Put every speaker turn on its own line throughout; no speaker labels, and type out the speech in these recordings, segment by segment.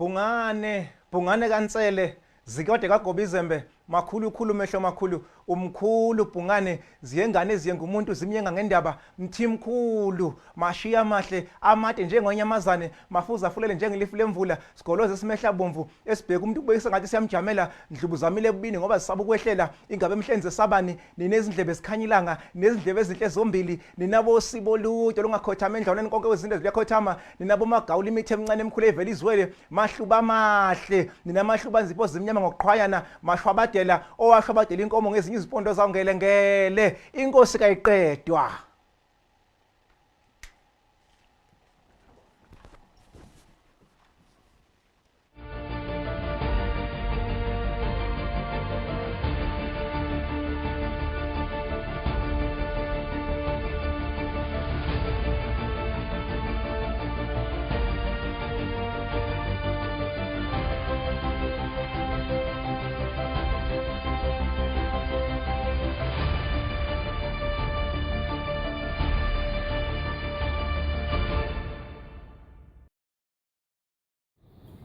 Bhungane kaNtsele zikode kaGoba izembe makhulu mehlo makhulu umkhulu Bhungane ziyengane ziyengumuntu zimyenga ngendaba mthimkhulu mashiya mahle amade njengonyamazane mafuza afulele njengelifu lemvula sigoloze simehla bomvu esibheka umuntu ubekise ngathi siyamjamela ndlubu zamile ebubini ngoba zisaba ukwehlela ingabe emhlenze sabani ninezindlebe esikhanyilanga nezindlebe ezinhle zombili ninabo sibo lude lungakhothama endlwaneni konke wezinto ziyakhothama ninabo magawula imithi emncane emkhulu evela izwele mahluba mahle ninamahluba nzipho zimnyama ngokuqhwayana mashwabadela owashwabadela inkomo ngezinye izipondo zawo ngele inkosi kayiqedwa.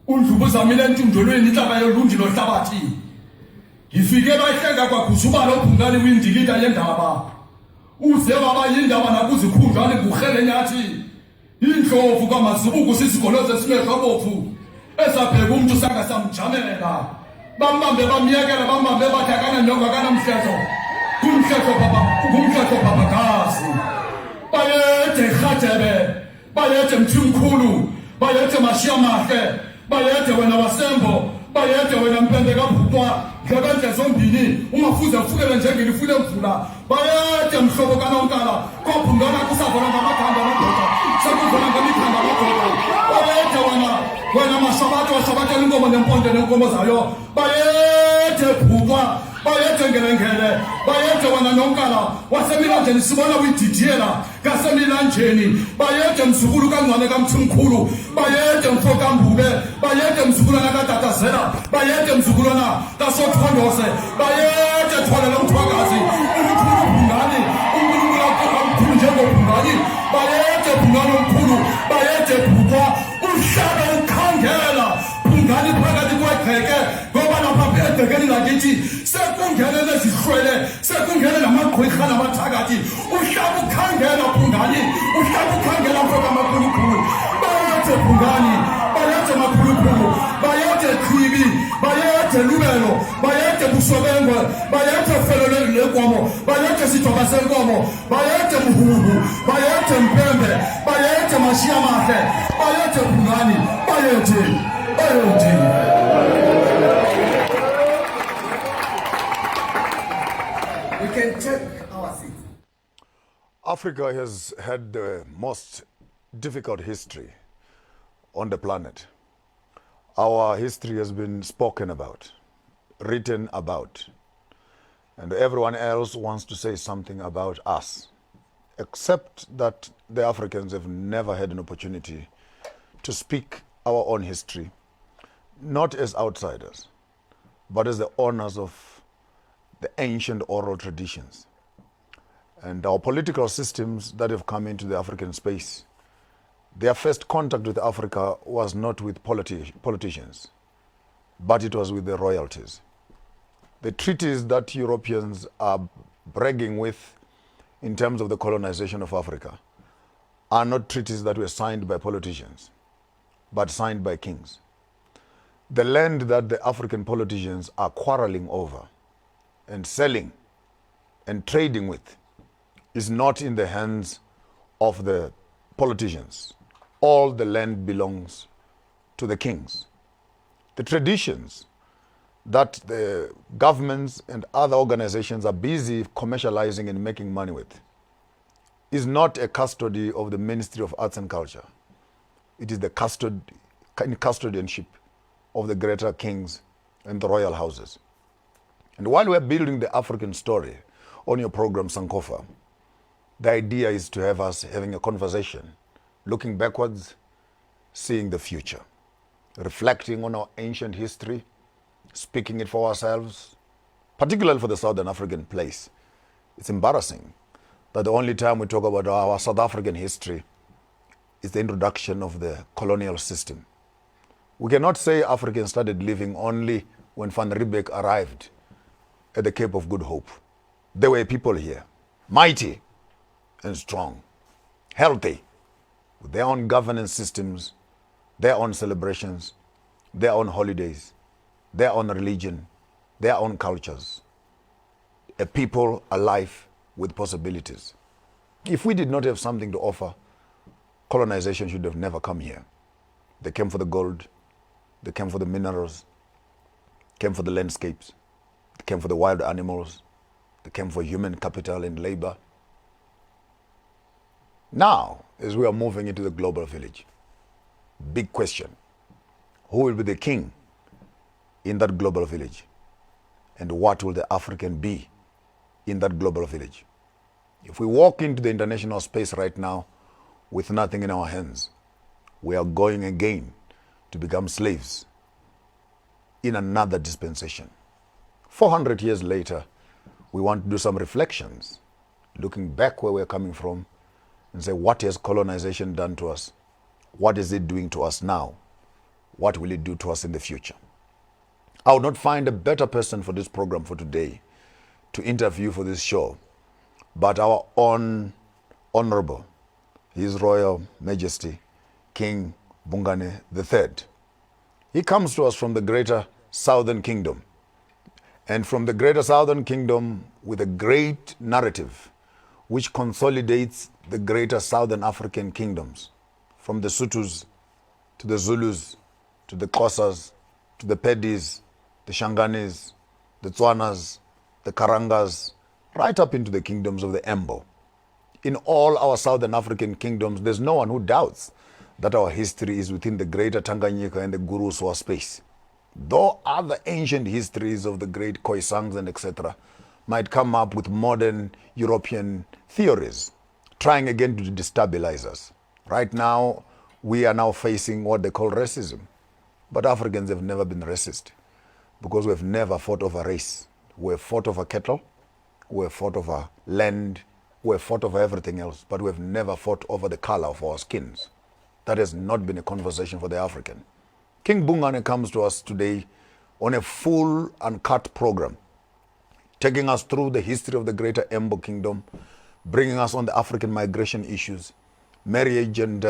Undlubu zamile entundolweni inhlaba yolunji lohlabathi ngifike bahleka kwagusubala uBhungane windikita yendaba uze baba yindaba nakuzikhundlwane buhele nyathi indlovu kwamazibuku sisigoloze simehlo bofu esabheka umuntu saka samjamela bambambe bamiyekela bambambe bathakana nyonga kanamhlezo kumhlezo baba gazi bayethe khatebe bayethe mthimkhulu bayethe mashiya mahle bayethe wena wasembo bayethe wena mpende kabhutwa ngabandla zombili ungafuza ufukele njengelifu lemvula bayethe mhlobo kanonkala kwaBhungane kusavona ngamakhanda amadoda sakuvona ngemikhanda amadoda bayethe wena mashabato washabatela inkomo nempondo nenkomo zayo bayethe bhutwa bayethe ngelengele bayethe wena nonkala wasemilanjeni sibona uyididiyela kasemilanjeni bayethe mzukulu kancwane kamthimkhulu bayethe mfoka mbube bayethe mzukulwana katatazela bayethe mzukulwana kasothondose bayethe tholela umthwakazi umkhulu Bhungane uNkulunkulu akamkhulu njengoBhungane bayethe Bhungane omkhulu bayethe bhutwa uhlaba ukhangela Bhungane phakathi kwegceke ngoba lapha ebhekeni lakithi sekungene lezihlwele sekungene lamagqwirha nabathakathi uhlaba ukhangela Bhungane uhlaba ukhangela mfoka amakhulukhulu bayethe Bhungane bayethe makhulukhulu bayethe Chibi bayethe Lubelo bayethe Busobengwe bayethe Feloleni lenkomo bayethe Sithoba senkomo bayethe Mhubu bayethe Mpembe bayethe Mashiya mahle bayethe Bhungane bayethe.
We can take our seats.
Africa has had the most difficult history on the planet. Our history has been spoken about, written about, and everyone else wants to say something about us, except that the Africans have never had an opportunity to speak our own history, not as outsiders, but as the owners of the ancient oral traditions. And our political systems that have come into the African space, their first contact with Africa was not with politicians, but it was with the royalties. The treaties that Europeans are bragging with in terms of the colonization of Africa are not treaties that were signed by politicians, but signed by kings. The land that the African politicians are quarreling over and selling and trading with is not in the hands of the politicians. All the land belongs to the kings. The traditions that the governments and other organizations are busy commercializing and making money with is not a custody of the Ministry of Arts and Culture. It is the custodianship of the greater kings and the royal houses. And while we're building the African story on your program, Sankofa, the idea is to have us having a conversation, looking backwards, seeing the future, reflecting on our ancient history, speaking it for ourselves, particularly for the Southern African place. It's embarrassing that the only time we talk about our South African history is the introduction of the colonial system. We cannot say Africans started living only when Van Riebeeck arrived at the Cape of Good Hope. There were people here, mighty and strong, healthy, with their own governance systems, their own celebrations, their own holidays, their own religion, their own cultures. A people alive with possibilities. If we did not have something to offer, colonization should have never come here. They came for the gold, they came for the minerals, came for the landscapes, they came for the wild animals, they came for human capital and labor. Now, as we are moving into the global village, big question, who will be the king in that global village? And what will the African be in that global village? If we walk into the international space right now with nothing in our hands, we are going again to become slaves in another dispensation. 400 years later, we want to do some reflections, looking back where we're coming from and say, what has colonization done to us? What is it doing to us now? What will it do to us in the future? I would not find a better person for this program for today to interview for this show, but our own Honorable, His Royal Majesty, King Bhungane III. He comes to us from the Greater Southern Kingdom, and from the Greater Southern Kingdom with a great narrative which consolidates the Greater Southern African kingdoms, from the Sothos to the Zulus, to the Xhosas, to the Pedis, the Shanganis, the Tswanas, the Karangas, right up into the kingdoms of the Embo. In all our Southern African kingdoms, there's no one who doubts that our history is within the Greater Tanganyika and the Guruswa space. Though other ancient histories of the great Khoisangs and etc. might come up with modern European theories, trying again to destabilize us. Right now, we are now facing what they call racism. But Africans have never been racist because we've never fought over race. We've fought over cattle, we've fought over land, we've fought over everything else, but we've never fought over the color of our skins. That has not been a conversation for the African. King Bhungane comes to us today on a full uncut program, taking us through the history of the Greater Embo Kingdom, bringing us on the African migration issues, marriage and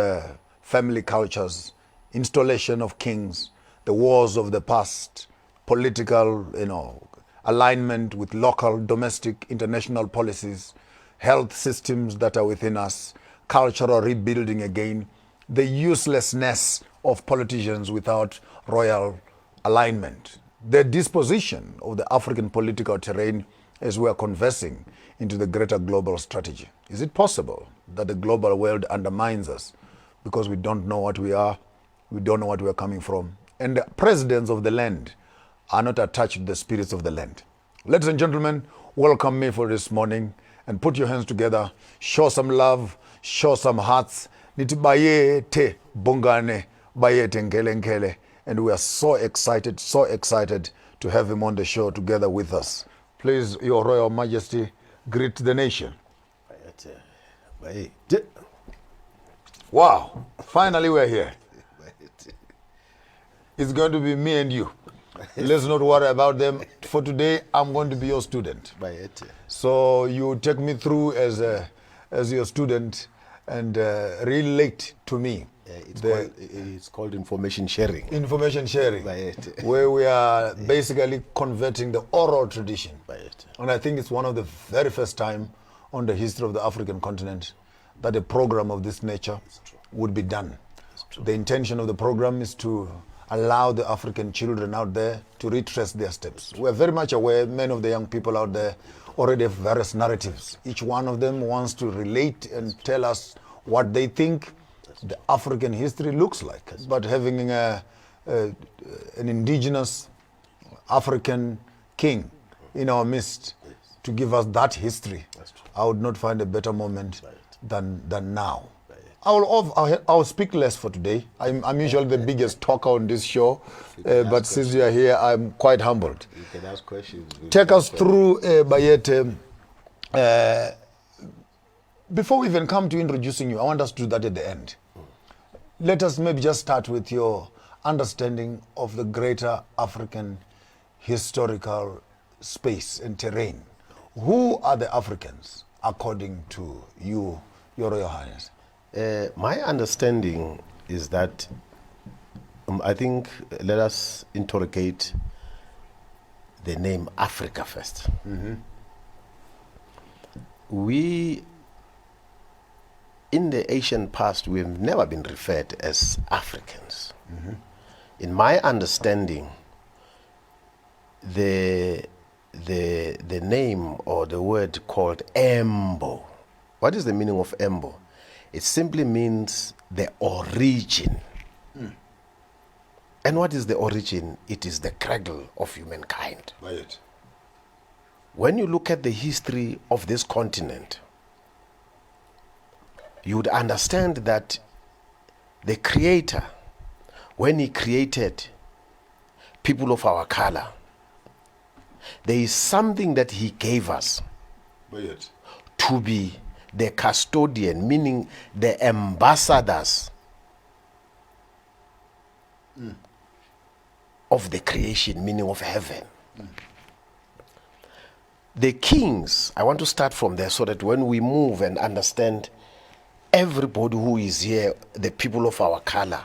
family cultures, installation of kings, the wars of the past, political, alignment with local, domestic, international policies, health systems that are within us, cultural rebuilding again, the uselessness of politicians without royal alignment, the disposition of the African political terrain as we are conversing into the greater global strategy. Is it possible that the global world undermines us because we don't know what we are, we don't know what we are coming from, and the presidents of the land are not attached to the spirits of the land? Ladies and gentlemen, welcome me for this morning, and put your hands together, show some love, show some hearts. Niti bayete Bhungane, bayete nkele nkele. And we are so excited to have him on the show together with us. Please, Your Royal Majesty, greet the nation. Wow, finally we're here. It's going to be me and you. Let's not worry about them. For today, I'm going to be your student. So you take me through as your student and relate to me.
It's called information sharing.
Information sharing, where we are basically converting the oral tradition. And I think it's one of the very first time on the history of the African continent that a program of this nature would be done. The intention of the program is to allow the African children out there to retrace their steps. We're very much aware many of the young people out there already have various narratives. Each one of them wants to relate and tell us what they think the African history looks like. But having an indigenous African king in our midst to give us that history, I would not find a better moment than now. I'll speak less for today. I'm usually the biggest talker on this show, but since you are here, I'm quite humbled.
You can ask questions.
Take us through, Bayete. Before we even come to introducing you, I want us to do that at the end. Let us maybe just start with your understanding of the greater African historical space and terrain. Who are the Africans according to you, Your Royal Highness?
My understanding is that I think let us interrogate the name Africa first. We, in the ancient past, we've never been referred as Africans. In my understanding, the name or the word called Embo. What is the meaning of Embo? It simply means the origin. And what is the origin? It is the cradle of humankind.
Right.
When you look at the history of this continent, you would understand that the Creator, when He created people of our color, there is something that He gave us
Right.
to be the custodian, meaning the ambassadors of the creation, meaning of heaven. The kings, I want to start from there so that when we move and understand everybody who is here, the people of our color,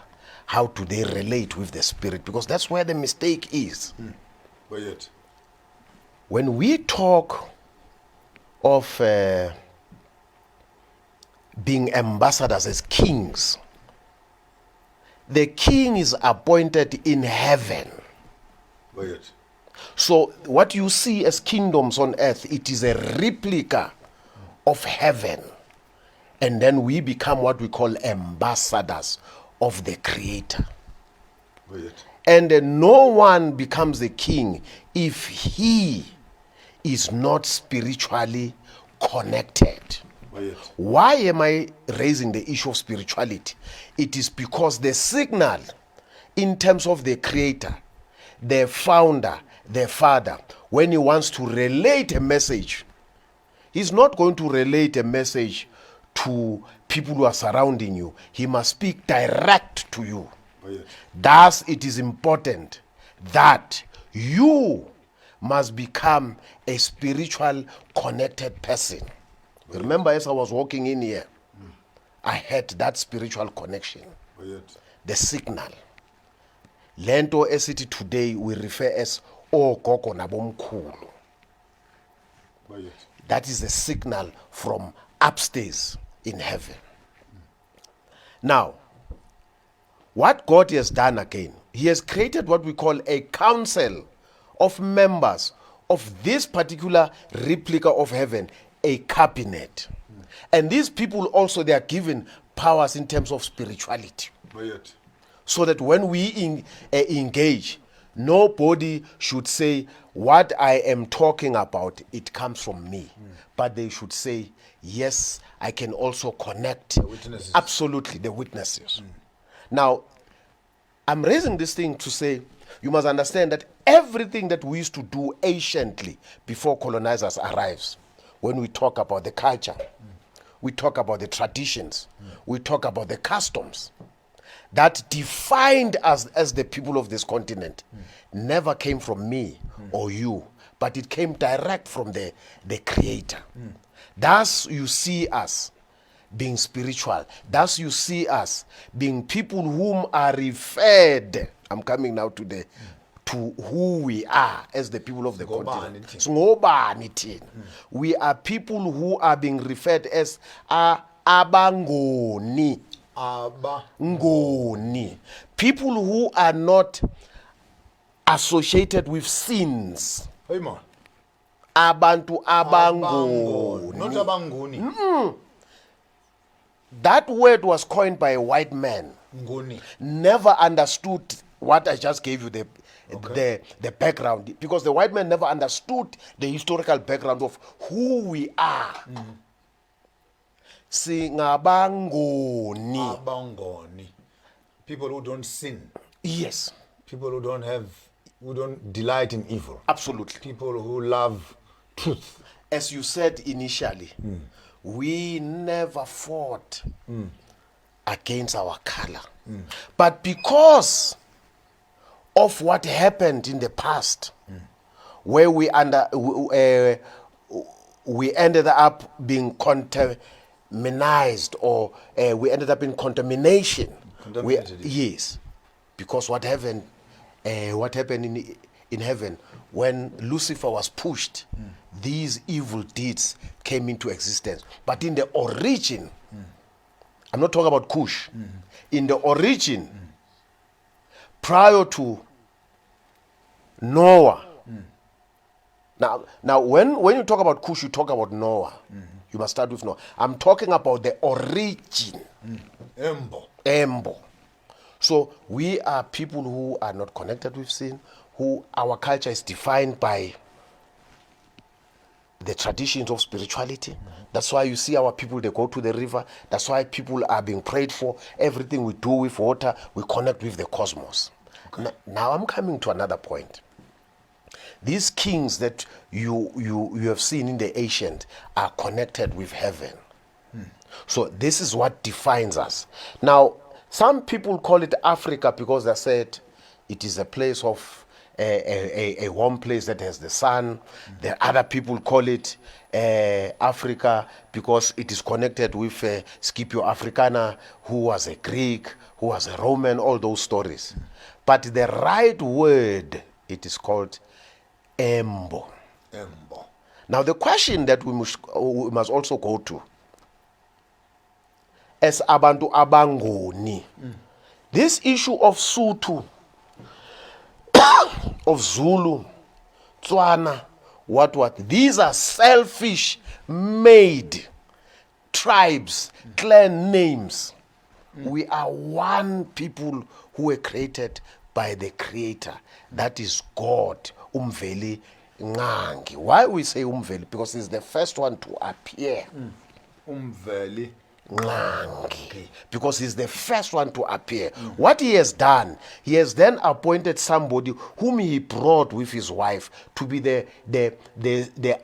how do they relate with the spirit? Because that's where the mistake is.
Right.
When we talk of being ambassadors as kings, the king is appointed in heaven.
Right.
So what you see as kingdoms on earth, it is a replica of heaven. And then we become what we call ambassadors of the Creator.
Right.
And no one becomes a king if he is not spiritually connected.
Right.
Why am I raising the issue of spirituality? It is because the signal in terms of the Creator, the founder, the father, when he wants to relate a message, he's not going to relate a message to people who are surrounding you. He must speak direct to you.
Right.
Thus, it is important that you must become a spiritual connected person. Remember, as I was walking in here, I had that spiritual connection,
Right.
the signal. Lento esithi today we refer as ogogo nabomkhulu.
Right.
That is the signal from upstairs in heaven. Now, what God has done again, He has created what we call a council of members of this particular replica of heaven, a cabinet. And these people also, they are given powers in terms of spirituality.
Right.
So that when we engage, nobody should say, what I am talking about, it comes from me. But they should say, yes, I can also connect.
The witnesses.
Absolutely, the witnesses. Now, I'm raising this thing to say, you must understand that everything that we used to do anciently before colonizers arrives, when we talk about the culture, we talk about the traditions, we talk about the customs, that defined us as the people of this continent, never came from me or you, but it came direct from the Creator. Thus you see us being spiritual. Thus you see us being people whom are referred. I'm coming now to who we are as the people of the continent. Singobani thina. We are people who are being referred as abangoni. Ngoni. People who are not associated with sins.
Hey man.
Abantu abangoni.
Not abangoni.
That word was coined by a white man.
Ngoni.
Never understood what I just gave you the background, because the white man never understood the historical background of who we are. Singabangoni.
Abangoni. People who don't sin.
Yes,
People who don't delight in evil.
absolutely.
People who love truth.
As you said initially, we never fought against our color. But because of what happened in the past, where we ended up being contaminized, or we ended up in contamination. Yes, because what happened in heaven when Lucifer was pushed, these evil deeds came into existence. But in the origin, I'm not talking about Kush. In the origin, prior to Noah. Now, when you talk about Kush, you talk about Noah. You must start with Noah. I'm talking about the origin. Embo. So we are people who are not connected with sin, who our culture is defined by the traditions of spirituality. That's why you see our people, they go to the river. That's why people are being prayed for. Everything we do with water, we connect with the cosmos. Okay. Now I'm coming to another point. These kings that you have seen in the ancient are connected with heaven. So this is what defines us. Now, some people call it Africa because they said it is a place of a warm place that has the sun. The other people call it Africa because it is connected with Scipio Africana, who was a Greek, who was a Roman, all those stories. But the right word, it is called Embo. Now the question that we must also go to, as abantu abangoni, this issue of Sotho, of Zulu, Tswana, what, these are selfish made tribes, clan names. We are one people who were created by the Creator, that is God, Umveli Ngangi. Why we say Umveli? Because he's the first one to appear.
Umveli
Ngangi. Because he's the first one to appear. What he has done, he has then appointed somebody whom he brought with his wife to be the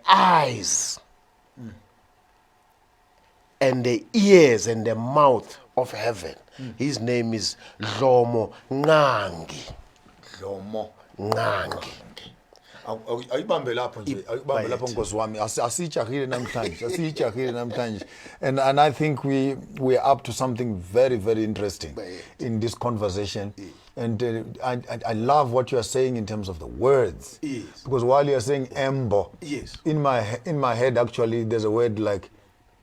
eyes and the ears and the mouth of heaven. His name is Khomo Ngangi.
Khomo
Ngangi.
Ayibambe lapho nje, ayibambe lapho Nkosi wami. Asijahile namhlanje. And I think we are up to something very, very interesting in this conversation. And I love what you are saying in terms of the words.
Yes.
Because while you are saying Embo,
yes,
in my head actually there's a word like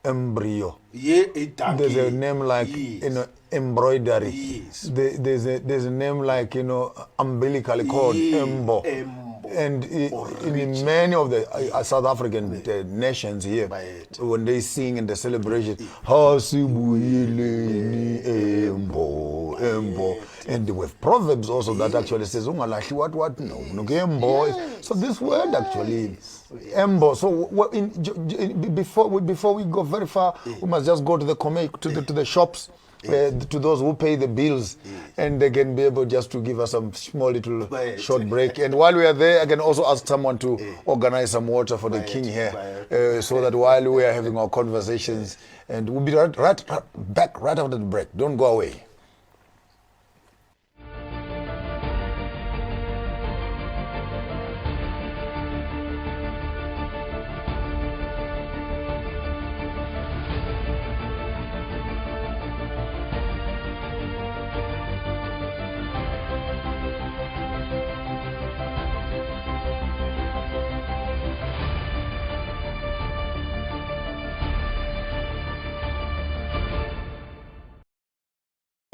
embryo.
Yeah,
there's a name like embroidery.
Yes.
There's a name like umbilical cord, Embo. And in many of the South African nations here, when they sing in the celebration, Embo. And with proverbs also that actually says, what? No, Embo. So this word actually, Embo. So before we go very far, we must just go to the shops. To those who pay the bills, and they can be able just to give us some small little short break. And while we are there, I can also ask someone to organize some water for the king here, so that while we are having our conversations, and we'll be right back right after the break. Don't go away.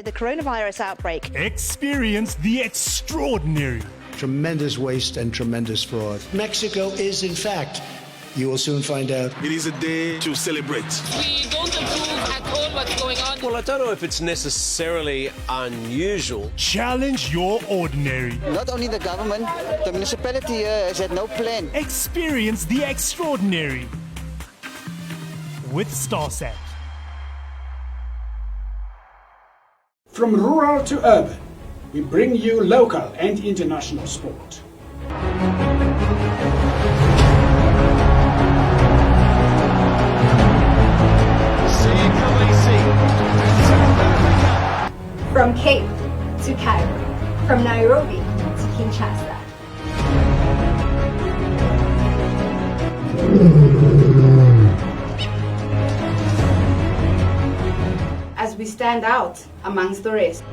The coronavirus outbreak.
Experience the extraordinary.
Tremendous waste and tremendous fraud. Mexico is, in fact, you will soon find out.
It is a day to celebrate.
We don't approve at all what's going on.
Well, I don't know if it's necessarily unusual.
Challenge your ordinary.
Not only the government, the municipality here has had no plan.
Experience the extraordinary with StarSat.
From rural to urban, we bring you local and international sport.
From Cape to Cairo, from Nairobi to
stand out amongst the rest.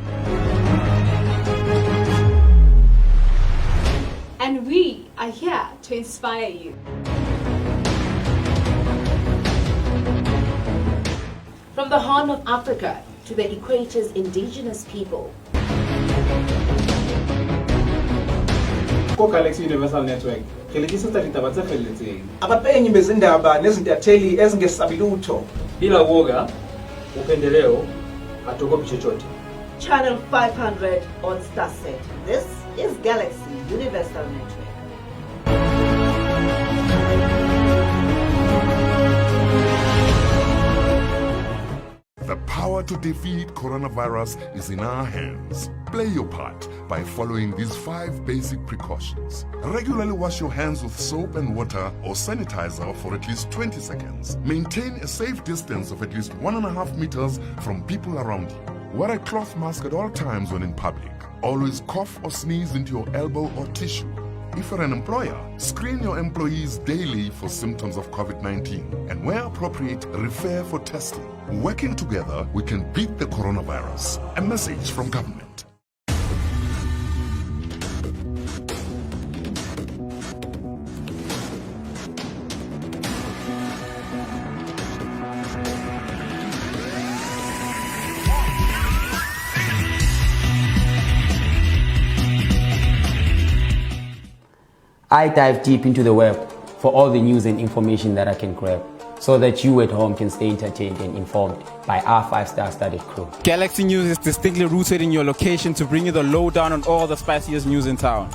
And we are here to inspire you.
From the Horn of Africa to the Equator's indigenous people.
Galaxy Universal Network.
Abapenyi bezindaba nezintatheli ezingesabilutho.
Bila woga, upendeleo, hatuogopi chochote.
Channel 500 on Starset. This is Galaxy Universal Network.
The power to defeat coronavirus is in our hands. Play your part by following these 5 basic precautions. Regularly wash your hands with soap and water or sanitizer for at least 20 seconds. Maintain a safe distance of at least 1.5 meters from people around you. Wear a cloth mask at all times when in public. Always cough or sneeze into your elbow or tissue. If you're an employer, screen your employees daily for symptoms of COVID-19 and where appropriate, refer for testing. Working together, we can beat the coronavirus. A message from government.
I dive deep into the web for all the news and information that I can grab, so that you at home can stay entertained and informed by our 5-star studded crew.
Galaxy News is distinctly rooted in your location to bring you the lowdown on all the spiciest news in town.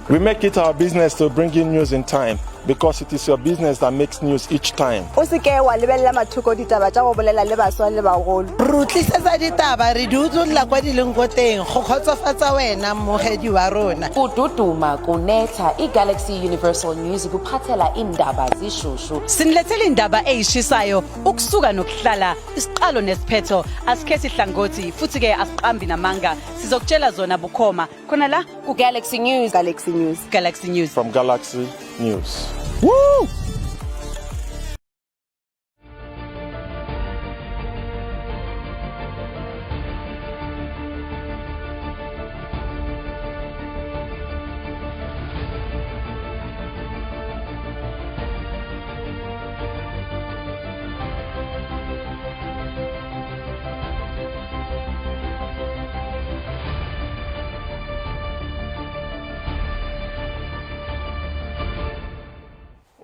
We make it our business to bring in news in time, because it is your business that makes news each time.
Galaxy Universal News kuphathela indaba zishushu.
Sinilethela indaba ezishisayo ukusuka nokuhlala isiqalo nesiphetho asikhethi hlangothi futhi ke asiqambi namanga sizokutshela zona bukhoma khona la ku
Galaxy News.
Galaxy News. Galaxy News.
From Galaxy News. Woo!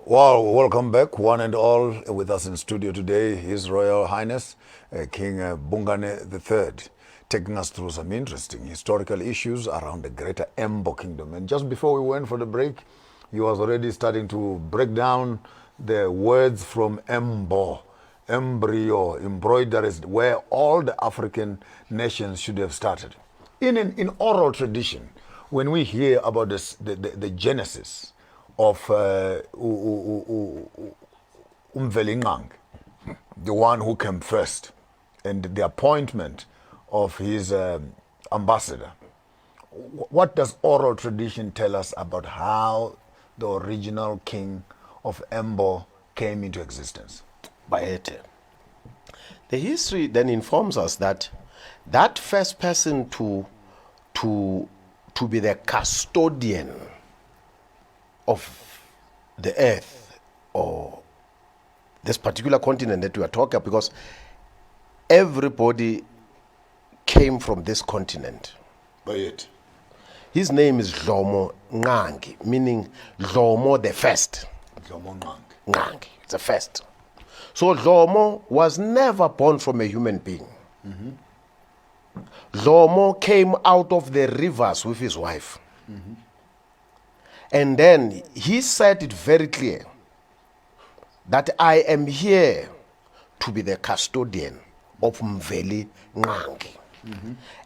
Well, welcome back, one and all. With us in studio today, His Royal Highness, King Bhungane III, taking us through some interesting historical issues around the greater Embo kingdom. And just before we went for the break, he was already starting to break down the words from Embo, embryo, embroideries, where all the African nations should have started. In oral tradition, when we hear about this, the genesis of Umvelingang, the one who came first, and the appointment of his ambassador. What does oral tradition tell us about how the original king of Embo came into existence?
The history then informs us that that first person to be the custodian of the earth, or this particular continent that we are talking about, because everybody came from this continent. His name is Dlomo Ngangi, meaning Dlomo the first.
Dlomo
Ngangi, it's the first. So Dlomo was never born from a human being. Dlomo came out of the rivers with his wife. And then he said it very clear that I am here to be the custodian of Mveli Ngangi.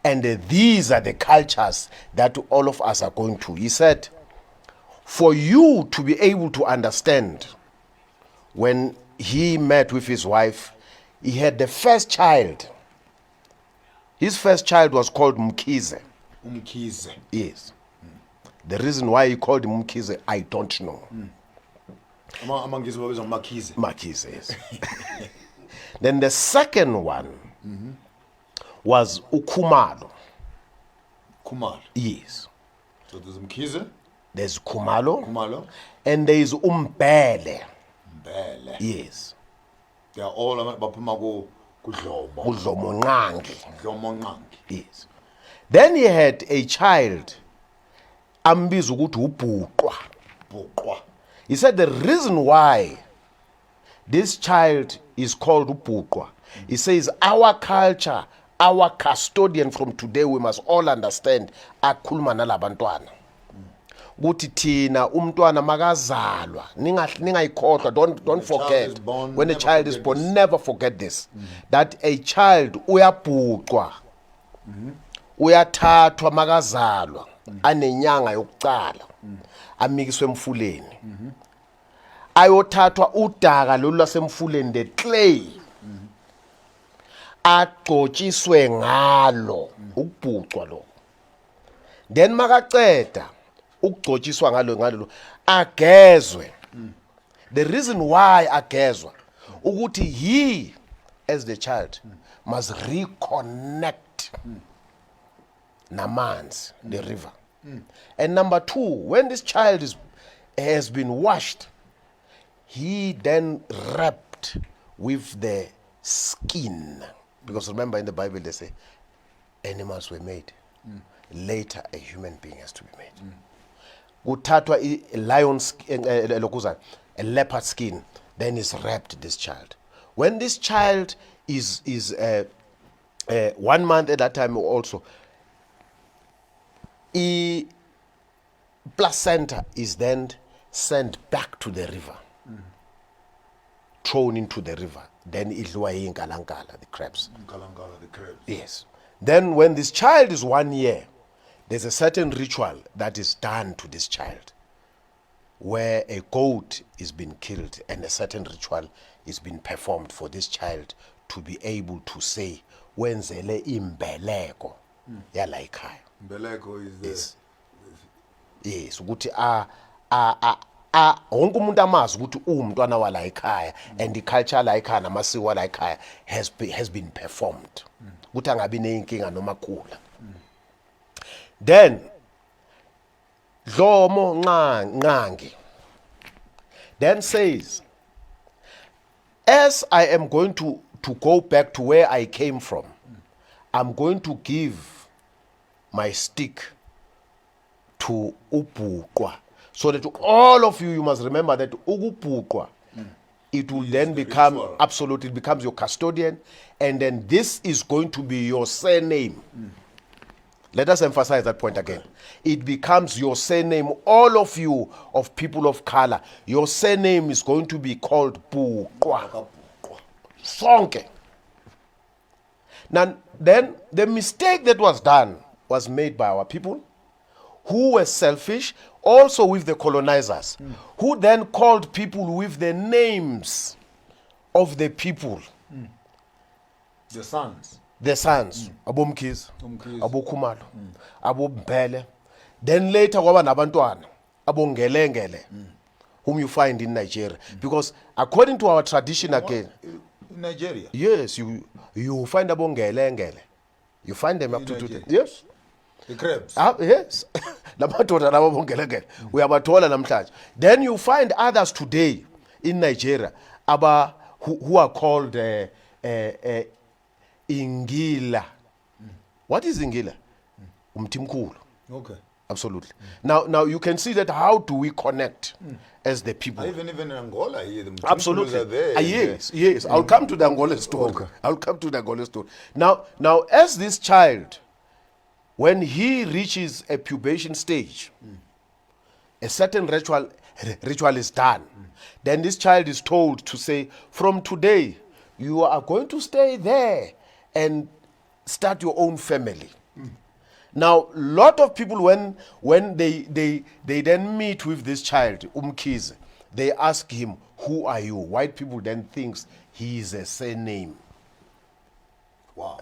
And these are the cultures that all of us are going to. He said, for you to be able to understand, when he met with his wife, he had the first child. His first child was called Mkhize.
Mkhize.
Yes. The reason why he called him Mkhize, I don't know.
Mkhize,
Mkhize, yes. Then the second one was Ukhumalo.
Khumalo.
Yes.
So there's Mkhize.
There's Khumalo.
Khumalo.
And there is Ndebele.
Ndebele.
Yes.
They are all baphuma
Udlomo Nqangi. Yes. Then he had a child ambiza ukuthi uBhuqwa. He said the reason why this child is called uBhuqwa, he says our culture, our custodian from today, we must all understand akhuluma nalabantwana. Ukuthi thina umntwana makazalwa ningayikhohlwa, don't forget when a child is born, never forget this, that a child uyabhuqwa, uyathathwa makazalwa anenyanga yokucala, amikiswe emfuleni, ayothathwa udaka lolu lasemfuleni, the clay, agcotshiswe ngalo, ukubhuqwa lo. Then makaceda ukugcotshiswa ngalo agezwe. The reason why agezwa ukuthi he as the child must reconnect namanzi, the river. And number two, when this child has been washed, he then wrapped with the skin, because remember in the Bible they say animals were made, later a human being has to be made. Kuthathwa a lion skin, a leopard skin, then is wrapped this child. When this child is 1 month at that time also, a placenta is then sent back to the river, thrown into the river. Then idliwa yinkalangala, the crabs.
The crabs.
Yes. Then when this child is 1 year, there's a certain ritual that is done to this child, where a goat is being killed and a certain ritual is being performed for this child to be able to say, wenzele imbeleko yala ekhaya.
Mbeleko is
yes, ukuthi wonke umuntu amazi ukuthi umntwana wala ekhaya, and the culture la ekhaya namasiko wala ekhaya has been performed. Ukuthi angabi nenkinga noma khula. Then Dlomo Nqangi then says, as I am going to go back to where I came from, I'm going to give my stick to Ubhuqwa, so that all of you must remember that Ubhuqwa, it will then become ritual. Absolutely, it becomes your custodian, and then this is going to be your surname. Let us emphasize that point again. It becomes your surname. All of you, of people of color, your surname is going to be called Bhuqwa. Sonke. Now, then the mistake that was done was made by our people, who were selfish, also with the colonizers, who then called people with the names of the people.
The sons.
The sons, Abo Mkhize, Abo Khumalo, Abo Ndebele. Then later kwaba nabantwana, Abo Ngelengele, whom you find in Nigeria. Because according to our tradition again,
in Nigeria?
Yes, you find Abo Ngelengele. You find them up to today. Yes.
The crabs.
Yes. We have namhlanje. Then you find others today in Nigeria who are called Ingila. What is Ingila? Umtimkhulu.
Okay.
Absolutely. Now you can see that how do we connect as the people?
Even in Angola here, the
absolutely
are there.
Yes. I'll come to the Angola story. Okay. I'll come to the Angola story. Now as this child, when he reaches a pubation stage, a certain ritual is done. Then this child is told to say, from today, you are going to stay there and start your own family. Now, a lot of people, when they then meet with this child, Mkhize, they ask him, who are you? White people then thinks he is a surname.
Wow.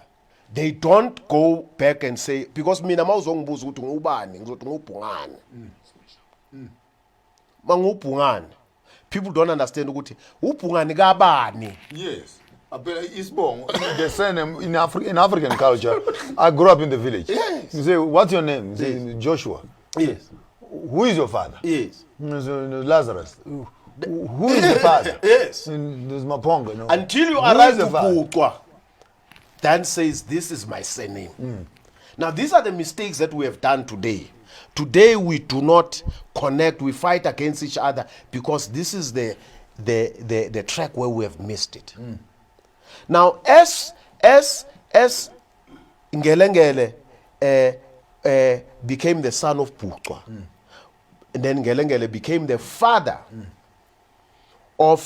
They don't go back and say, because mina mawuzongibuza ukuthi ngubani ngizothi ngubhungane. Mangubhungane. People don't understand ukuthi ubhungane kabani.
Yes. The surname in African culture. I grew up in the village.
Yes.
You say, what's your name? You say, Joshua.
Yes.
Who is your father?
Yes.
Lazarus. Who is the father?
Yes.
There's Maponga. No.
Until you
Who
arrive
is the
to
father?
Pukwa, Dan says, this is my surname. Now, these are the mistakes that we have done today. Today, we do not connect. We fight against each other because this is the track where we have missed it. Now, as Ngelengele became the son of Pukwa, and then Ngelengele became the father of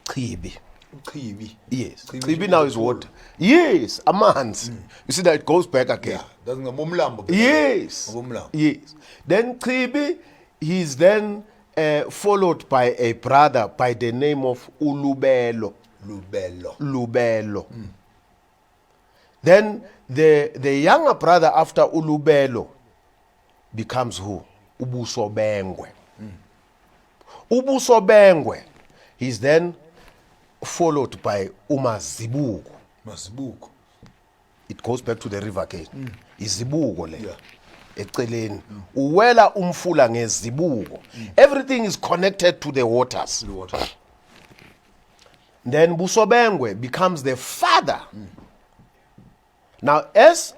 Khibi. Yes. Khibi now is what? Yes, Amans. You see that it goes back again. Yes. Yes. Then Khibi, he's then followed by a brother by the name of Ulubelo. Lubelo. Then the younger brother after Ulubelo becomes who? Ubusobengwe. Ubusobengwe. He's then followed by Umazibuko. It goes back to the river gate. Izibuko le. Eceleni. Uwela umfula ngezibuko. Everything is connected to the waters. Then Busobengwe becomes the father. Now, as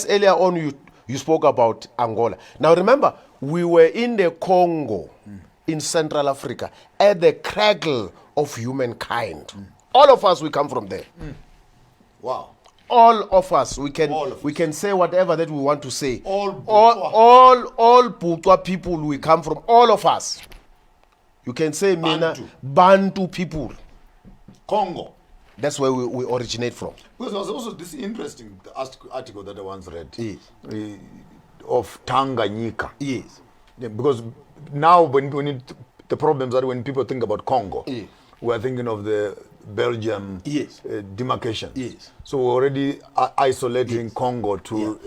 earlier on you spoke about Angola. Now remember, we were in the Congo, in Central Africa, at the cradle of humankind. All of us, we come from there.
Wow.
All of us, we can say whatever that we want to say.
All
Putwa people, we come from, all of us. You can say Bantu people.
Congo.
That's where we originate from.
Because there was also this interesting article that I once read of Tanganyika.
Yes.
Yeah, because now the problems are when people think about Congo, we're thinking of the Belgium demarcation.
Yes.
So we're already isolating Congo to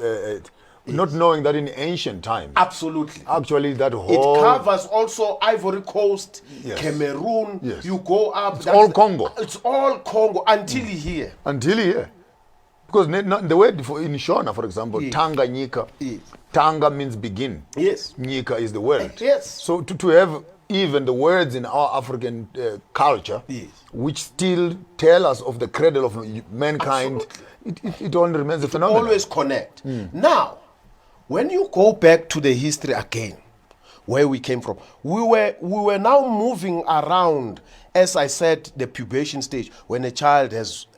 not knowing that in ancient times.
Absolutely.
Actually, that whole...
It covers also Ivory Coast, Cameroon.
Yes.
You go up...
It's all Congo.
It's all Congo until here.
Until here. Because the word in Shona, for example, Tanganyika, Tanga means begin.
Yes.
Nyika is the word.
Yes.
So to have even the words in our African culture, which still tell us of the cradle of mankind, it only remains a phenomenon.
Always connect. Now, when you go back to the history again, where we came from, we were now moving around, as I said, the pubation stage, when a child has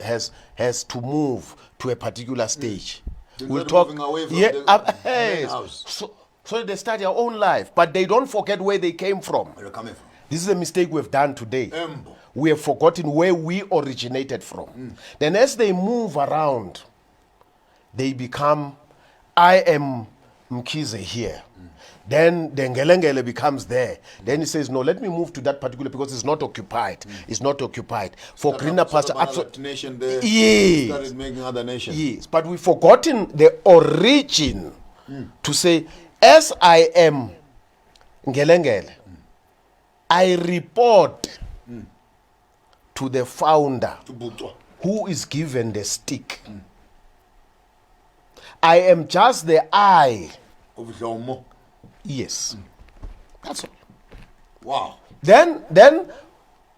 to move to a particular stage. We'll talk
away from the main house.
So they start their own life, but they don't forget where they came from.
Where they're coming from.
This is a mistake we've done today.
Embo.
We have forgotten where we originated from. Then as they move around, they become, I am Mkize here. Then the Ngelengele becomes there. Then he says, no, let me move to that particular because it's not occupied. It's not occupied. For greener pasture.
Nation there.
Yes.
Started making other nations.
Yes. But we've forgotten the origin to say, as I am Ngelengele, I report to the founder who is given the stick. I am just the eye
of Khomo.
Yes. That's all.
Wow.
Then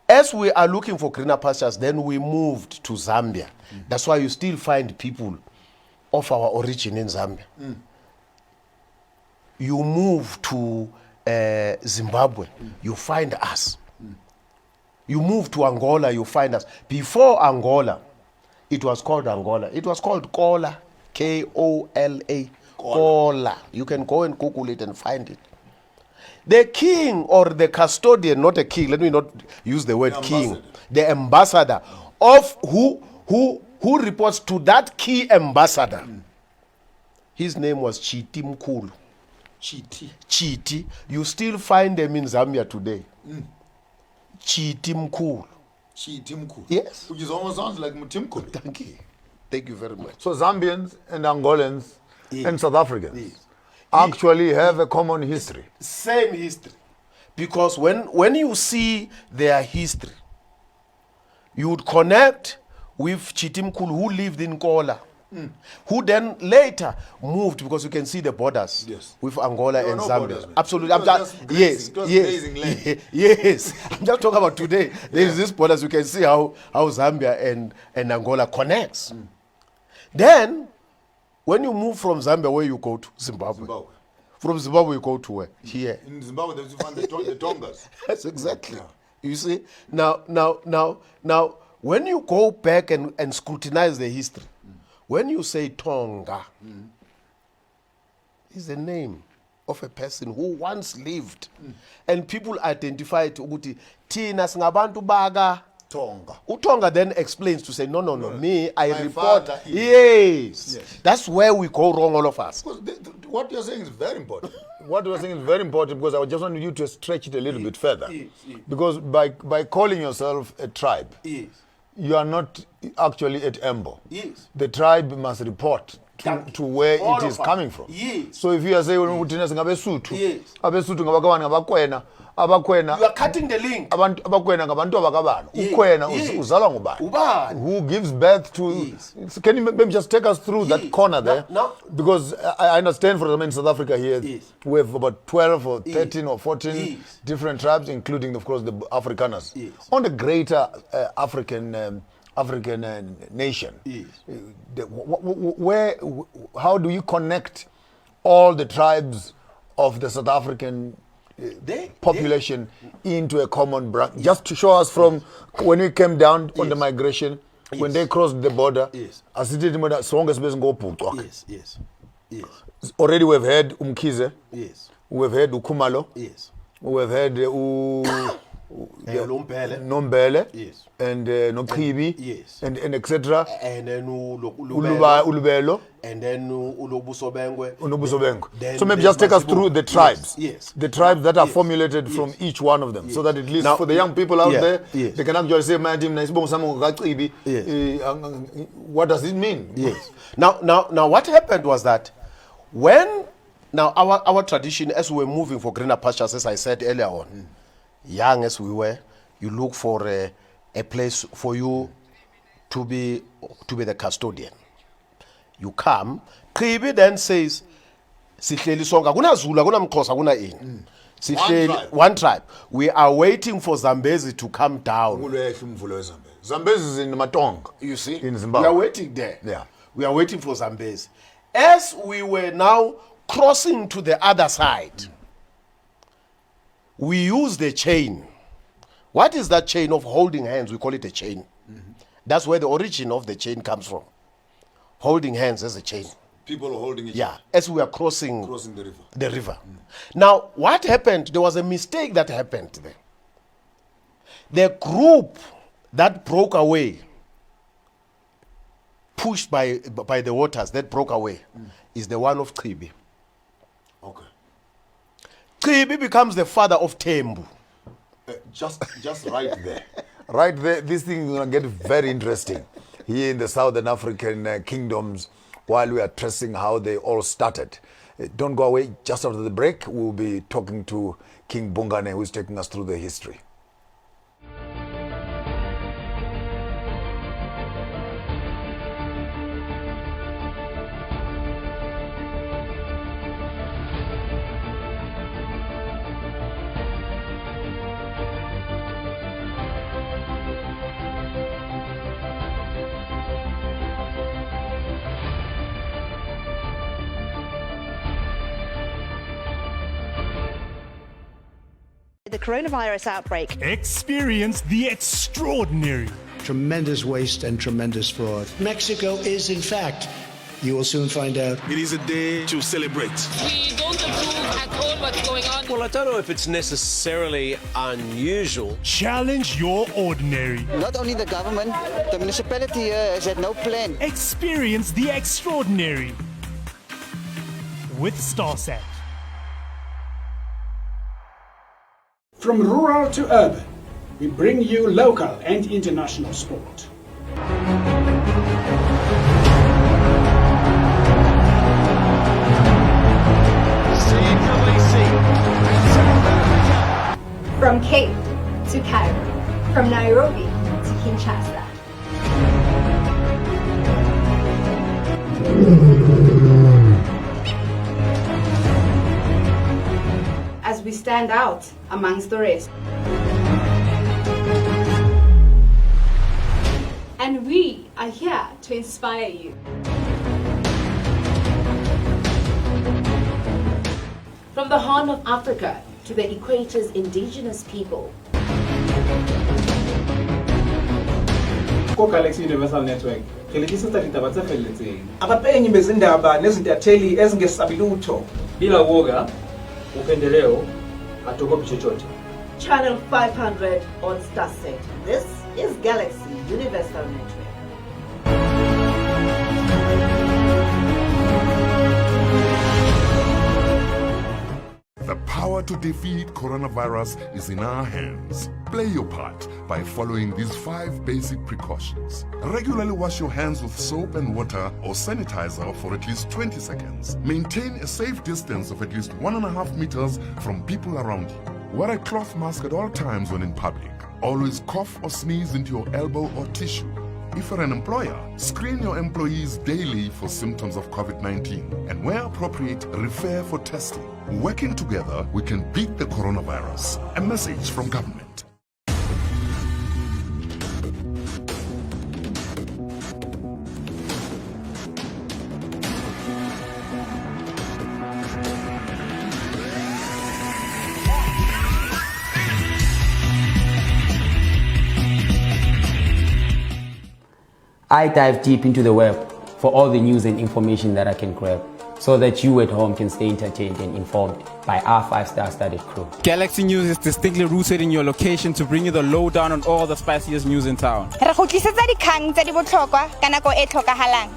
as we are looking for greener pastures, then we moved to Zambia. That's why you still find people of our origin in Zambia. You move to Zimbabwe, you find us. You move to Angola, you find us. Before Angola, it was called Angola. It was called Kola, Kola. Kola. You can go and Google it and find it. The king or the custodian, not a king, let me not use the word king, the ambassador of who reports to that key ambassador. His name was Chiti Mkulu. Chiti. You still find them in Zambia today. Chiti Mkulu. Yes.
Which is almost sounds like Mutimkulu.
Thank you. Thank you very much.
So Zambians and Angolans and South Africans actually have a common history.
Same history. Because when you see their history, you would connect with Chitimkulu, who lived in Kola, who then later moved, because you can see the borders with Angola and Zambia.
Borders,
Absolutely. Yes. I'm just talking about today. There is this borders. You can see how Zambia and Angola connects. Then, when you move from Zambia, where you go to? Zimbabwe. From Zimbabwe, you go to where? Here.
In Zimbabwe, you find the Tongas.
Yes, exactly. Yeah. You see? Now, when you go back and scrutinize the history, when you say Tonga, is the name of a person who once lived, and people identify it ukuthi Tina singabantu baga
Tonga.
Utonga then explains to say, no, me, I report. Yes. That's where we go wrong, all of us.
What you're saying is very important. What you're saying is very important, because I just want you to stretch it a little bit further. Because by calling yourself a tribe, you are not actually at Embo. The tribe must report to where all it is coming from. So if you are saying,
you are cutting the link.
Who gives birth to... Can you maybe just take us through that corner there? Because I understand, for example, in South Africa here, we have about 12 or 13 or 14 different tribes, including, of course, the Afrikaners. On the greater African nation, how do you connect all the tribes of the South African population into a common branch? Just to show us from when we came down on the migration, when they crossed the border, already we've heard Umkhize, we've heard Ukhumalo, we've heard Nombele, and Nokhibi, and etc.
And then
Ulubelo,
and then Ulobusobengwe.
So maybe just take us through the tribes. The tribes that are formulated from each one of them, so that at least for the young people out there, they can actually say, what does it mean?
Now what happened was that when our tradition, as we were moving for greener pastures, as I said earlier on, young as we were, you look for a place for you to be the custodian. You come, Kribi then says, Sihleli songa, kuna Zulu, kuna Mxhosa, kuna ini. One tribe. We are waiting for Zambezi to come down.
Zambezi is in Maponga.
You see?
In Zimbabwe.
We are waiting there. Yeah. We are waiting for Zambezi. As we were now crossing to the other side, we use the chain. What is that chain of holding hands? We call it a chain. That's where the origin of the chain comes from. Holding hands as a chain.
People are holding each other.
Yeah, as we are crossing
the river.
Now, what happened? There was a mistake that happened there. The group that broke away, pushed by the waters that broke away, is the one of Kribi.
Okay.
Kribi becomes the father of Tembu.
Just right there. Right there, this thing is going to get very interesting here in the Southern African kingdoms while we are tracing how they all started. Don't go away. Just after the break, we'll be talking to King Bhungane, who is taking us through the history.
The coronavirus outbreak.
Experience the extraordinary.
Tremendous waste and tremendous fraud. Mexico is, in fact, you will soon find out.
It is a day to celebrate.
We don't approve at all what's going on.
Well, I don't know if it's necessarily unusual.
Challenge your ordinary.
Not only the government, the municipality has had no plan.
Experience the extraordinary with StarSat.
From rural to urban, we bring you local and international sport.
From Cape to Cairo, from Nairobi to Kinshasa. As we stand out amongst the rest. And we are here to inspire you.
From the Horn of Africa to the equator's indigenous people.
Galaxy Universal Network.
Abapenyi bezindaba nezintatheli ezingesabilutho.
Bila woga, upendeleo, hatuogopi chochote.
Channel 500 on Starset. This is Galaxy Universal Network.
The power to defeat coronavirus is in our hands. Play your part by following these 5 basic precautions. Regularly wash your hands with soap and water or sanitizer for at least 20 seconds. Maintain a safe distance of at least 1.5 meters from people around you. Wear a cloth mask at all times when in public. Always cough or sneeze into your elbow or tissue. If you're an employer, screen your employees daily for symptoms of COVID-19 and where appropriate, refer for testing. Working together, we can beat the coronavirus. A message from government.
I dive deep into the web for all the news and information that I can grab, so that you at home can stay entertained and informed by our 5-star studded crew.
Galaxy News is distinctly rooted in your location to bring you the lowdown on all the spiciest news in town.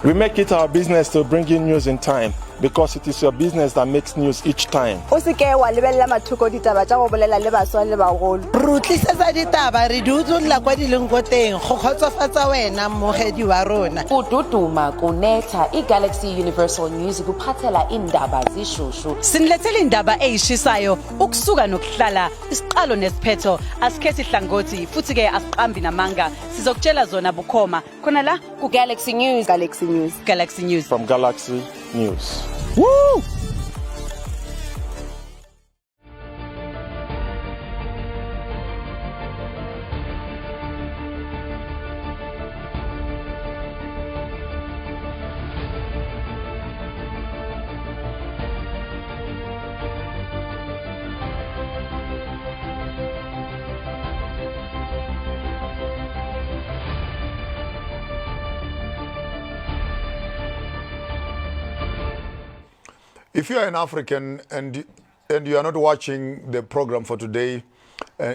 We make it our business to bring in news in time, because it is your business that makes news each time.
Kududuma kunetha iGalaxy Universal News kuphathela indaba zishushu.
Sinilethele indaba eyishisayo ukusuka nokuhlala isiqalo nesiphetho asikhethi hlangothi futhi ke asiqambi namanga sizokutshela zona bukhoma khona la ku Galaxy News. Galaxy News. Galaxy News
from Galaxy News.
Woo!
If you are an African and you are not watching the program for today,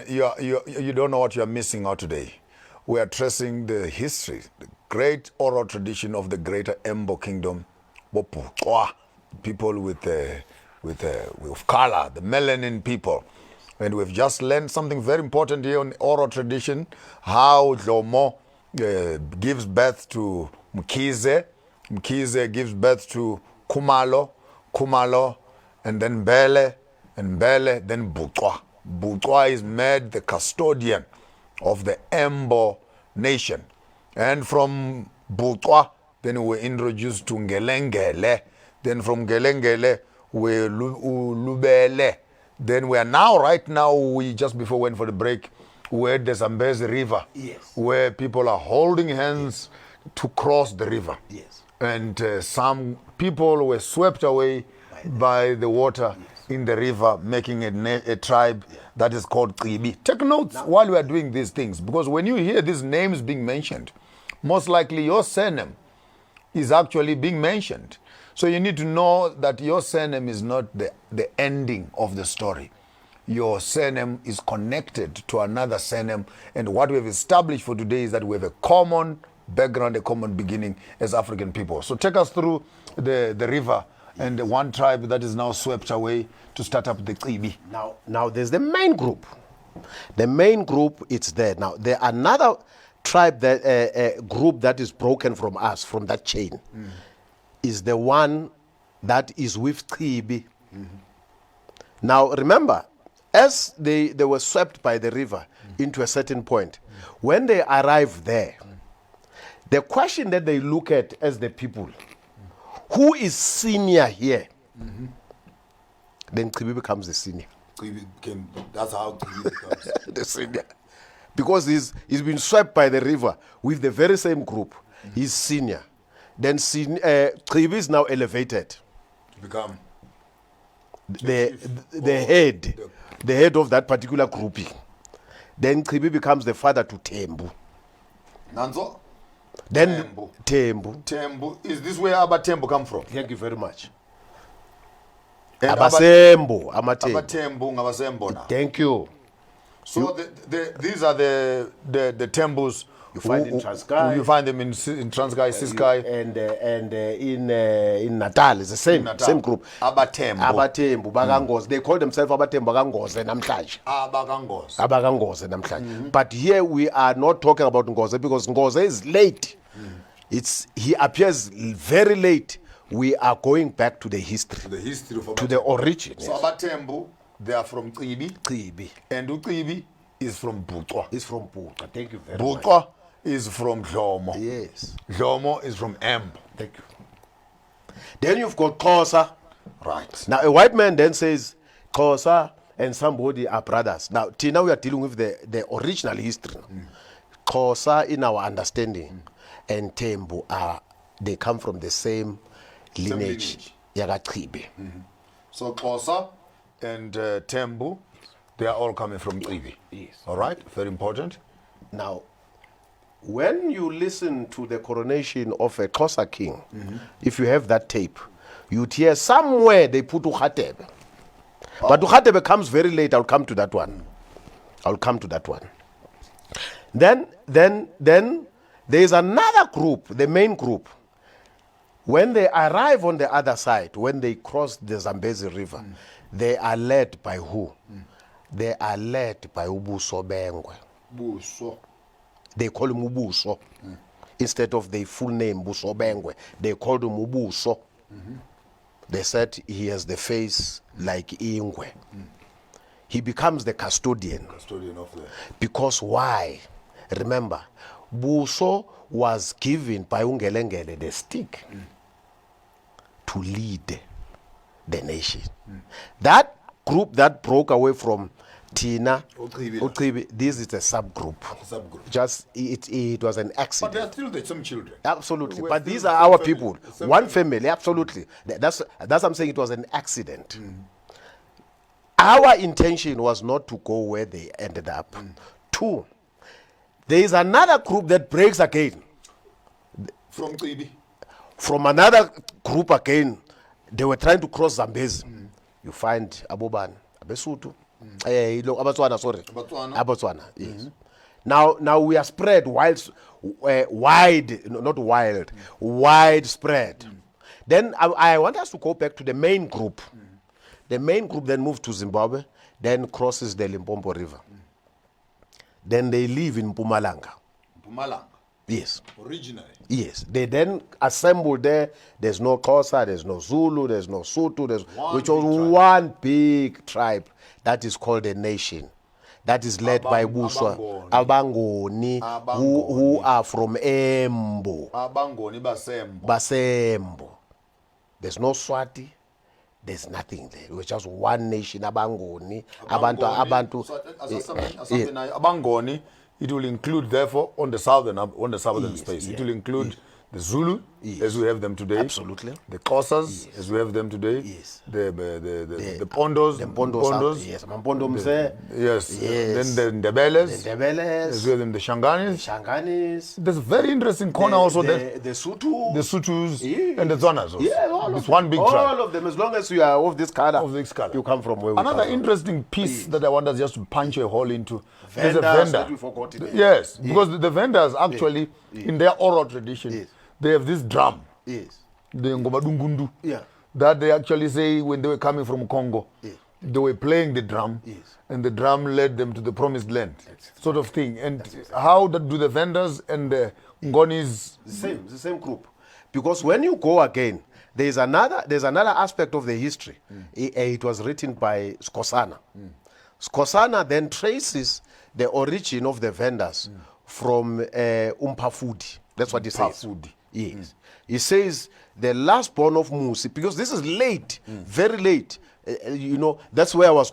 you don't know what you are missing out today. We are tracing the history, the great oral tradition of the greater Embo kingdom, people with color, the melanin people. And we've just learned something very important here on oral tradition, how Khomo gives birth to Mkhize, Mkhize gives birth to Khumalo, Khumalo, and then Bele, and Bele, then Butwa. Butwa is made the custodian of the Embo nation. And from Butwa, then we introduced to Ngelengele. Then from Ngelengele, we Lubele. Then we are now, right now, we just before we went for the break, we're at the Zambezi River, yes, where people are holding hands to cross the river. Yes. And some people were swept away by the water, yes, in the river, making a tribe, yeah, that is called Qibi. Take notes while we are doing these things, because when you hear these names being mentioned, most likely your surname is actually being mentioned. So you need to know that your surname is not the ending of the story. Your surname is connected to another surname. And what we have established for today is that we have a common background, a common beginning as African people. So take us through the river and the one tribe that is now swept away to start up the Qibi.
Now there's the main group. The main group, it's there. Now there are another tribe, that group that is broken from us, from that chain, is the one that is with Qibi. Now remember, as they were swept by the river into a certain point, when they arrive there, the question that they look at as the people, who is senior here? Then Qibi becomes the senior.
That's how Qibi becomes
the senior. Because he's been swept by the river with the very same group. He's senior. Then Qibi is now elevated
to become
the head of that particular grouping. Then Qibi becomes the father to Tembu.
Nanzo?
Then Tembu.
Tembu. Is this where Abatembu come from?
Thank you very much. Abasembo.
Abatembu now.
Thank you.
So these are the Tembus
you find in Transkei.
You find them in Transkei, Ciskei,
and in Natal. It's the same group.
Abatembu.
Bagangoze. They call themselves Abatembu Bagangoze namhlanje. Abagangoze namhlanje. But here we are not talking about Ngoze because Ngoze is late. He appears very late. We are going back to the history.
To the history of Abatembu.
To the origin.
So yes. Abatembu, they are from Qibi. And Qibi is from Buqwa.
Is from Buqwa. Thank you very much.
Buqwa is from Khomo.
Yes.
Khomo is from Embo.
Thank you. Then you've got Xhosa.
Right.
Now a white man then says Xhosa and somebody are brothers. Now till now we are dealing with the original history. Xhosa in our understanding and Tembu they come from the same lineage. Yakaqibi.
So Xhosa and Tembu, they are all coming from Qibi.
Yes.
All right, very important.
Now, when you listen to the coronation of a Xhosa king, if you have that tape, you'd hear somewhere they put Ukhatebe. But Ukhatebe comes very late. I'll come to that one. Then there is another group, the main group. When they arrive on the other side, when they cross the Zambezi River, they are led by who? They are led by Ubuso Bengwe.
Buso.
They call him Ubuso. Instead of the full name Buso Bengwe, they called him Ubuso. They said he has the face like Ingwe. He becomes the custodian.
Custodian of the...
Because why? Remember, Buso was given by Ungelengele the stick to lead the nation. That group that broke away from Tina, Oqibi, this is a subgroup. Just it was an accident.
But they are still the same children.
Absolutely. But these are our people. One family, absolutely. That's I'm saying it was an accident. Our intention was not to go where they ended up. Two, there is another group that breaks again.
From Qibi?
From another group again. They were trying to cross Zambezi. You find Aboban, Abesutu, Abatswana, sorry. Abatswana, yes. Now we are spread widespread. Then I want us to go back to the main group. The main group then moved to Zimbabwe, then crosses the Limpopo River. Then they live in Mpumalanga.
Mpumalanga?
Yes.
Originally?
Yes. They then assembled there. There's no Xhosa, there's no Zulu, there's no Sotho, which was one big tribe that is called a nation. That is led by Buswa, Abangoni, who are from Embo.
Abangoni
Basembo. There's no Swati. There's nothing there. It was just one nation, Abangoni. Abantu.
Abangoni, it will include, therefore, on the southern space. It will include the Zulu, as we have them today.
Absolutely.
The Xhosas, as we have them today.
Yes.
The Pondos.
The Pondos. Yes.
Yes. Then the Ndebeles. As we have them. The Shanganis. There's a very interesting corner also there.
The Sotho.
The Sothos and the Zonas.
Yeah,
it's one big tribe.
All of them, as long as you are of this color. You come from where we
Another
come
interesting piece that I want us just to punch a hole into.
There's a vendor. That we forgot it.
Yes, because the vendors actually, in their oral tradition, they have this drum.
Yes.
The Ngobadungundu.
Yeah.
That they actually say when they were coming from Congo, they were playing the drum, and the drum led them to the promised land, sort of thing. And how do the vendors and the Ngonis?
The same group. Because when you go again, there's another aspect of the history. It was written by Skosana. Skhosana then traces the origin of the vendors from Umpafudi. That's what he says. Yes. He says the last born of Musi, because this is late, very late. You know, that's where I was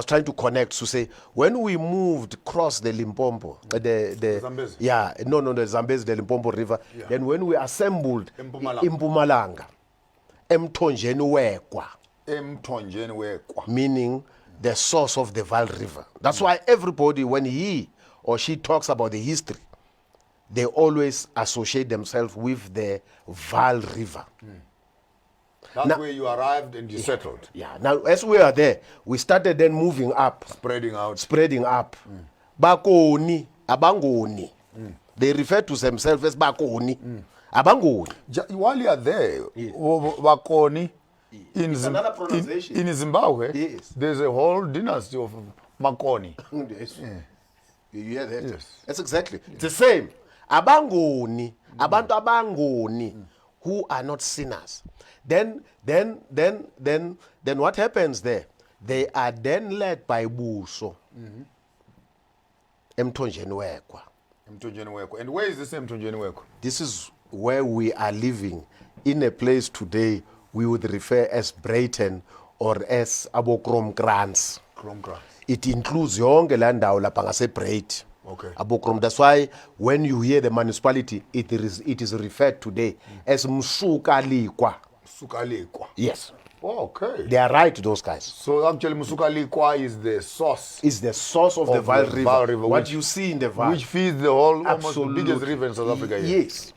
trying to connect to say when we moved across the Limpopo, the
Zambezi.
the Zambezi, the Limpopo River. Then when we assembled in Mpumalanga, Emtonjeni wekwa, meaning the source of the Val River. That's why everybody, when he or she talks about the history, they always associate themselves with the Val River.
That's where you arrived and you settled.
Yeah. Now, as we are there, we started then moving up.
Spreading out.
Bakoni, Abangoni. They refer to themselves as Bakoni. Abangoni.
While you are there, Bakoni, in Zimbabwe, there's a whole dynasty of Makoni.
Yes. You hear that? Yes. That's exactly. It's the same. Abangoni, Abantu Abangoni, who are not sinners. Then what happens there? They are then led by Buso. Emtonjeni wekwa.
And where is this Emtonjeni wekwa?
This is where we are living, in a place today we would refer as Brayton or as Abokromkrans. It includes yonke la ndawo lapha ngase Brayt.
Okay.
Abokrom. That's why when you hear the municipality, it is referred today as Msukalikwa.
Msukalikwa.
Yes.
Oh, okay.
They are right, those guys.
So actually Msukalikwa is the source.
Is the source of the Val River. What you see in the Val.
Which feeds the whole, almost the biggest river in South Africa.
Yes.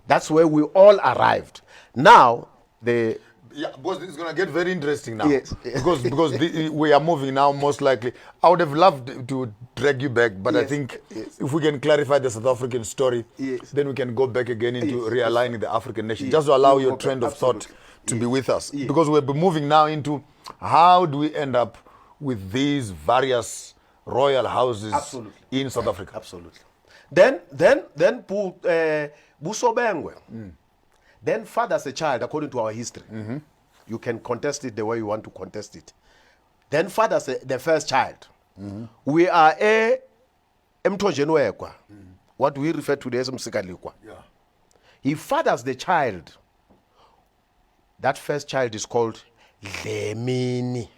That's where we all arrived. Now,
because it's going to get very interesting now.
Yes.
because we are moving now, most likely. I would have loved to drag you back, but I think if we can clarify the South African story, then we can go back again into realigning the African nation, just to allow your trend of thought to be with us. Because we'll be moving now into how do we end up with these various royal houses in South Africa.
Absolutely. Then Busobengwe. Then fathers a child according to our history. You can contest it the way you want to contest it. Then fathers the first child. We are a Emtonjeni wekwa. What we refer to as Msikalikwa. He fathers the child. That first child is called Lemini.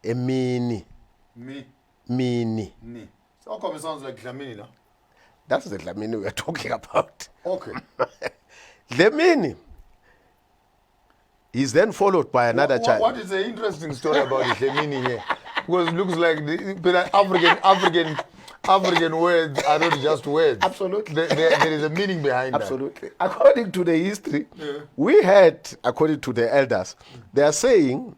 Emini. Mini.
So how come it sounds like Dlamini now?
That's the Dlamini we are talking about.
Okay.
Lemini is then followed by another child.
What is the interesting story about Lemini here? Because it looks like the African words are not just words.
Absolutely.
There is a meaning behind that.
Absolutely. According to the history, we had, according to the elders, they are saying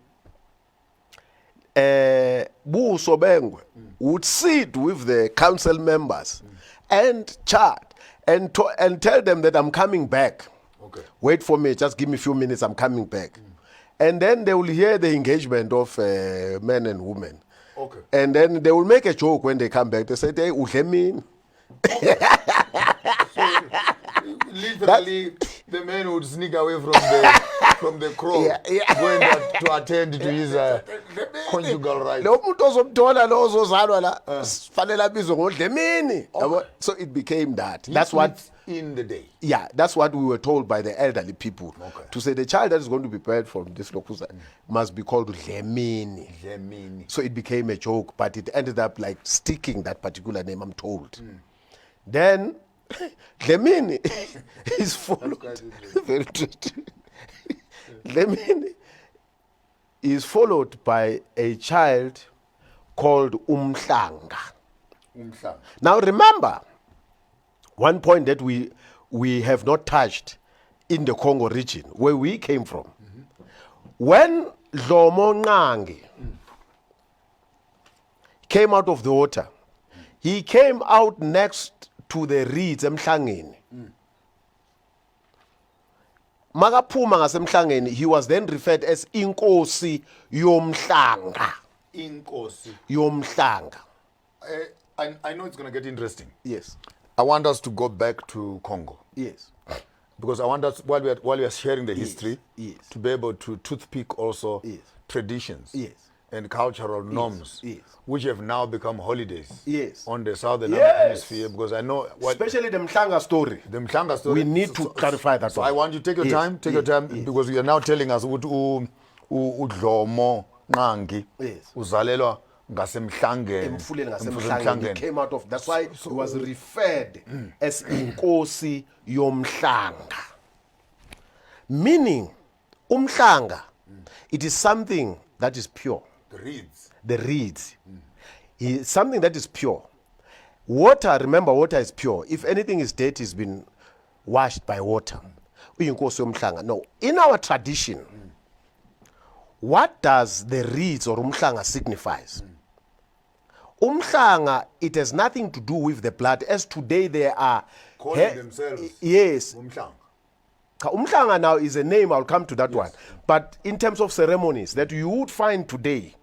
Busobengwe would sit with the council members and chat and tell them that I'm coming back.
Okay.
Wait for me, just give me a few minutes, I'm coming back. And then they will hear the engagement of men and women.
Okay.
And then they will make a joke when they come back. They say, hey, Uhemin.
Literally, the man would sneak away from the crow, going to attend to his conjugal rights.
So it became that. That's what
in the day.
Yeah, that's what we were told by the elderly people. Okay. To say the child that is going to be born from this locusa must be called Lemini. So it became a joke, but it ended up like sticking that particular name, I'm told. Then Lemini is followed. Very interesting. Lemini is followed by a child called Umhlanga. Now remember, one point that we have not touched in the Congo region, where we came from. When Dlomo Nqangi came out of the water, he came out next to the reeds emhlangeni. Makaphuma ngasemhlangeni, he was then referred as Inkosi Yomhlanga.
Inkosi
Yomhlanga.
I know it's going to get interesting.
Yes.
I want us to go back to Congo.
Yes.
Because I want us, while we are sharing the history, to be able to toothpick also traditions and cultural norms, which have now become holidays on the southern hemisphere. Because I know,
especially the Mhlanga story.
The Mhlanga story.
We need to clarify that.
So I want you to take your time, because you are now telling us ukuthi uDlomo Nqangi uzalelwa ngasemhlangeni.
He came out of, that's why he was referred as Inkosi Yomhlanga. Meaning, Umhlanga, it is something that is pure. The reeds. Something that is pure. Water, remember, water is pure. If anything is dirty, it's been washed by water. No, in our tradition, what does the reeds or umhlanga signifies? Umhlanga, it has nothing to do with the blood, as today they are
calling themselves.
Yes.
Umhlanga.
Umhlanga now is a name, I'll come to that one. But in terms of ceremonies that you would find today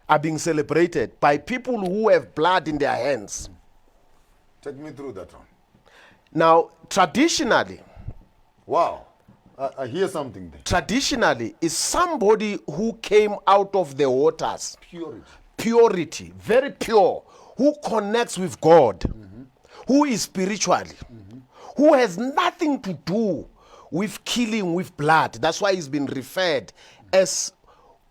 are being celebrated by people who have blood in their hands.
Take me through that one.
Now, traditionally,
wow, I hear something there.
Traditionally, is somebody who came out of the waters. Purity, very pure, who connects with God, who is spiritually, who has nothing to do with killing with blood. That's why he's been referred as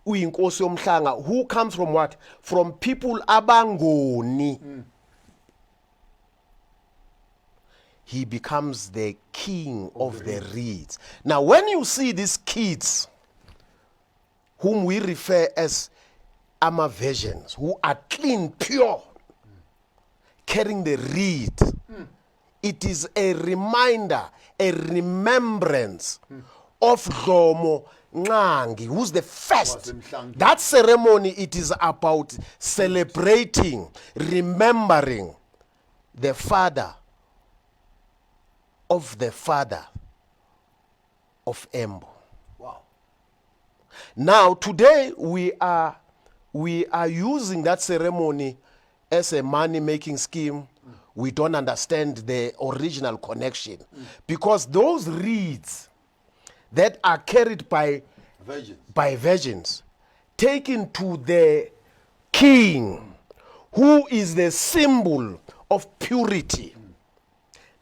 Uyinkosi Yomhlanga, who comes from what? From people abangoni. He becomes the king of the reeds. Now, when you see these kids, whom we refer as Amaversions, who are clean, pure, carrying the reed, it is a reminder, a remembrance of Khomo Nqangi, who's the first. That ceremony, it is about celebrating, remembering the father of Embo.
Wow.
Now today we are using that ceremony as a money-making scheme. We don't understand the original connection, because those reeds that are carried by virgins, taken to the king, who is the symbol of purity.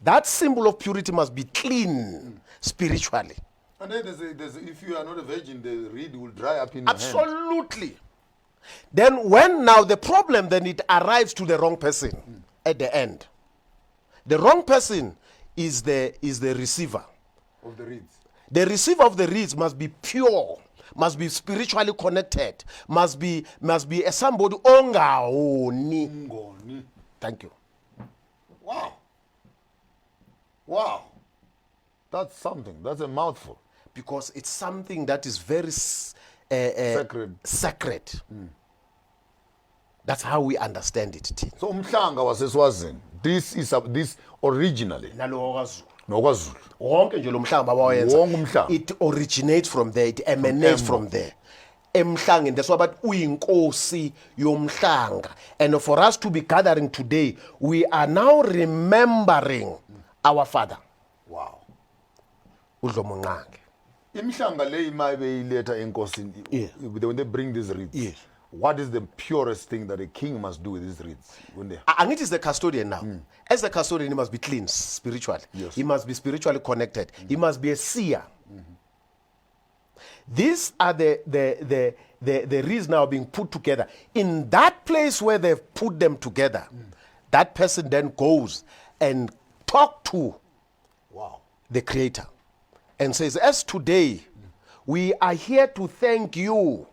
That symbol of purity must be clean spiritually.
And then if you are not a virgin, the reed will dry up in your hand.
Absolutely. Then when now the problem, then it arrives to the wrong person at the end. The wrong person is the receiver
of the reeds.
The receiver of the reeds must be pure, must be spiritually connected, must be a somebody ongaoni. Thank you.
Wow. Wow. That's something. That's a mouthful.
Because it's something that is very sacred. That's how we understand it.
So Umhlanga was Swazini. This originally.
It originates from there. It emanates from there. Emhlangeni. That's why about Uyinkosi Yomhlanga. And for us to be gathering today, we are now remembering our father.
Wow.
Udlomo Nqangi.
Imhlanga le imabe ileta enkosini. When they bring these reeds. What is the purest thing that a king must do with these reeds?
And it is the custodian now. As the custodian, he must be clean spiritually.
Yes.
He must be spiritually connected. He must be a seer. These are the reeds now being put together. In that place where they've put them together, that person then goes and talk to the Creator and says, as today, we are here to thank you.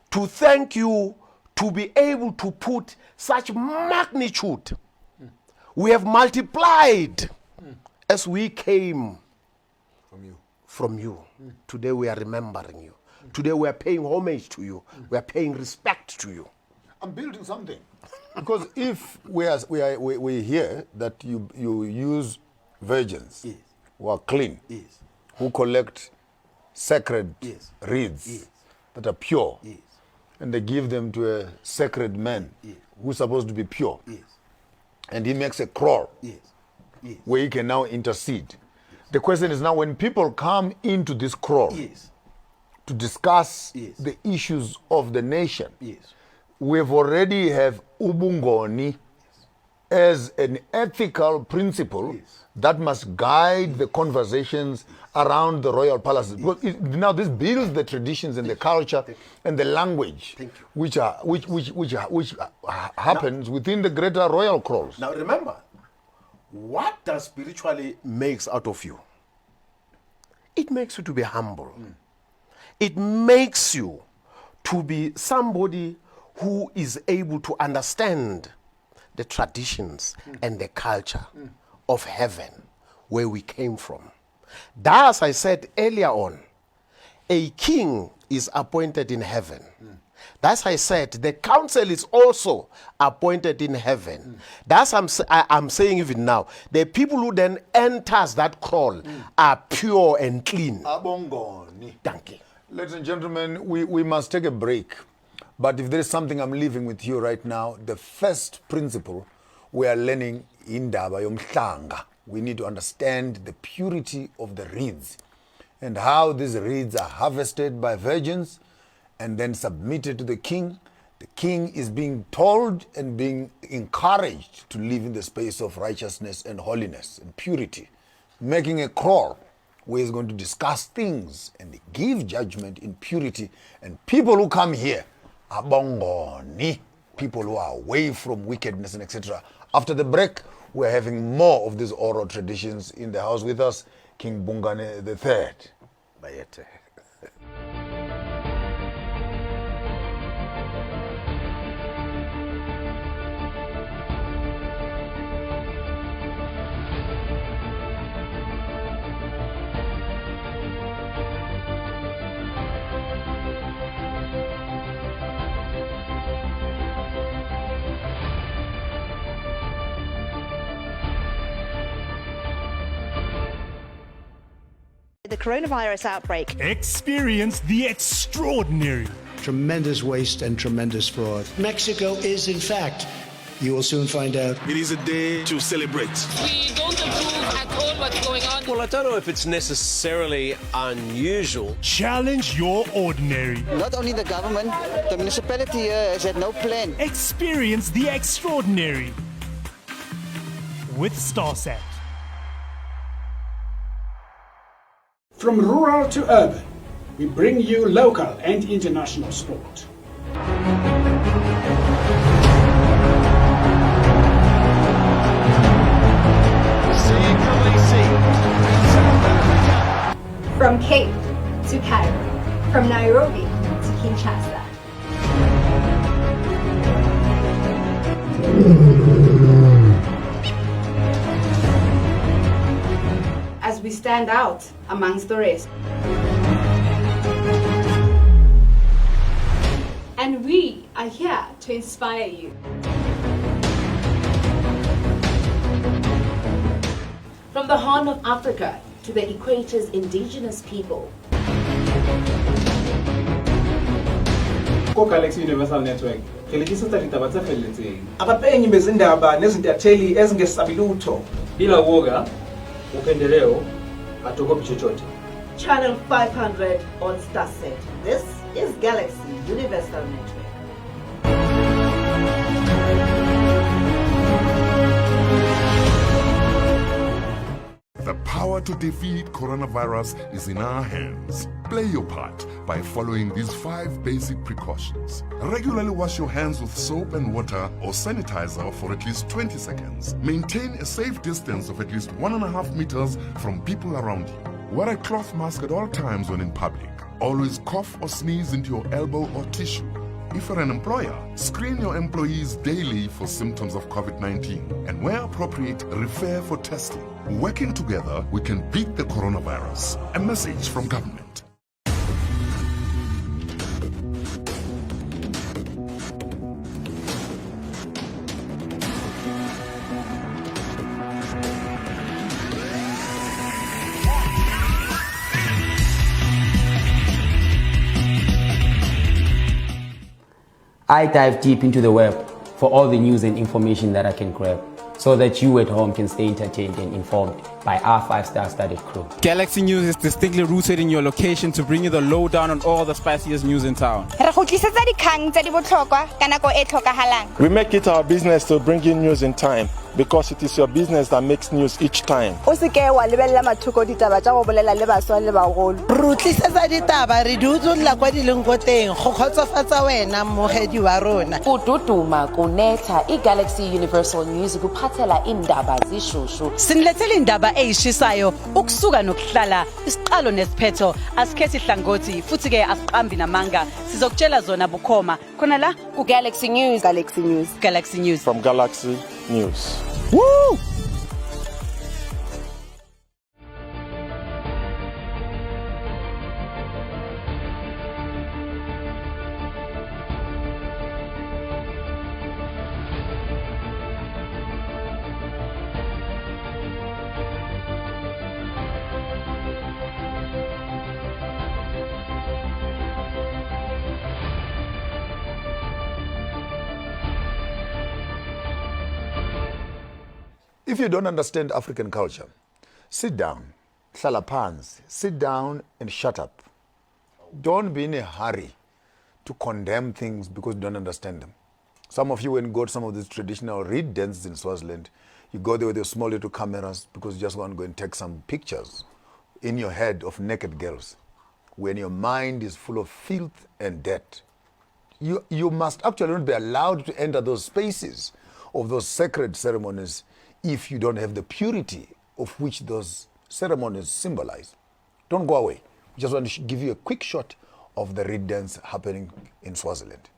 To thank you to be able to put such magnitude. We have multiplied as we came from you. Today we are remembering you. Today we are paying homage to you. We are paying respect to you.
I'm building something. Because if we hear that you use virgins who are clean, who collect sacred reeds that are pure, and they give them to a sacred man who's supposed to be pure, and he makes a crow where he can now intercede. The question is now, when people come into this crawl to discuss the issues of the nation, we've already have ubungoni as an ethical principle that must guide the conversations around the royal palaces. Because now this builds the traditions and the culture and the language which happens within the greater royal crawls.
Now remember, what does spiritually makes out of you? It makes you to be humble. It makes you to be somebody who is able to understand the traditions and the culture of heaven, where we came from. Thus, I said earlier on, a king is appointed in heaven. Thus, I said the council is also appointed in heaven. Thus, I'm saying even now, the people who then enters that crawl are pure and clean. Thank you.
Ladies and gentlemen, we must take a break. But if there is something I'm leaving with you right now, the first principle we are learning in Ndaba Yomhlanga. We need to understand the purity of the reeds and how these reeds are harvested by virgins and then submitted to the king. The king is being told and being encouraged to live in the space of righteousness and holiness and purity, making a crawl where he's going to discuss things and give judgment in purity. And people who come here are bongoni, people who are away from wickedness and etc. After the break, we're having more of these oral traditions in the house with us, King Bhungane III. Bayete.
The coronavirus outbreak.
Experience the extraordinary.
Tremendous waste and tremendous fraud. Mexico is, in fact, you will soon find out.
It is a day to celebrate.
We don't approve at all what's going on.
Well, I don't know if it's necessarily unusual.
Challenge your ordinary.
Not only the government, the municipality here has had no plan.
Experience the extraordinary with StarSat.
From rural to urban, we bring you local and international sport.
From Cape to Cairo, from Nairobi to Kinshasa. As we stand out amongst the rest. And we are here to inspire you.
From the Horn of Africa to the equator's indigenous people.
Galaxy Universal Network.
Abapenyi bezindaba nezintatheli ezingesabilutho.
Bila woga, upendeleo, hatuogopi chochote.
Channel 500 on StarSat. This is Galaxy Universal Network.
The power to defeat coronavirus is in our hands. Play your part by following these 5 basic precautions. Regularly wash your hands with soap and water or sanitizer for at least 20 seconds. Maintain a safe distance of at least 1.5 meters from people around you. Wear a cloth mask at all times when in public. Always cough or sneeze into your elbow or tissue. If you're an employer, screen your employees daily for symptoms of COVID-19 and where appropriate, refer for testing. Working together, we can beat the coronavirus. A message from government.
I dive deep into the web for all the news and information that I can grab, so that you at home can stay entertained and informed by our 5-star studded crew.
Galaxy News is distinctly rooted in your location to bring you the lowdown on all the spiciest news in town.
We make it our business to bring in news in time because it is your business that makes news each time.
Kududuma kunetha iGalaxy Universal News kuphathela indaba zishushu.
Sinilethele indaba eyishisayo ukusuka nokuhlala isiqalo nesiphetho asikhethi hlangothi futhi ke asiqambi namanga sizokutshela zona bukhoma khona la
kuGalaxy News.
Galaxy News. Galaxy News.
From Galaxy News. Woo!
If you don't understand African culture, sit down, hlala phansi, sit down and shut up. Don't be in a hurry to condemn things because you don't understand them. Some of you, when you go to some of these traditional reed dances in Swaziland, you go there with your small little cameras because you just want to go and take some pictures in your head of naked girls. When your mind is full of filth and dirt, you must actually not be allowed to enter those spaces of those sacred ceremonies if you don't have the purity of which those ceremonies symbolize. Don't go away. We just want to give you a quick shot of the reed dance happening in Swaziland.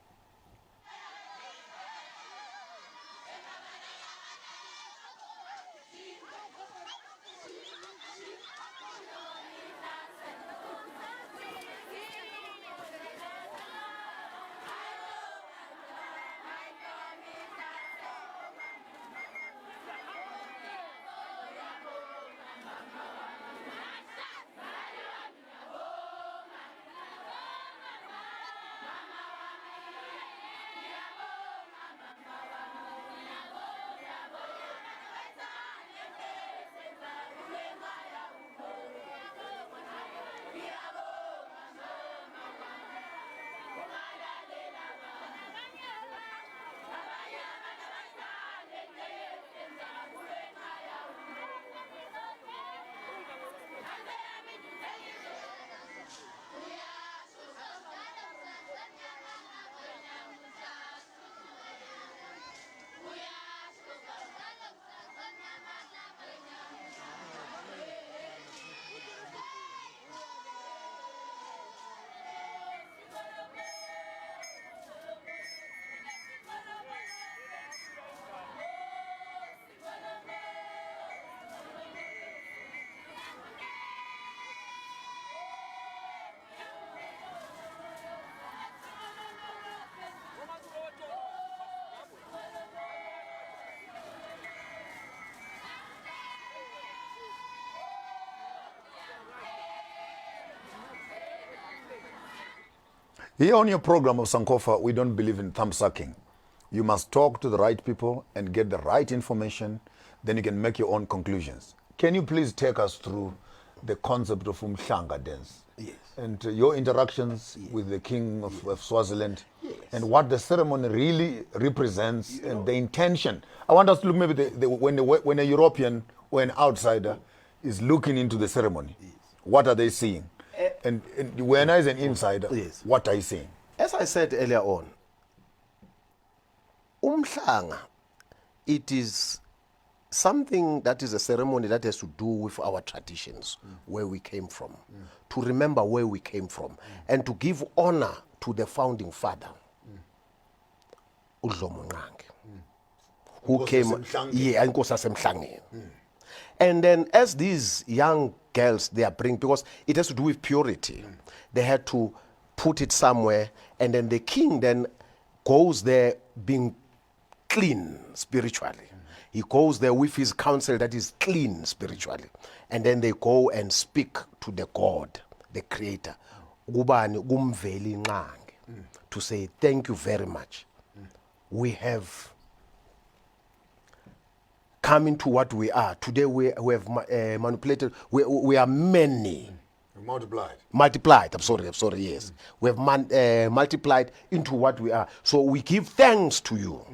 Here on your program of Sankofa, we don't believe in thumb sucking. You must talk to the right people and get the right information, then you can make your own conclusions. Can you please take us through the concept of Umhlanga dance?
Yes.
And your interactions with the King of Swaziland, and what the ceremony really represents, and the intention. I want us to look maybe when a European or an outsider is looking into the ceremony, what are they seeing? And when I as an insider, what are you seeing?
As I said earlier on, Umhlanga, it is something that is a ceremony that has to do with our traditions, where we came from, to remember where we came from, and to give honor to the founding father, uDlomonqangi, who came, and then as these young girls, they are bringing, because it has to do with purity, they had to put it somewhere, and then the king then goes there being clean spiritually. He goes there with his counsel that is clean spiritually. And then they go and speak to the God, the creator, to say, thank you very much. We have come into what we are. Today we have manipulated, we are many. Multiplied, I'm sorry, yes. We have multiplied into what we are. So we give thanks to you.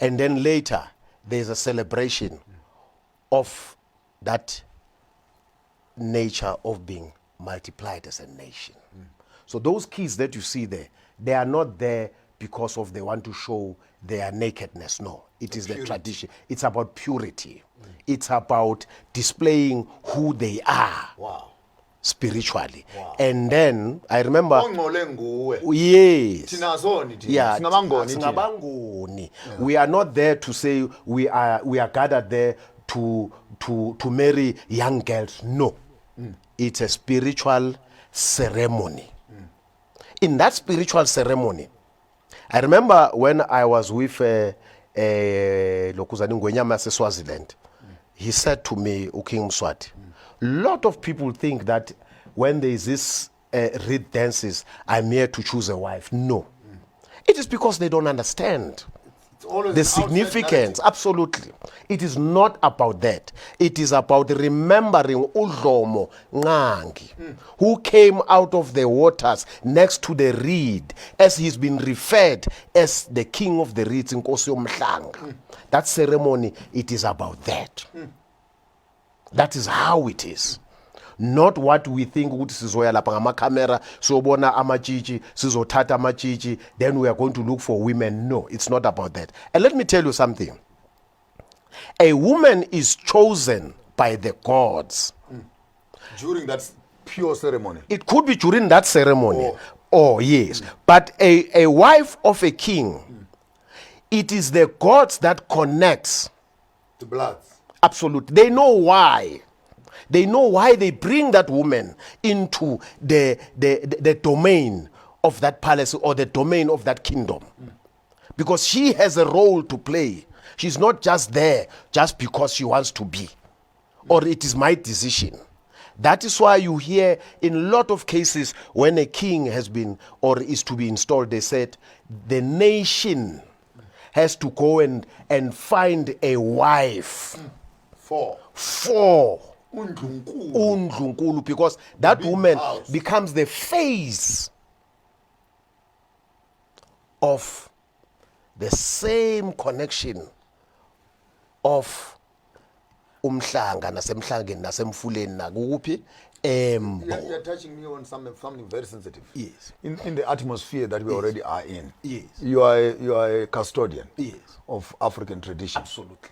And then later, there's a celebration of that nature of being multiplied as a nation. So those kids that you see there, they are not there because of they want to show their nakedness. No, it is the tradition. It's about purity. It's about displaying who they are.
Wow.
Spiritually. Wow. And then I remember yes. Yeah. We are not there to say we are gathered there to marry young girls. No. It's a spiritual ceremony. In that spiritual ceremony, I remember when I was with Lokuzani Ngwenyama Swaziland, he said to me, King Mswati, a lot of people think that when there is this reed dances, I'm here to choose a wife. No. It is because they don't understand the significance. Absolutely. It is not about that. It is about remembering uDlomo Ngangi, who came out of the waters next to the reed, as he's been referred as the king of the reeds in Nkosi Yomhlanga. That ceremony, it is about that. That is how it is. Not what we think ukuthi sizoya lapha ngama camera sobona amajiji sizothatha amajiji then we are going to look for women. No, it's not about that. And let me tell you something. A woman is chosen by the gods
during that pure ceremony.
It could be during that ceremony. Oh yes. But a wife of a king, it is the gods that connects
the bloods.
Absolutely. They know why. They know why they bring that woman into the domain of that palace or the domain of that kingdom. Because she has a role to play. She's not just there just because she wants to be. Or it is my decision. That is why you hear in a lot of cases when a king has been or is to be installed, they said the nation has to go and find a wife. For Undlunkulu, because that woman becomes the face of the same connection of umhlanga nasemhlangeni nasemfuleni nakuphi Embo.
You're touching me on something very sensitive.
Yes.
In the atmosphere that we already are in.
Yes.
You are a custodian.
Yes.
Of African tradition.
Absolutely.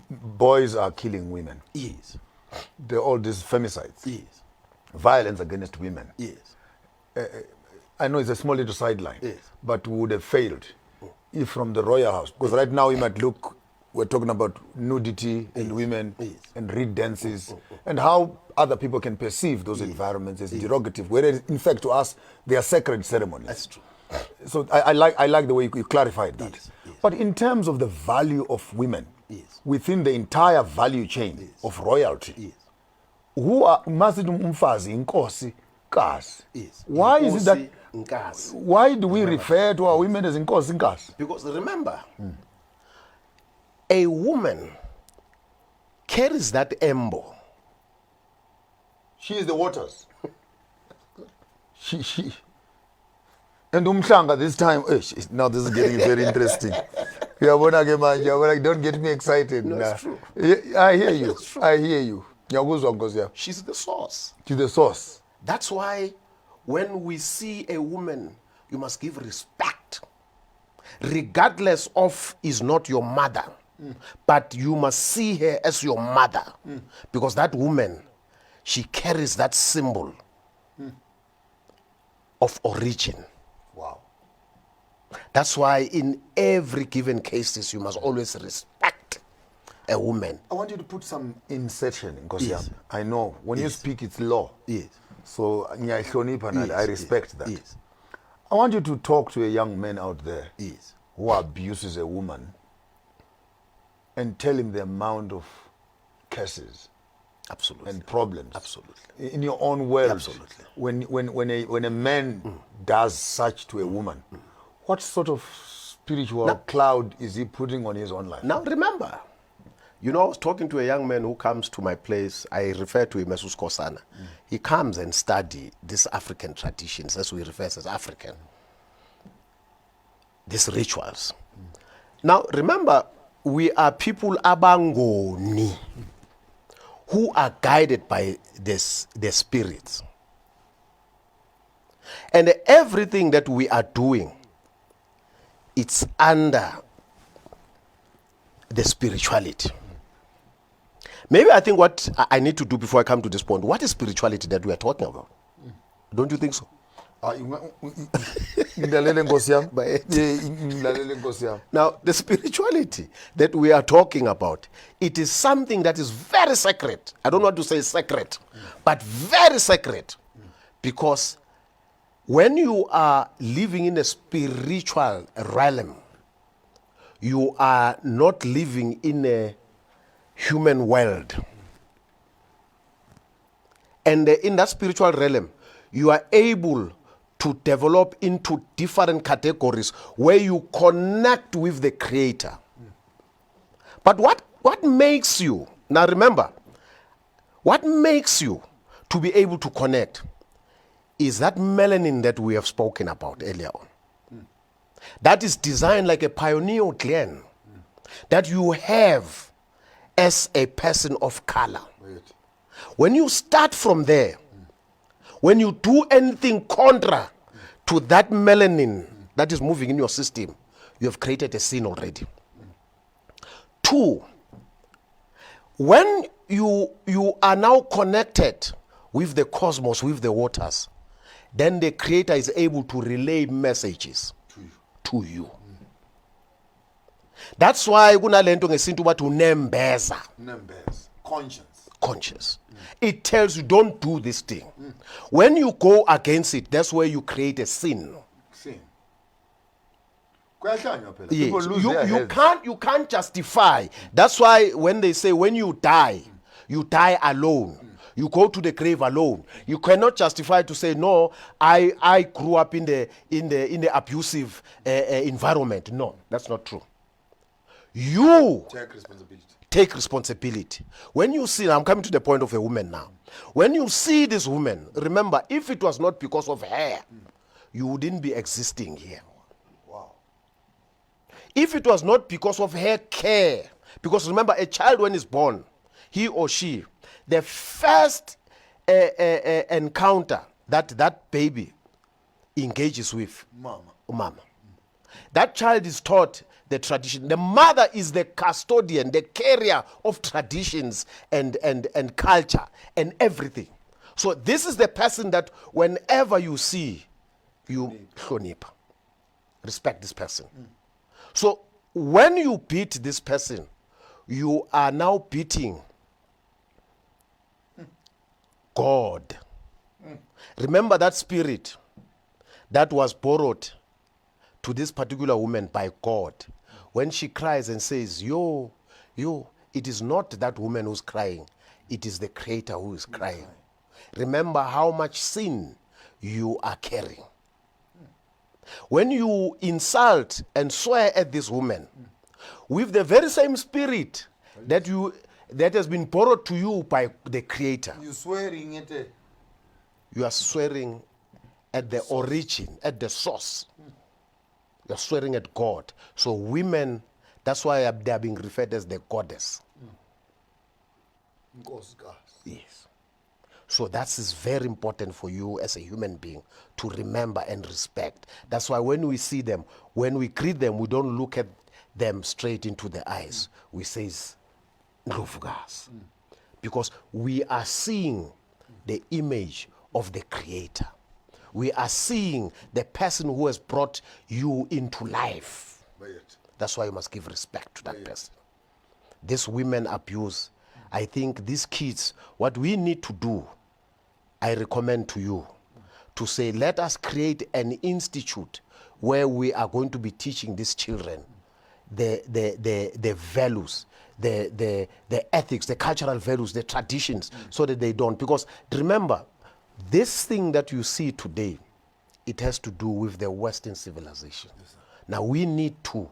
Boys are killing women.
Yes.
All these femicides.
Yes.
Violence against women.
Yes.
I know it's a small little sideline.
Yes.
But would have failed if from the royal house. Because right now you might look, we're talking about nudity in women and reed dances and how other people can perceive those environments as derogative. Whereas in fact to us, they are sacred ceremonies.
That's true.
So I like the way you clarified that. Yes. But in terms of the value of women, within the entire value chain of royalty, who are umfazi inkosi kasi? Why is it that? Why do we refer to our women as inkosi kasi?
Because remember, a woman carries that Embo.
She is the waters. she. And umhlanga this time, now this is getting very interesting. Don't get me excited.
No, it's true.
I hear you. I hear you.
She's the source.
She's the source.
That's why when we see a woman, you must give respect. Regardless of is not your mother, but you must see her as your mother. Because that woman, she carries that symbol of origin.
Wow.
That's why in every given cases, you must always respect a woman.
I want you to put some insertion because I know when you speak, it's law.
Yes.
So I respect that. Yes. I want you to talk to a young man out there who abuses a woman and tell him the amount of cases and problems in your own world.
Absolutely.
When a man does such to a woman, what sort of spiritual cloud is he putting on his own life?
Now remember, You know, I was talking to a young man who comes to my place. I refer to him as Uskosana. He comes and study these African traditions, as we refer as African. These rituals. Now, remember, we are people abangoni who are guided by the spirits. And everything that we are doing, it's under the spirituality. Maybe I think what I need to do before I come to this point, what is spirituality that we are talking about? Don't you think so? Now, the spirituality that we are talking about, it is something that is very sacred. I don't want to say sacred, but very sacred. Because when you are living in a spiritual realm, you are not living in a human world. And in that spiritual realm, you are able to develop into different categories where you connect with the Creator. But what makes you, now remember, what makes you to be able to connect is that melanin that we have spoken about earlier on. That is designed like a pineal gland that you have as a person of color. When you start from there, when you do anything contra to that melanin that is moving in your system, you have created a sin already. 2, when you are now connected with the cosmos, with the waters, then the Creator is able to relay messages to you. That's why kunalento ngesintu bathi unembeza. Conscious. It tells you don't do this thing. When you go against it, that's where you create a sin. Yes. You can't justify. That's why when they say when you die alone. You go to the grave alone. You cannot justify to say, no, I grew up in the abusive environment. No, that's not true. You take responsibility. When you see, I'm coming to the point of a woman now. When you see this woman, remember, if it was not because of her, you wouldn't be existing here. Wow. If it was not because of her care, because remember, a child when he's born, he or she, the first encounter that baby engages with mama. That child is taught the tradition. The mother is the custodian, the carrier of traditions and culture and everything. So this is the person that whenever you see, you respect this person. So when you beat this person, you are now beating God. Remember that spirit that was borrowed to this particular woman by God. When she cries and says, yo, it is not that woman who's crying. It is the Creator who is crying. Remember how much sin you are carrying. When you insult and swear at this woman, with the very same spirit that has been borrowed to you by the Creator.
You're swearing at it.
You are swearing at the origin, at the source. You're swearing at God. So women, that's why they are being referred as the goddess. Yes. So that is very important for you as a human being to remember and respect. That's why when we see them, when we greet them, we don't look at them straight into the eyes. We say, because we are seeing the image of the Creator. We are seeing the person who has brought you into life. That's why you must give respect to that person. This women abuse, I think these kids, what we need to do, I recommend to you, to say, let us create an institute where we are going to be teaching these children the values, the ethics, the cultural values, the traditions, so that they don't. Because remember, this thing that you see today, it has to do with the Western civilization. Now we need to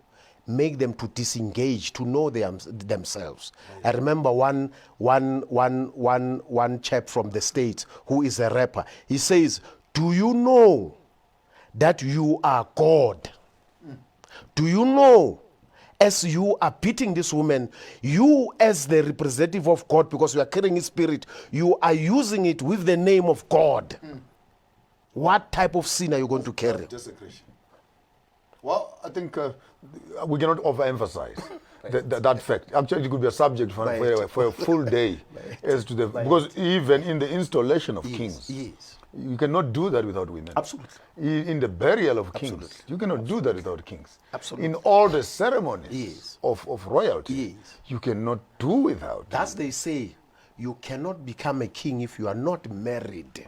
make them to disengage, to know themselves. I remember one chap from the States who is a rapper. He says, do you know that you are God? Do you know, as you are beating this woman, you as the representative of God, because you are carrying his spirit, you are using it with the name of God. What type of sin are you going to carry?
Desecration. Well, I think we cannot overemphasize that fact. Actually, it could be a subject for a full day as to the because even in the installation of kings, you cannot do that without women.
Absolutely.
In the burial of kings, you cannot do that without kings. Absolutely. In all the ceremonies of royalty, you cannot do without.
As they say, you cannot become a king if you are not married.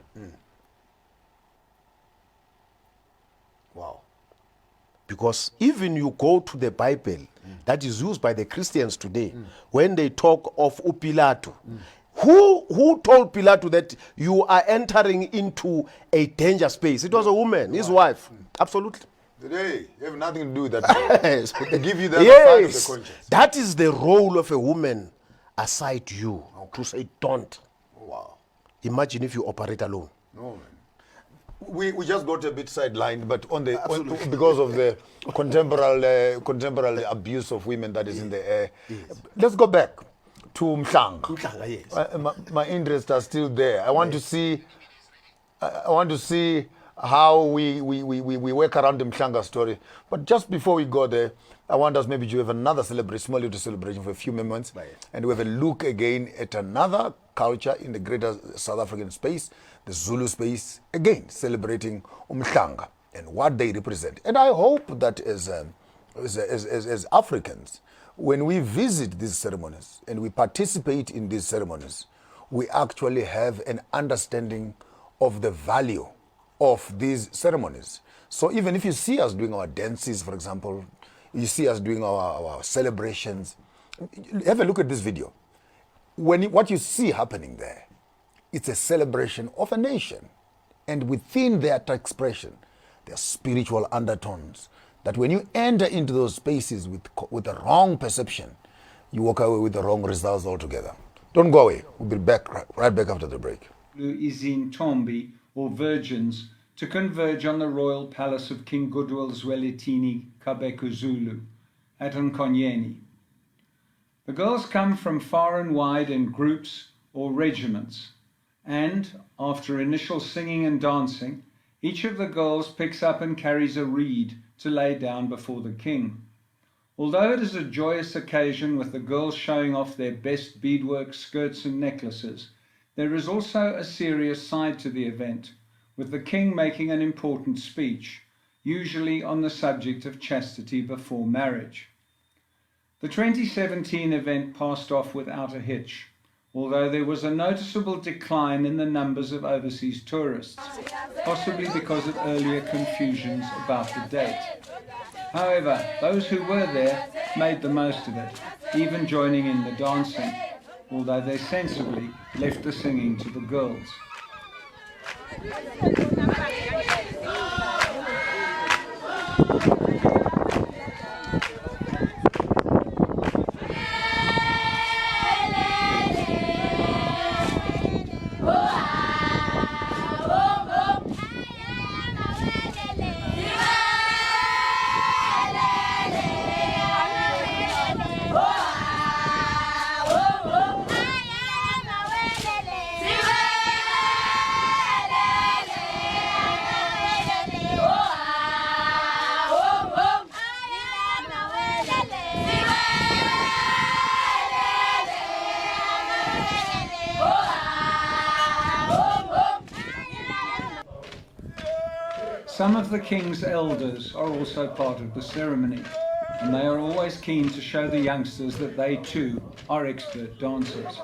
Wow.
Because even you go to the Bible that is used by the Christians today, when they talk of Pilato, who told Pilato that you are entering into a danger space? It was a woman, his wife. Absolutely.
Today, you have nothing to do with that. They give you the other side of the conscience.
That is the role of a woman aside you to say don't.
Wow.
Imagine if you operate alone.
No, man. We just got a bit sidelined, but because of the contemporary abuse of women that is in the air. Let's go back to Mhlanga.
Yes.
My interests are still there. I want to see. I want to see how we work around the Mhlanga story. But just before we go there, I want us maybe to have another celebration, small little celebration for a few moments, and we have a look again at another culture in the greater South African space, the Zulu space, again celebrating Mhlanga and what they represent. And I hope that as Africans, when we visit these ceremonies and we participate in these ceremonies, we actually have an understanding of the value of these ceremonies. So even if you see us doing our dances, for example, you see us doing our celebrations, have a look at this video. What you see happening there, it's a celebration of a nation. And within that expression, there are spiritual undertones that when you enter into those spaces with the wrong perception, you walk away with the wrong results altogether. Don't go away. We'll be back right back after the break.
Is in Tombi, or virgins, to converge on the royal palace of King Goodwill Zwelithini Kabeko Zulu at Nkonyeni. The girls come from far and wide in groups or regiments, and after initial singing and dancing, each of the girls picks up and carries a reed to lay down before the king. Although it is a joyous occasion with the girls showing off their best beadwork skirts and necklaces, there is also a serious side to the event, with the king making an important speech, usually on the subject of chastity before marriage. The 2017 event passed off without a hitch, although there was a noticeable decline in the numbers of overseas tourists, possibly because of earlier confusions about the date. However, those who were there made the most of it, even joining in the dancing, although they sensibly left the singing to the girls. Some of the king's elders are also part of the ceremony, and they are always keen to show the youngsters that they too are expert dancers.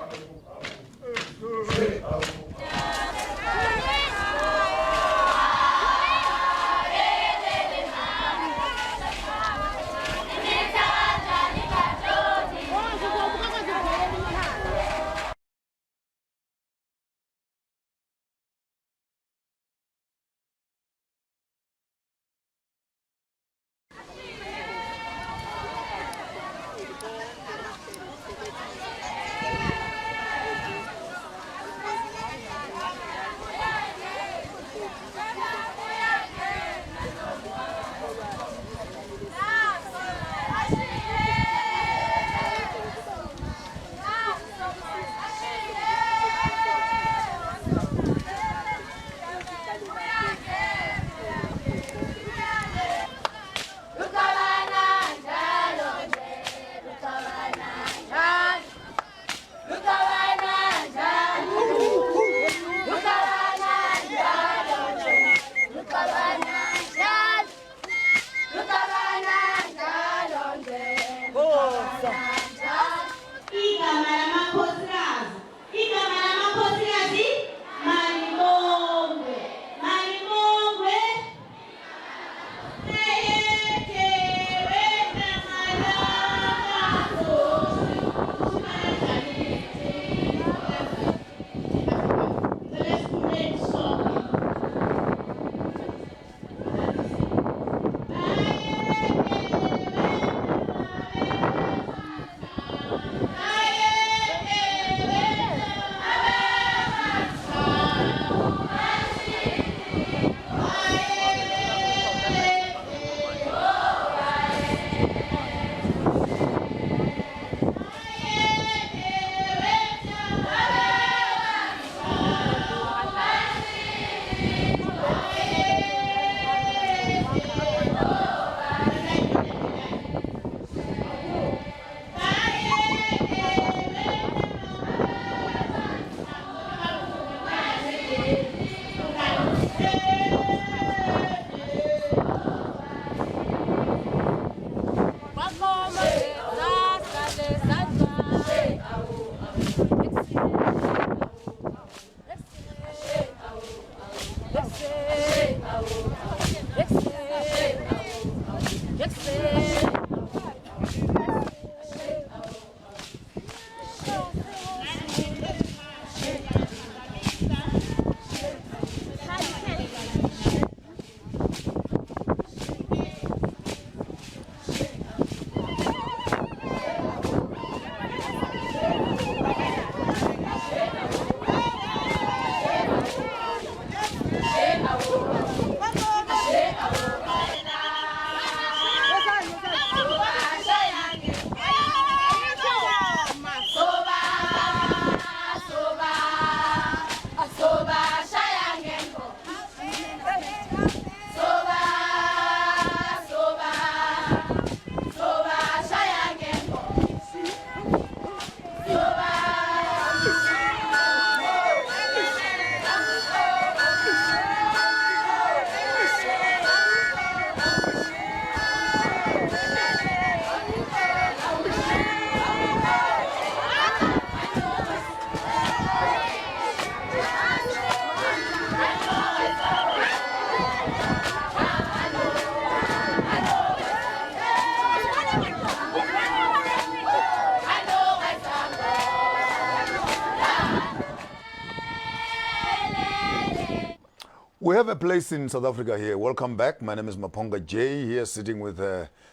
We have a place in South Africa here. Welcome back. My name is Maponga J, here sitting with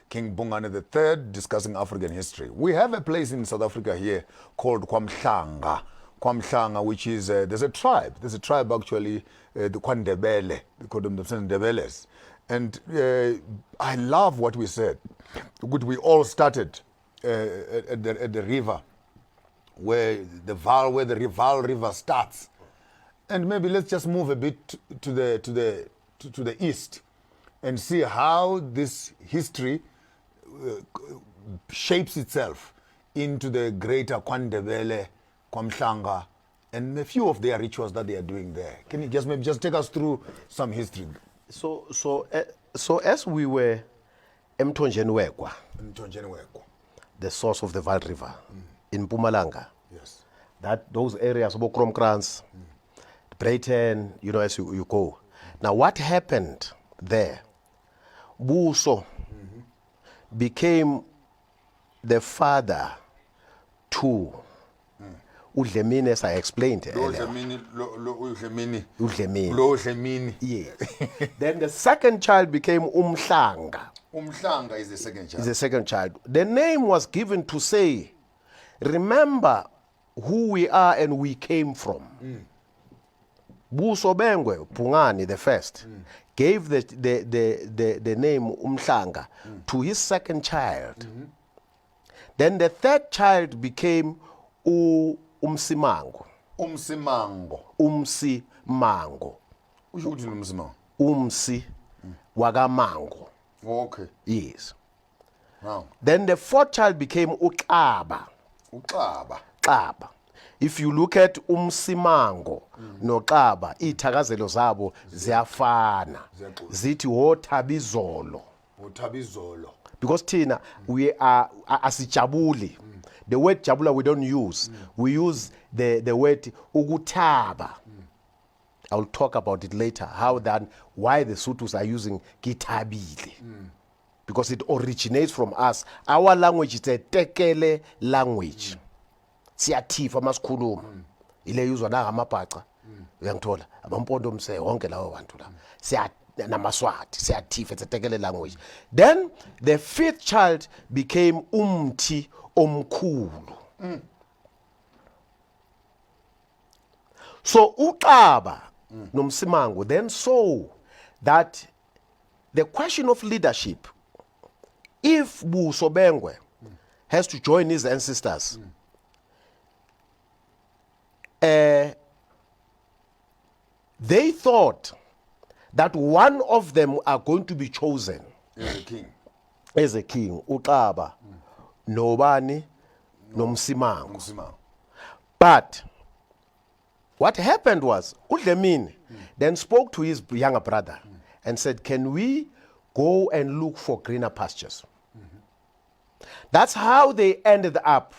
King Bhungane III, discussing African history. We have a place in South Africa here called Kwamhlanga. Kwamhlanga, which is, there's a tribe actually, the Ndebele. They call them the Ndebeles. And I love what we said. We all started at the river, where the Vaal River starts. And maybe let's just move a bit to the east and see how this history shapes itself into the greater KwaNdebele, Kwamhlanga, and a few of their rituals that they are doing there. Can you just maybe just take us through some history?
So as we were Mtonjenwekwa, the source of the Vaal River in Mpumalanga,
yes,
those areas, Bokromkrans, Brayton, as you go. Now, what happened there? Buso became the father to Udlemini, as I explained earlier. Udlemini. Yes. Then the second child became Umhlanga.
Umhlanga is the second child.
Is the second child. The name was given to say, remember who we are and we came from. Buso Bengwe, Bhungane the first, gave the name Umhlanga to his second child. Then the third child became Umsimango.
Umsimango.
Umsimango. Umsi Wagamango.
Okay.
Yes.
Wow.
Then the fourth child became Uklaba. Uklaba. If you look at Umsimango noKaba, ithakazelo zabo ziyafana. Zithi Othabizolo.
Othabizolo.
Because Tina, we are asijabuli. The word jabula we don't use. We use the word Ugutaba. I will talk about it later, why the Sothos are using Kitabile. Because it originates from us. Our language is a Tekele language. Siyathifa masikhuluma ile yuzwa na ngamabhaca uyangithola abampondo mse wonke lawo bantu la siya namaswati siyathifa, it's a Tekele language. Then the fifth child became Umthi Omkhulu. So uKaba noMsimango then saw that the question of leadership if Busobengwe has to join his ancestors, they thought that one of them are going to be chosen as a king. Uqaba, Nobani, Nomsimango. But what happened was, Udlemini then spoke to his younger brother and said, can we go and look for greener pastures? That's how they ended up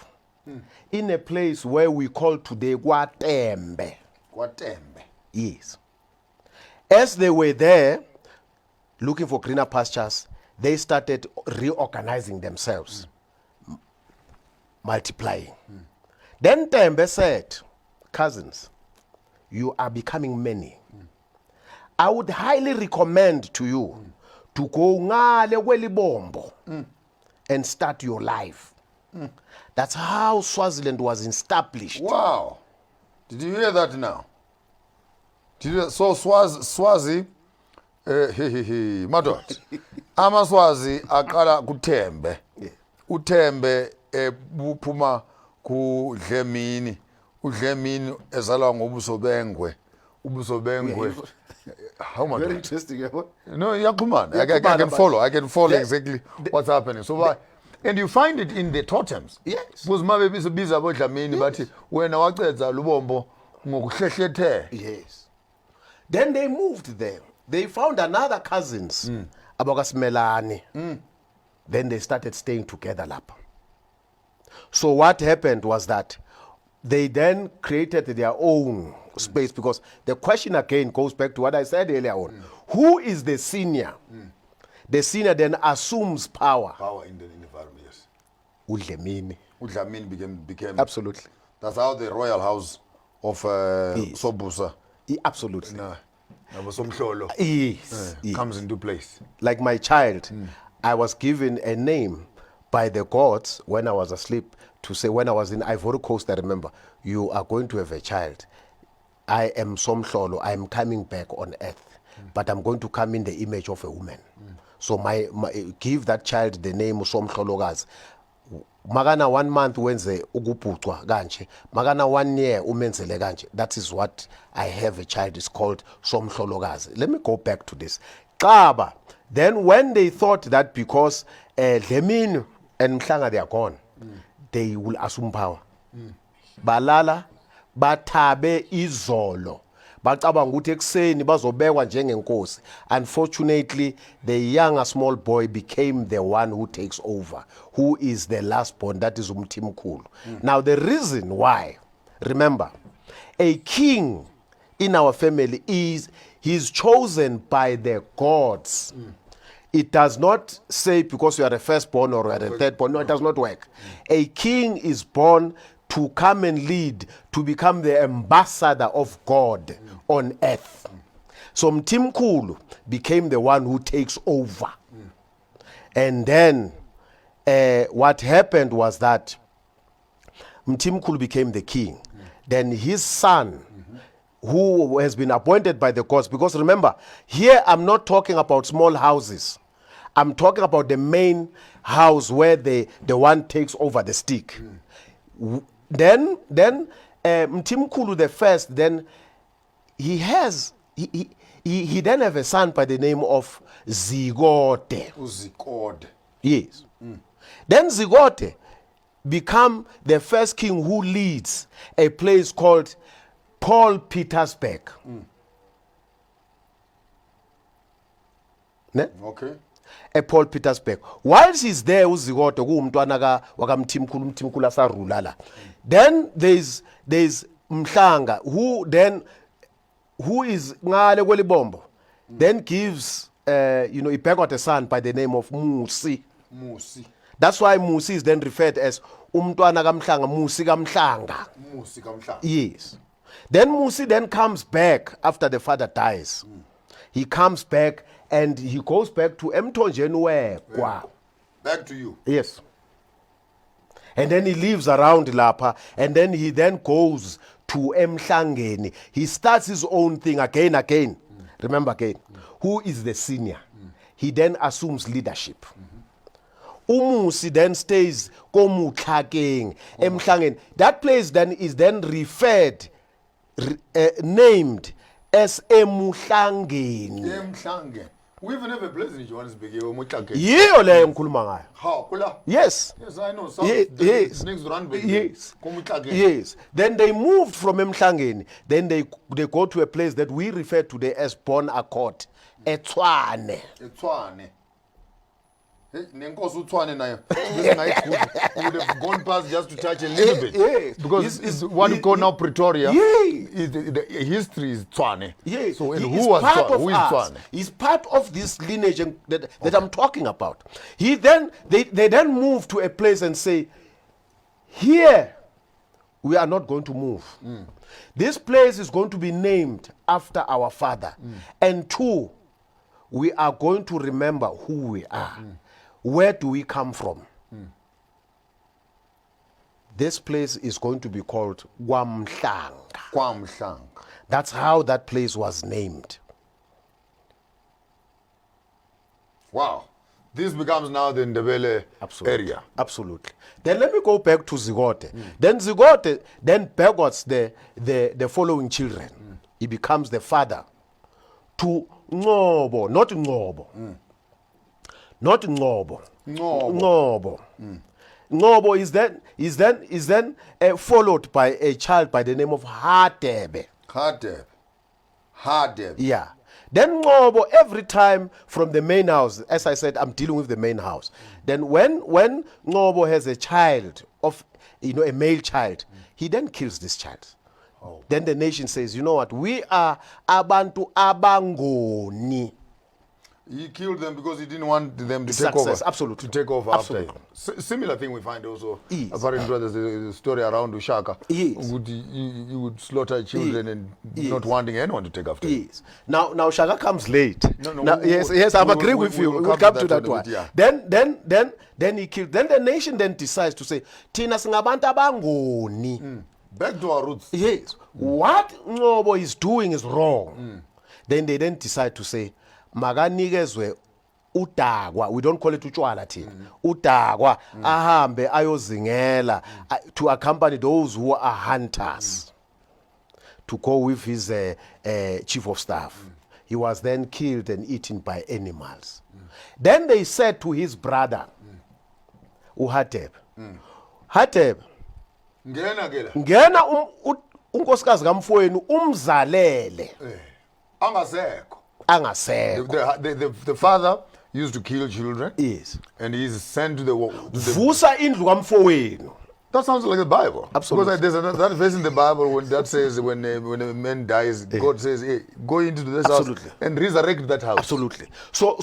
in a place where we call today Kwatembe.
Kwatembe.
Yes. As they were there looking for greener pastures, they started reorganizing themselves, multiplying. Then Tembe said, cousins, you are becoming many. I would highly recommend to you to go ngale kwelibombo and start your life. That's how Swaziland was established.
Wow. Did you hear that now? Did you, so Swazi, madod. Amaswazi akala kuThembe. uThembe buphuma ku Dlemini. uDlemini ezalwa ngobusobengwe. ubusobengwe. How much?
Very interesting.
No, I can follow. I can follow exactly what's happening. So and you find it in the totems.
Yes.
Because mabe biza bo Dlamini bathi wena wacedza lubombo ngokuhlehlethe.
Yes. Then they moved there. They found another cousins, Abakasmelani. Then they started staying together lapha. So what happened was that they then created their own space, because the question again goes back to what I said earlier on. Who is the senior? The senior then assumes power.
Power in the environment, yes.
Udlemini.
Udlemini became
absolutely.
That's how the royal house of Sobusa.
Absolutely.
Yes. Comes into place.
Like my child, I was given a name by the gods when I was asleep to say, when I was in Ivory Coast, I remember, you are going to have a child. I am Somhlolo, I am coming back on earth, but I'm going to come in the image of a woman. So my give that child the name Somhlolokazi. Magana 1 month wenze ukubhucwa kanje, magana 1 year umenzele kanje. That is what I have a child is called Somhlolokazi. Let me go back to this. Xaba. Then when they thought that because Dlemini and Mhlanga they are gone, they will assume power. Balala bathabe izolo. Bacabanga ukuthi ekseni bazobekwa njengenkosi. Unfortunately, the younger small boy became the one who takes over, who is the last born, that is Umthimkhulu. Now the reason why, remember, a king in our family he's chosen by the gods. It does not say because you are a firstborn or you are a thirdborn. No, it does not work. A king is born to come and lead, to become the ambassador of God on earth. So Mthimkhulu became the one who takes over. And then what happened was that Mthimkhulu became the king. Then his son, who has been appointed by the gods, because remember, here I'm not talking about small houses. I'm talking about the main house where the one takes over the stick. Then Mthimkhulu the first, then he then have a son by the name of Zigote.
Uzikode.
Yes. Then Zigote become the first king who leads a place called Paul Petersburg. Ne?
Okay.
A Paul Petersburg. Whilst he's there, uZigote kuumntwana wakamthimkhulu asarula la. Then there's Mhlanga who is ngale kwelibombo. Then gives he begot a son by the name of Musi. That's why Musi is then referred as umntwana kaMhlanga, Musi kaMhlanga.
Musi kaMhlanga.
Yes. Then Musi then comes back after the father dies. He comes back and he goes back to Emthonjeni Wekwa.
Back to you.
Yes. And then he lives around Lapa, and then he then goes to Emhlangeni. He starts his own thing again. Remember again, who is the senior? He then assumes leadership. Umusi then stays komutlakeng emhlangeni. That place then is then referred, named as emuhlangeni.
Emhlangeni. We even have a place in Johannesburg.
Yiyo leyo ngikhuluma ngayo.
How? Kula?
Yes.
Yes, I know. Some
Yes.
next to Randburg.
Yes. Yes. Then they moved from Emhlangeni. Then they go to a place that we refer today as Bon Accord. Etshwane.
Etshwane. Nenkosi uTshwane nayo. We would have gone past just to touch a little bit.
Yes.
Because it's what we call now Pretoria. The history is Tshwane.
Yes.
So, and
He
who
is
was
part
Tshwane?
of
Who is
us.
Tshwane?
He's part of this lineage that I'm talking about. They then move to a place and say, here we are not going to move. This place is going to be named after our father. And two, we are going to remember who we are. Where do we come from? This place is going to be called
KwaMhlanga.
That's how that place was named.
Wow. This becomes now the Ndebele area.
Absolutely. Then let me go back to Zigote. Then Zigote then begots the following children. He becomes the father to Ngobo, not Ngobo. Not Ngobo. Ngobo. Ngobo is then followed by a child by the name of Hadebe.
Hadebe.
Yeah. Then Ngobo, every time from the main house, as I said, I'm dealing with the main house. Then when Ngobo has a child of, a male child, he then kills this child. Then the nation says, you know what, we are abantu abangoni.
He killed them because he didn't want them to
Success,
take over.
absolutely.
To take over
Absolutely.
after him. Similar thing we find also. Apparently, there's the story around Shaka. He would slaughter children and not wanting anyone to take after him.
Now Shaka comes late.
No,
yes, I'm agreeing with you. We'll come to that one.
Yeah.
Then he killed. Then the nation then decides to say, Tina singabantu abangoni.
Back to our roots.
Yes. What Ngobo is doing is wrong. Then they then decide to say, maganikezwe udakwa, we don't call it utshwala thina, udakwa ahambe ayozingela to accompany those who are hunters to go with his chief of staff. He was then killed and eaten by animals. Then they said to his brother uHateb, Hateb, ngena unkosikazi kamfowenu umzalele angasekho.
The father used to kill children.
Yes.
And he's sent to the
vusa indlu kamfowenu.
That sounds like the Bible.
Absolutely.
Because there's that verse in the Bible when that says when a man dies, God says, hey, go into this house and resurrect that house.
Absolutely. So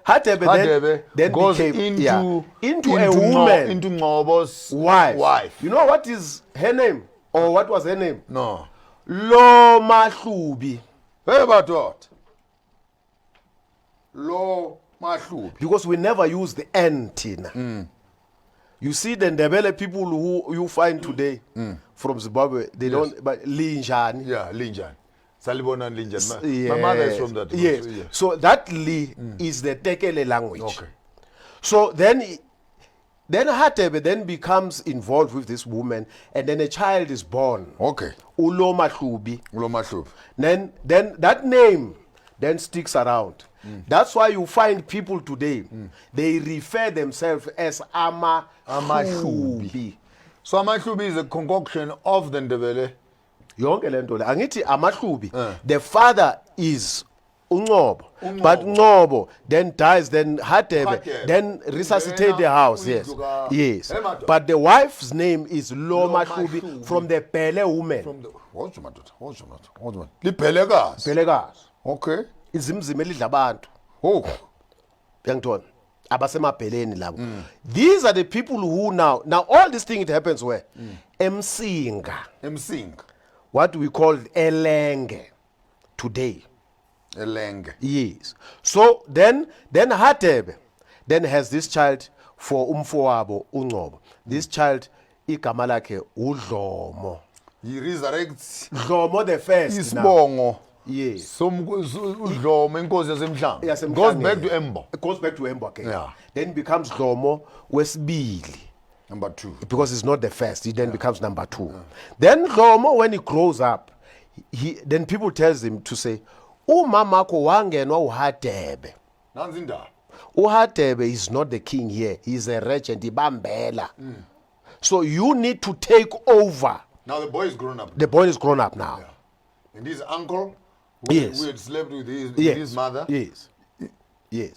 Hadebe then
goes
became
into
a woman,
into Ngobo's
wife. You know what is her name? Or what was her name?
No.
Lo Mahlubi.
Hey, about what? Lo Mahlubi.
Because we never use the N, Tina. You see the Ndebele people who you find today from Zimbabwe, they don't, but Linjani.
Yeah, Linjani. Salibona and Linjani. My mother is from that.
Yes.
So, yeah.
So that Li is the Tekele language.
Okay.
So then Hatebe then becomes involved with this woman, and then a child is born.
Okay.
Ulo Mahlubi.
Ulo Mahlubi.
Then that name then sticks around. That's why you find people today, they refer themselves as Amahlubi.
So Amahlubi is a concoction of the Ndebele.
Yonke lento le angithi Amahlubi. The father is Ngobo. But Ngobo then dies, then Hatebe, then resuscitate the house. Yes. Yes. But the wife's name is Lo Mahlubi from the Pele woman.
What's the Pelegas?
Pelegas.
Okay.
Izimzime elidla abantu.
Oh.
Yangitona. Abasemabheleni labo. These are the people who now all this thing, it happens where? Msinga. What we call Elenge today.
Elenge.
Yes. So then Hatebe then has this child for umfowabo uNgobo. This child igama lakhe uDlomo.
He resurrects
Dlomo the first.
Isibongo
Yes.
Udlomo inkosi yasemhlanga.
Yasemhlanga.
Goes back to Embo.
It goes back to Embo again.
Yeah.
Then becomes Khomo wesibili.
Number 2.
Because it's not the first, he then becomes number 2. Then Khomo, when he grows up, then people tells him to say, umamako wangenwa uHadebe.
Nanzinda.
uHadebe is not the king here. He's a regent, ibambela. So you need to take over.
Now the boy is grown up.
The boy is grown up now.
Yeah. And his uncle,
Yes.
who had slept with
Yes.
his mother,
Yes.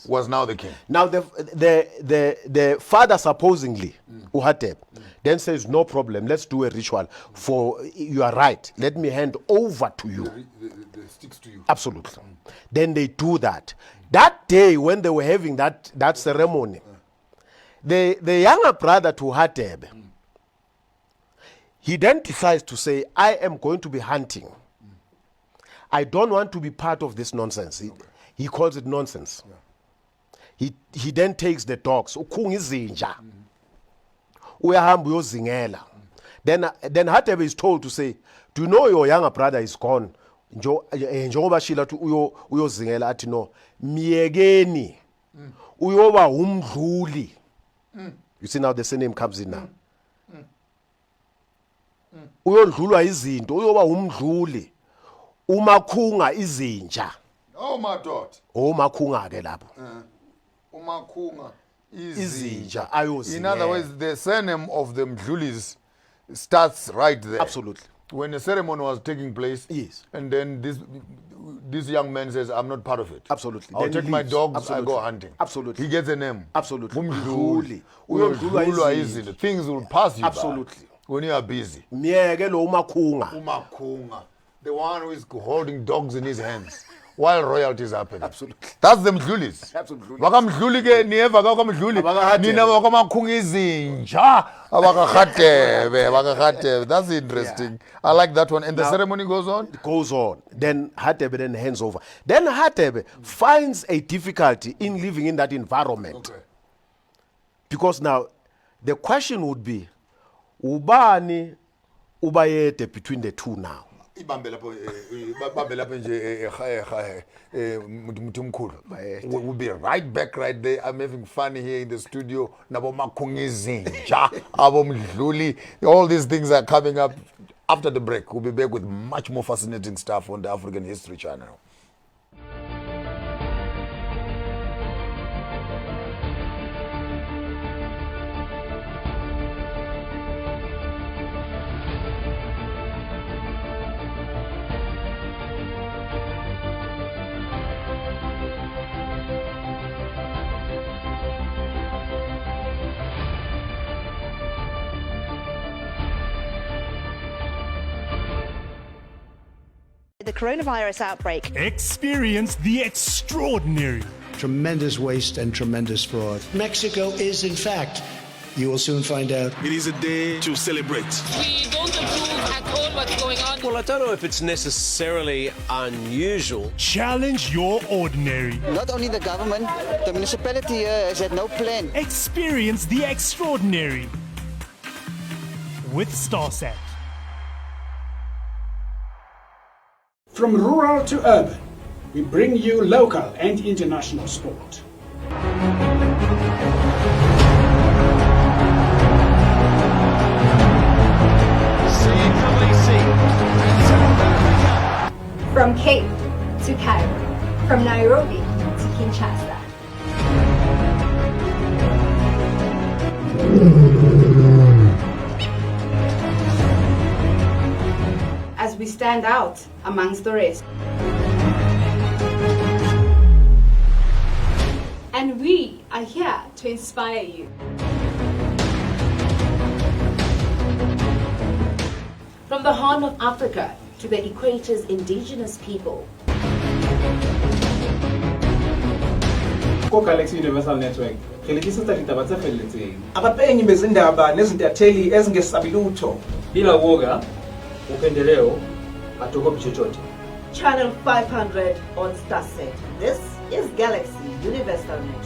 was now the king.
Now the father supposedly, uHadebe, then says, no problem, let's do a ritual. For you are right, let me hand over to you.
The sticks to you.
Absolutely. Then they do that. That day when they were having that ceremony, the younger brother to Hadebe, he then decides to say, I am going to be hunting. I don't want to be part of this nonsense. He calls it nonsense. He then takes the dogs. Then Hadebe is told to say, do you know your younger brother is gone? Njengoba shila uyozingela athi no miyekeni uyoba umdluli. You see now the surname comes in now. Uyodlulwa izinto uyoba umdluli umakhunga izinja.
Oh my daughter.
Umakhunga ke lapho.
Umakhunga
izinja.
In other words, the surname of the Mdlulis starts right there.
Absolutely.
When the ceremony was taking place,
yes,
and then this young man says, I'm not part of it.
Absolutely.
I'll
Then
take
he
my
leaves.
dogs,
Absolutely.
I go hunting.
Absolutely.
He gets a name.
Absolutely.
Umdluli.
Uyodlulwa
Uyodlulwa
izinto.
izinto. Things will pass you
Absolutely.
by when you are busy.
Miyeke lo umakhunga.
Umakhunga. The one who is holding dogs in his hands while royalty is happening.
Absolutely.
That's the Mdlulis.
Absolutely.
Vakamdluli ke nieva kakamdluli. Nina vakamakhunga izinja. Abakahadebe. That's interesting. Yeah. I like that one. And the ceremony goes on?
It goes on. Then Hadebe then hands over. Then Hadebe finds a difficulty in living in that environment.
Okay.
Because now the question would be, ubani ubayede between the two now?
We'll be right back right there. I'm having fun here in the studio. All these things are coming up after the break. We'll be back with much more fascinating stuff on the African History Channel.
The coronavirus outbreak.
Experience the extraordinary.
Tremendous waste and tremendous fraud. Mexico is, in fact, you will soon find out.
It is a day to celebrate.
We don't approve at all what's going on.
Well, I don't know if it's necessarily unusual.
Challenge your ordinary.
Not only the government, the municipality here has had no plan.
Experience the extraordinary with Starsat.
From rural to urban, we bring you local and international sport.
From Cape to Cairo, from Nairobi to Kinshasa.
As we stand out amongst the rest.
And we are here to inspire you.
From the Horn of Africa to the Equator's indigenous people.
Galaxy Universal Network.
Abapenyi bezindaba nezintatheli ezingesabilutho.
Bila woga, upendeleo, hatuogopi chochote.
Channel 500 on Starset. This is Galaxy Universal Network.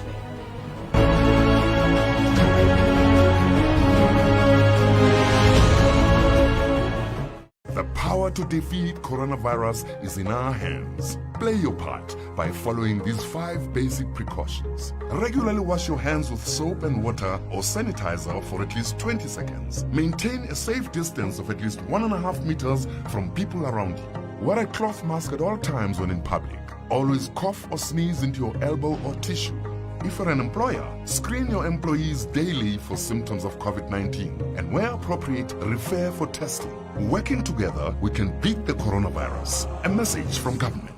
The power to defeat coronavirus is in our hands. Play your part by following these 5 basic precautions. Regularly wash your hands with soap and water or sanitizer for at least 20 seconds. Maintain a safe distance of at least 1.5 meters from people around you. Wear a cloth mask at all times when in public. Always cough or sneeze into your elbow or tissue. If you're an employer, screen your employees daily for symptoms of COVID-19 and where appropriate, refer for testing. Working together, we can beat the coronavirus. A message from government.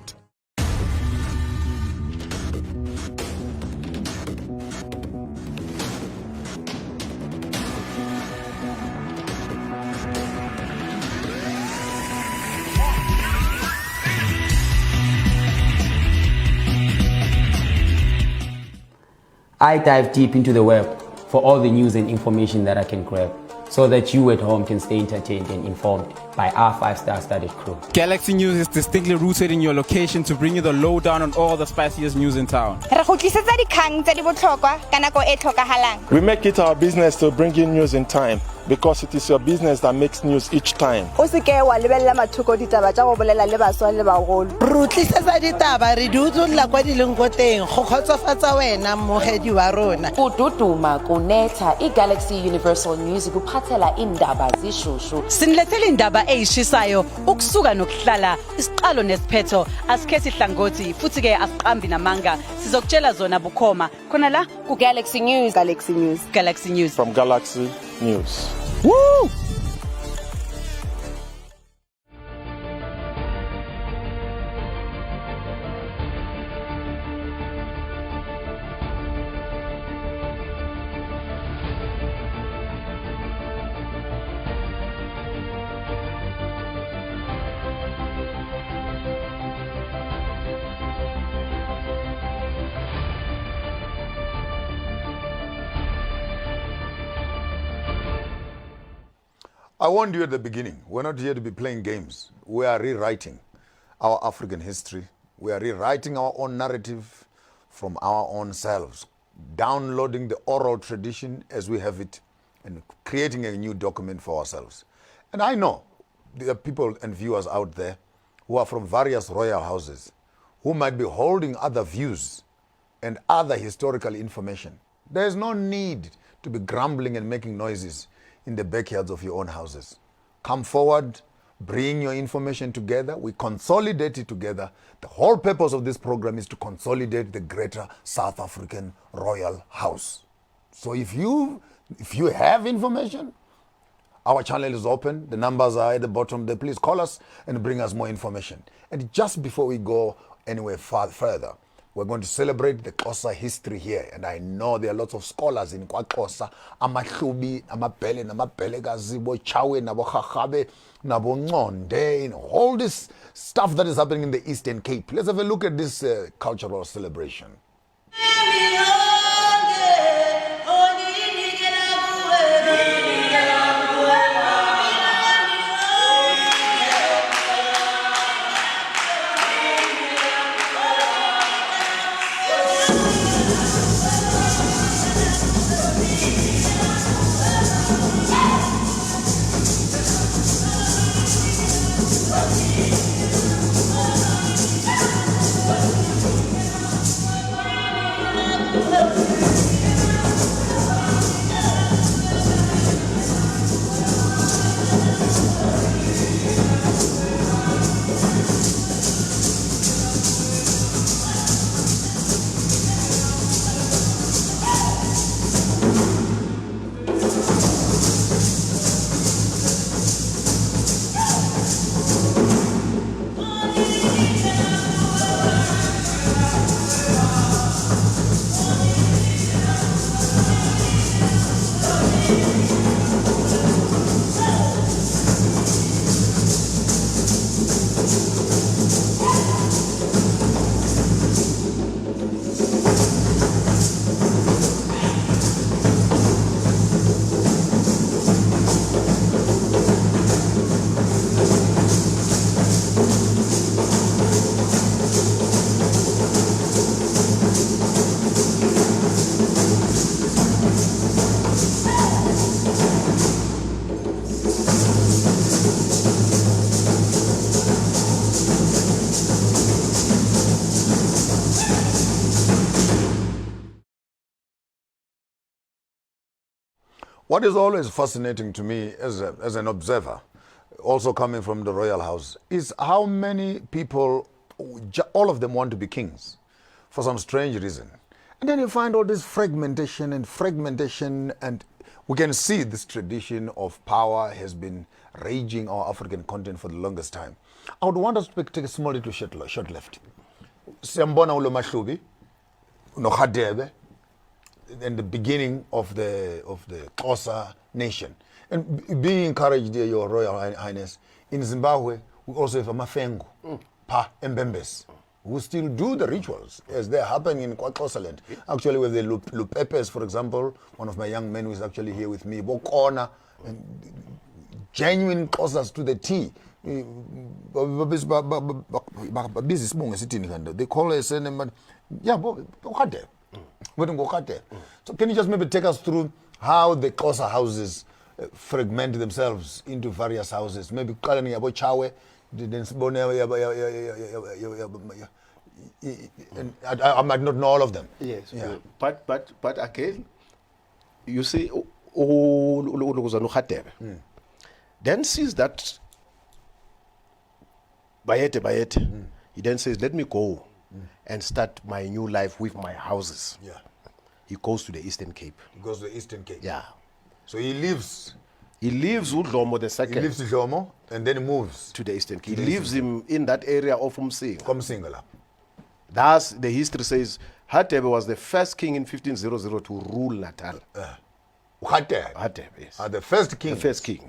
I dive deep into the web for all the news and information that I can grab, so that you at home can stay entertained and informed by our 5-star studded crew.
Galaxy News is distinctly rooted in your location to bring you the lowdown on all the spiciest news in town.
We make it our business to bring you news in time, because it is your business that makes news each time.
Ududuma kunetha iGalaxy Universal News kuphathela indaba zishushu.
Sinilethele indaba eyishisayo ukusuka nokuhlala isiqalo nesiphetho asikhethi hlangothi futhi ke asiqambi namanga sizokutshela zona bukhoma khona la ku
Galaxy News.
Galaxy News. Galaxy News.
From Galaxy News. Woo!
I warned you at the beginning, we're not here to be playing games. We are rewriting our African history. We are rewriting our own narrative from our own selves, downloading the oral tradition as we have it and creating a new document for ourselves. And I know there are people and viewers out there who are from various royal houses who might be holding other views and other historical information. There is no need to be grumbling and making noises in the backyards of your own houses. Come forward, bring your information together, we consolidate it together. The whole purpose of this program is to consolidate the greater South African royal house. So if you have information, our channel is open, the numbers are at the bottom there. Please call us and bring us more information. And just before we go anywhere further, we're going to celebrate the Xhosa history here. And I know there are lots of scholars in Xhosa, Amahlubi, Amabele, Namabelegazi, Chawe, Nabochachabe, Nabongonde, all this stuff that is happening in the Eastern Cape. Let's have a look at this cultural celebration. What is always fascinating to me as an observer, also coming from the royal house, is how many people, all of them want to be kings for some strange reason. And then you find all this fragmentation, and we can see this tradition of power has been raging our African continent for the longest time. I would want us to take a small little short left. Siyambona ulo mahlubi, no Khadebe, and the beginning of the Xhosa nation. And being encouraged there, Your Royal Highness, in Zimbabwe, we also have a Mafengu, Pa Mbembes, who still do the rituals as they're happening in Xhosa land. Actually, with the Lupepes, for example, one of my young men who is actually here with me, Bokona, genuine Xhosas to the T. They call us and yeah, so can you just maybe take us through how the Xhosa houses fragment themselves into various houses? Maybe calling Yabo Chawe, I might not know all of them.
Yes,
yeah.
But again, you see, then sees that Bayete, he then says, let me go and start my new life with my houses.
Yeah.
He goes to the Eastern Cape.
He goes to the Eastern Cape.
Yeah.
So he leaves
Udlomo the second.
He leaves Udlomo and then he moves
to the Eastern Cape. He leaves him in that area of
Umsinga.
Thus, the history says Hatebe was the first king in 1500 to rule Natal.
Hatebe,
yes.
The first king.
The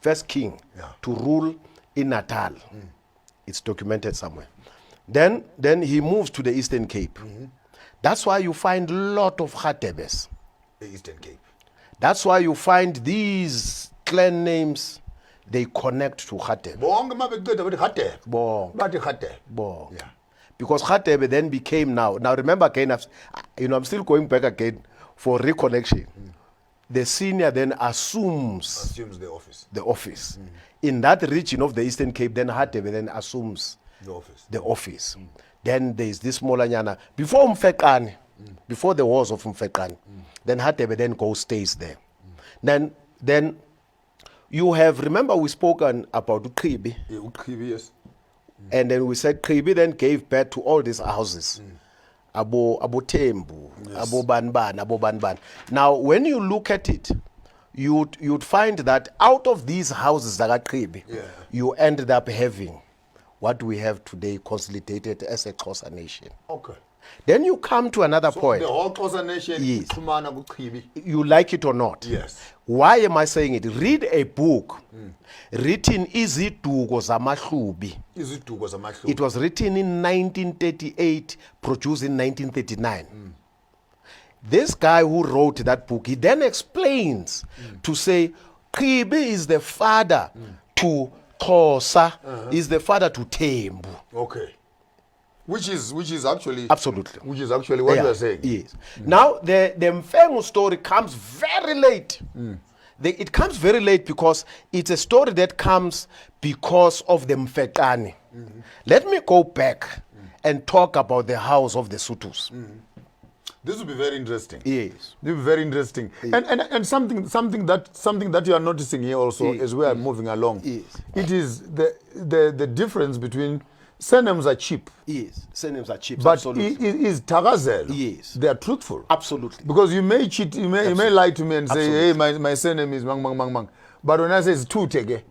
first king to rule in Natal. It's documented somewhere. Then he moves to the Eastern Cape. That's why you find a lot of Hatebes.
The Eastern Cape.
That's why you find these clan names, they connect to Hatebe.
Yeah.
Because Hatebe then became now remember again, I'm still going back again for reconnection. The senior then assumes
the office.
In that region of the Eastern Cape, then Hatebe then assumes the office. Then there is this Molanyana. Before Mfekani, before the wars of Mfekani, then Hatebe then stays there. Then you have, remember we spoken about Ukribi.
Yeah, Ukribi, yes.
And then we said Kribi then gave birth to all these houses. Abo Tembu, yes. Abo Banban. Now, when you look at it, you'd find that out of these houses that are Kribi, you ended up having what we have today consolidated as a Xhosa nation.
Okay.
Then you come to another point.
The whole Xhosa nation
yes.
Kribi.
You like it or not.
Yes.
Why am I saying it? Read a book written Iziduko Zamahlubi. It was written in 1938, produced in 1939. This guy who wrote that book, he then explains to say, Kribi is the father to Xhosa, is the father to Tembu.
Okay. Which is actually
absolutely
what you are saying.
Yes. Now the Mfengu story comes very late. It comes very late because it's a story that comes because of the Mfekani. Let me go back and talk about the house of the Sothos.
This will be very interesting.
Yes.
This will be very interesting. Yes. And something that you are noticing here also as we are moving along.
Yes.
It is the difference between surnames are cheap.
Yes, surnames are cheap.
But
absolutely.
Is Tagazel?
Yes.
They are truthful.
Absolutely.
Because you may cheat, you may lie to me and say, hey, my surname is Mang Mang Mang Mang. But when I say it's Tutege,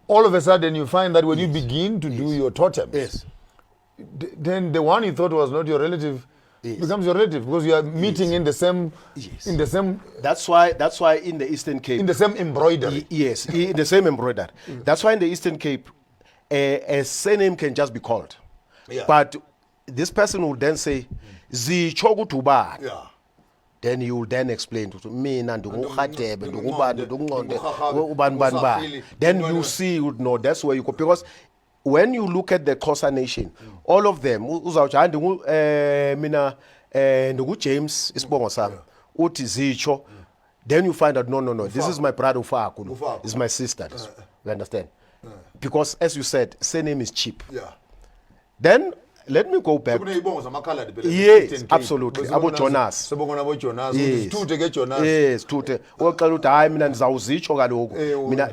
all of a sudden you find that when you begin to do your totems, then the one you thought was not your relative becomes your relative because you are meeting in the same
That's why in the Eastern Cape,
in the same embroidery.
Yes, in the same embroidery. That's why in the Eastern Cape a surname can just be called.
Yeah.
But this person will then say Zichogu Tuba.
Yeah.
Then he will then explain to me and then you see, you know, that's where you go. Because when you look at the Xhosa nation, all of them, James Isibongo Sam, Uti Zicho, then you find out, no, this is my brother Ufakulu, this is my sister. You understand? Because as you said, surname is cheap.
Yeah.
Then let me go back. Yes, absolutely. Abo Jonas. Yes, Tute.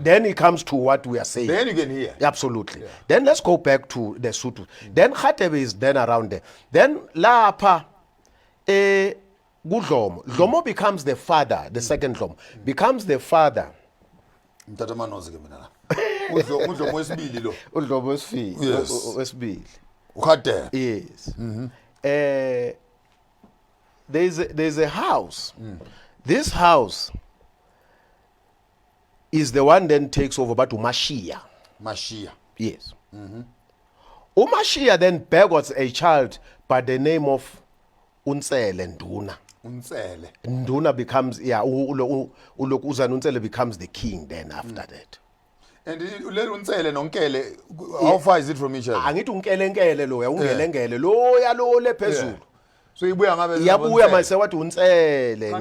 Then it comes to what we are saying.
Then you can hear.
Absolutely. Yeah. Then let's go back to the Sotho. Then Khatebe is then around there. Then Lapa Gudlomo. Dlomo becomes the father, the second Dlomo. Becomes the father.
Udlomo wesibili lo.
Udlomo wesibili.
Ukhatela.
Yes. There's a house. This house is the one then takes over but Umashia.
Mashia.
Yes. Umashia then begot a child by the name of Unsele Nduna.
Unsele.
Nduna becomes Unsele becomes the king then after that.
And Unsele nonkele, how far is it from each other?
Angithi unkele lo ya ungelengele lo ya lo le phezulu.
So ibuya ngabe
yabuya mase wathi Unsele.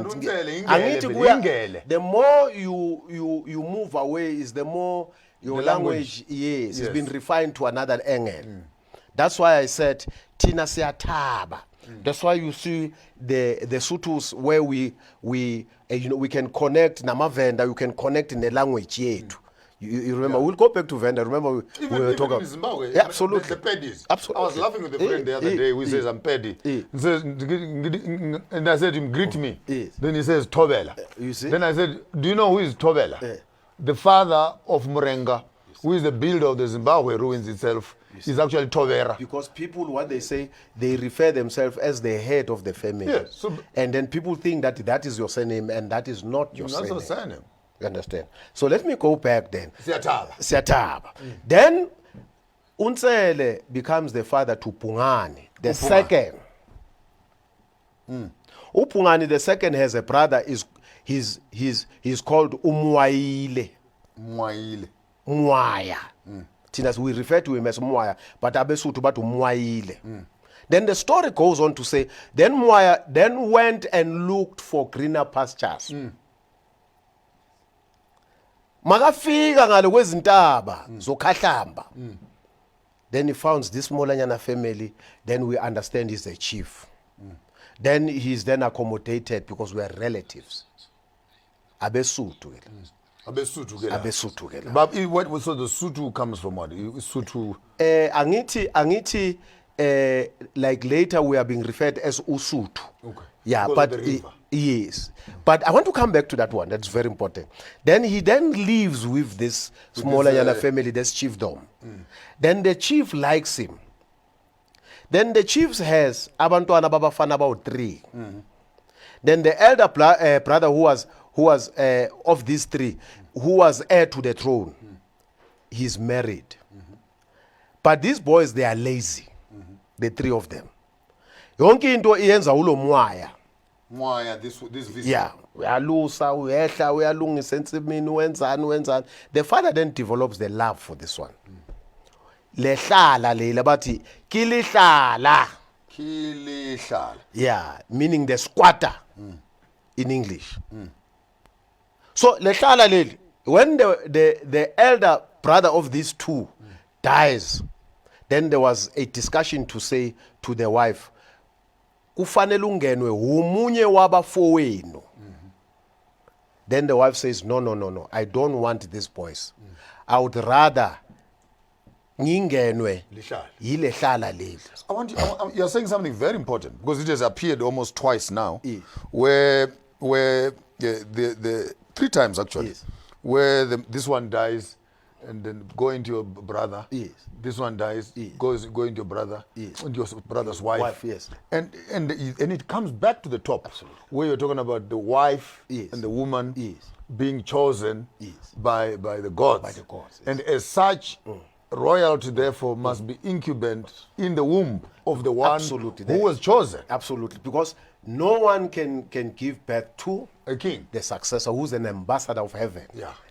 Angithi kuya
the more you move away is the more your language yes, it's been refined to another angle. That's why I said Tina Siataba. That's why you see the Sothos where we can connect Namavenda, you can connect in the language yet. You remember, we'll go back to Venda. Remember, we were talking about
Zimbabwe,
absolutely.
The pedis.
Absolutely.
I was laughing with a friend the other day who says, I'm petty. And I said to him, greet me. Then he says, Tobela.
You see?
Then I said, do you know who is Tobela? The father of Murenga, who is the builder of the Zimbabwe ruins itself, is actually Tovera.
Because people, what they say, they refer themselves as the head of the family.
Yeah, so
and then people think that that is your surname and that is not your surname.
Not your surname.
You understand? So let me go back then.
Siataba.
Then Unsele becomes the father to Bhungane, the second. Bhungane the second has a brother. He's called Umwaile. Mwaya. We refer to him as Mwaya, but Abesutu but Umwaile. Then the story goes on to say, then Mwaya then went and looked for greener pastures. Makafika ngale kwezintaba zokhahlamba. Then he found this Molanyana family. Then we understand he's a chief. Then he's then accommodated because we are relatives. Abesutu. Abesutu.
But what so the Sotho comes from what? Sotho.
Angithi like later we are being referred as Usuthu.
Okay.
Yeah,
because
but yes. But I want to come back to that one. That's very important. Then he then lives with this smaller Yana family, this chiefdom. Then the chief likes him. Then the chief has Abantwana Babafana about 3. Then the elder brother who was of these 3, who was heir to the throne, he's married. But these boys, they are lazy. The 3 of them. Yonke into iyenza ulo Mwaya.
Mwaya, this visit.
Yeah. Uyalusa, uyehla, uyalungisa ensimini, wenzani. The father then develops the love for this one. Lehlala lela bathi kilihlala. Yeah, meaning the squatter in English. So lehlala leli, when the elder brother of these 2 dies, then there was a discussion to say to the wife, kufanele ungenwe umunye wabafowenu. Then the wife says, no, I don't want these boys. I would rather ngingenwe yilehlala leli.
You're saying something very important because it has appeared almost twice now, where the 3 times actually, where this one dies and then go into your brother. This one dies, go into your brother, and your brother's wife. And it comes back to the top, where you're talking about the wife and the woman being chosen by the gods. And as such, royalty therefore must be incumbent in the womb of the one who was chosen.
Absolutely, because no one can give birth to
a king,
the successor, who's an ambassador of heaven.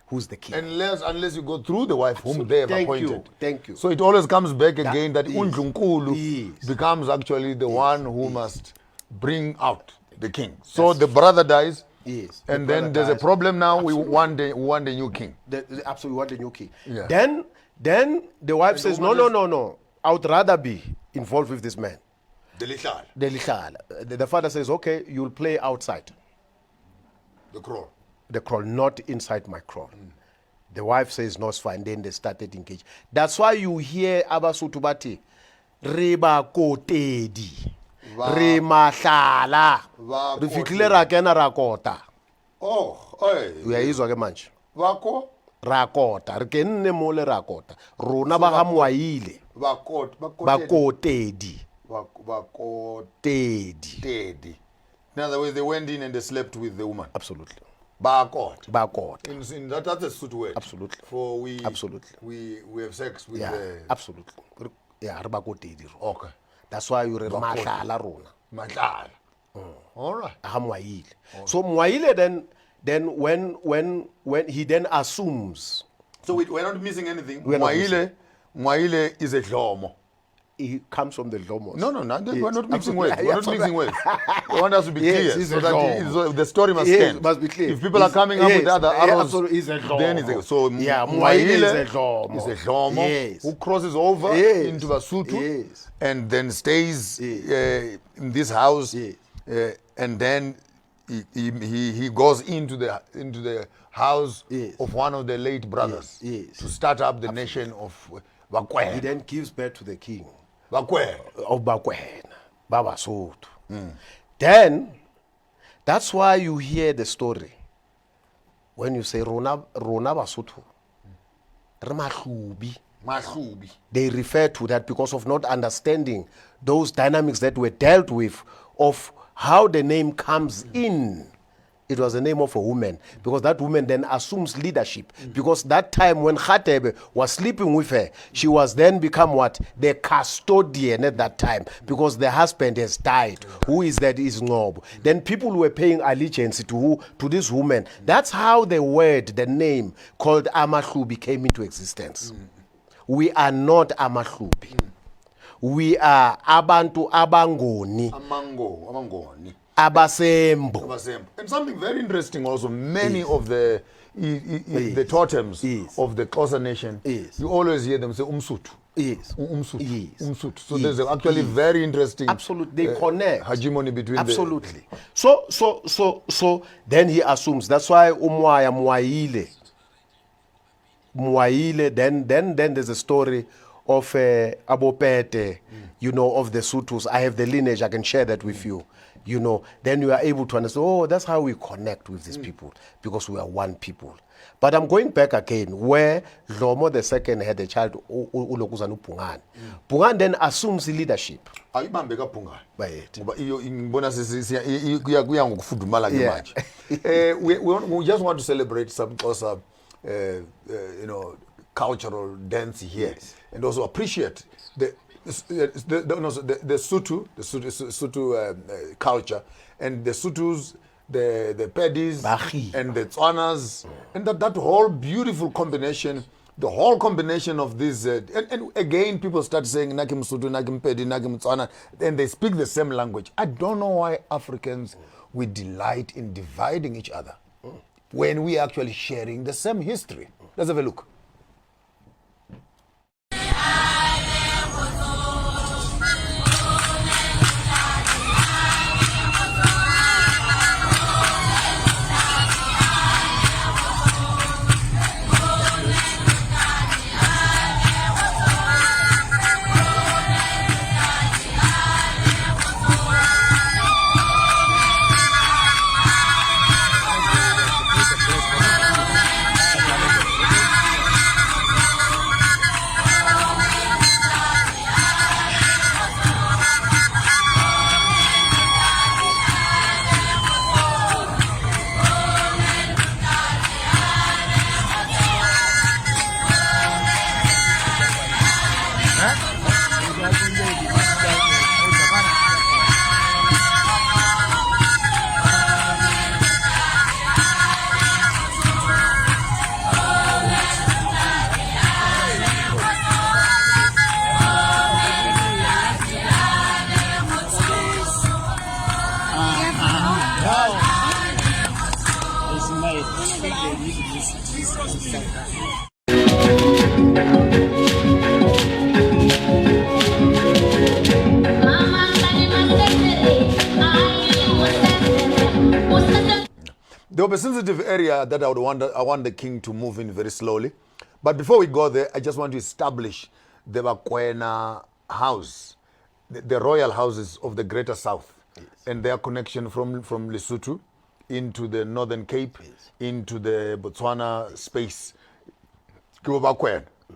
Who's the king?
Unless you go through the wife whom they have appointed.
Thank you.
So it always comes back again that Undlunkulu becomes actually the one who must bring out the king. So the brother dies. And then there's a problem now. We want the new king.
Absolutely want the new king. Then the wife says, no. I would rather be involved with this man. The father says, okay, you'll play outside.
The kraal.
The kraal, not inside my kraal. The wife says, no, it's fine. Then they started engaging. That's why you hear Abasotho bati, Reba kotedi, Rema shala, Rifikile rakena rakota.
Oh, hey.
Uyayizwa ke manje.
Wako?
Rakota, rikenne mole rakota. Rona ba hamwaile. Bakotedi.
Tedi. In other words, they went in and they slept with the woman.
Absolutely.
Bakot.
Bakot.
That's a Sotho word.
Absolutely.
For we.
Absolutely.
We have sex with the.
Absolutely. Yeah, bakotedi.
Okay.
That's why you remashala rona.
Mashala. All right.
Hamwaile. So Mwaile then when he then assumes.
So we're not missing anything. Mwaile is a Khomo.
He comes from the Khomos.
No, we're not mixing words. We're not mixing words. I want us to be clear so that the story must stand.
Must be clear.
If people are coming up with other arrows, then it's a
so
Mwaile is a Khomo who crosses over into Basotho and then stays in this house, and then he goes into the house of one of the late brothers to start up the nation of Bakwena.
He then gives birth to the king
of
Bakwena, Babasotho. Then that's why you hear the story when you say Rona Basotho, Mahlubi. They refer to that because of not understanding those dynamics that were dealt with of how the name comes in. It was the name of a woman because that woman then assumes leadership. Because that time when Khatebe was sleeping with her, she was then become what? The custodian at that time because the husband has died. Who is that? Is Ngobo. Then people were paying allegiance to this woman. That's how the word, the name called Amahlubi came into existence. We are not Amahlubi. We are Abantu Abangoni.
Amangoni.
Abasembo.
And something very interesting also, many of the totems of the Xhosa nation, you always hear them say Umsuthu. Umsuthu. So there's actually very interesting
absolutely they connect
hegemony between
absolutely. So then he assumes that's why Mwaile. Then there's a story of Abopete, of the Sothos. I have the lineage, I can share that with you. Then you are able to understand, oh, that's how we connect with these people, because we are one people. But I'm going back again, where Khomo II had a child, Ulokuzana Bhungane. Bhungane then assumes the leadership. We
just want to celebrate some Xhosa, cultural dance here, and also appreciate the Sotho culture, and the Sothos, the Pedis, and the Tswanas, and that whole beautiful combination, the whole combination of these, and again people start saying Nakim Sotho, Nakim Pedi, Nakim Tswana, and they speak the same language. I don't know why Africans, we delight in dividing each other when we are actually sharing the same history. Let's have a look. There will be a sensitive area that I want the king to move in very slowly. But before we go there, I just want to establish the Bakwena house, the royal houses of the Greater South, and their connection from Lesotho into the Northern Cape, into the Botswana space.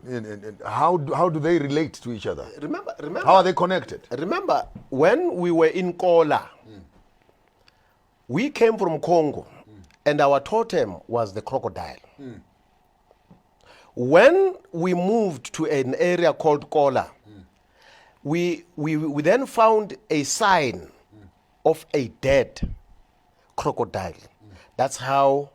And how do they relate to each other?
Remember,
how are they connected?
Remember, when we were in Kola, we came from Congo, and our totem was the crocodile. When we moved to an area called Kola, we then found a sign of a dead crocodile. That's how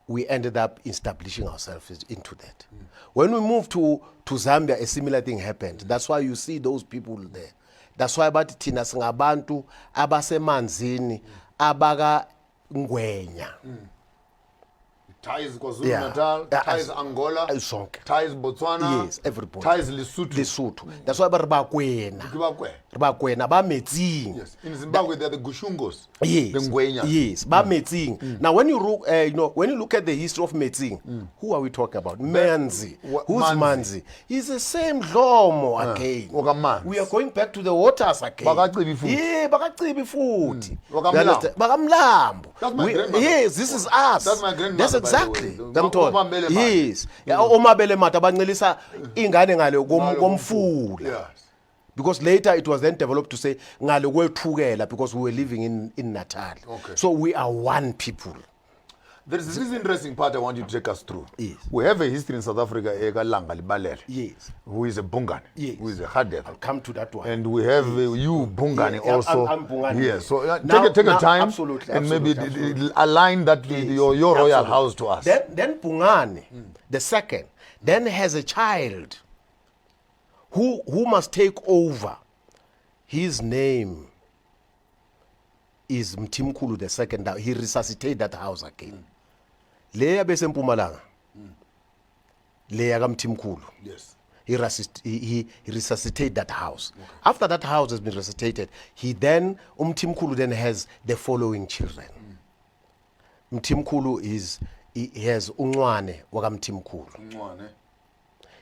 we ended up establishing ourselves into that. When we moved to Zambia, a similar thing happened. That's why you see those people there. That's why bathi thina singabantu abasemanzini abaka ngwenya.
Ties KwaZulu-Natal, ties Angola, ties Botswana,
yes, everybody.
Ties Lesotho.
That's why Bakwena ba metsing.
Yes, in Zimbabwe they are the Gushungos.
Yes,
the Ngwenya.
Yes, ba metsing. Now when you look at the history of metsing, who are we talking about? Manzi. Who's Manzi? He's the same Dlomo again. We are going back to the waters again. Yeah, Bakacibi futhi. Bakamlambo. Yes, this is us.
That's my grandmother.
That's exactly. Yes. Omabele mata bancelisa ingane ngale komfula. Because later it was then developed to say ngale kwethukela because we were living in Natal.
Okay.
So we are one people.
There is this interesting part I want you to take us through.
Yes.
We have a history in South Africa,
yes,
who is a Bhungane,
yes,
who is a Hadef.
I'll come to that one.
And we have you, Bhungane, also.
I'm Bhungane.
Yes. So take your time and maybe align that your royal house to us.
Then Bhungane, the second, then has a child who must take over. His name is Mtimkulu the second. He resuscitated that house again. Leya bese Mpumalanga. Leya ka Mtimkulu.
Yes.
He resuscitated that house. Okay. After that house has been resuscitated, Mtimkulu then has the following children. Mtimkulu he has Unwane waka Mtimkulu.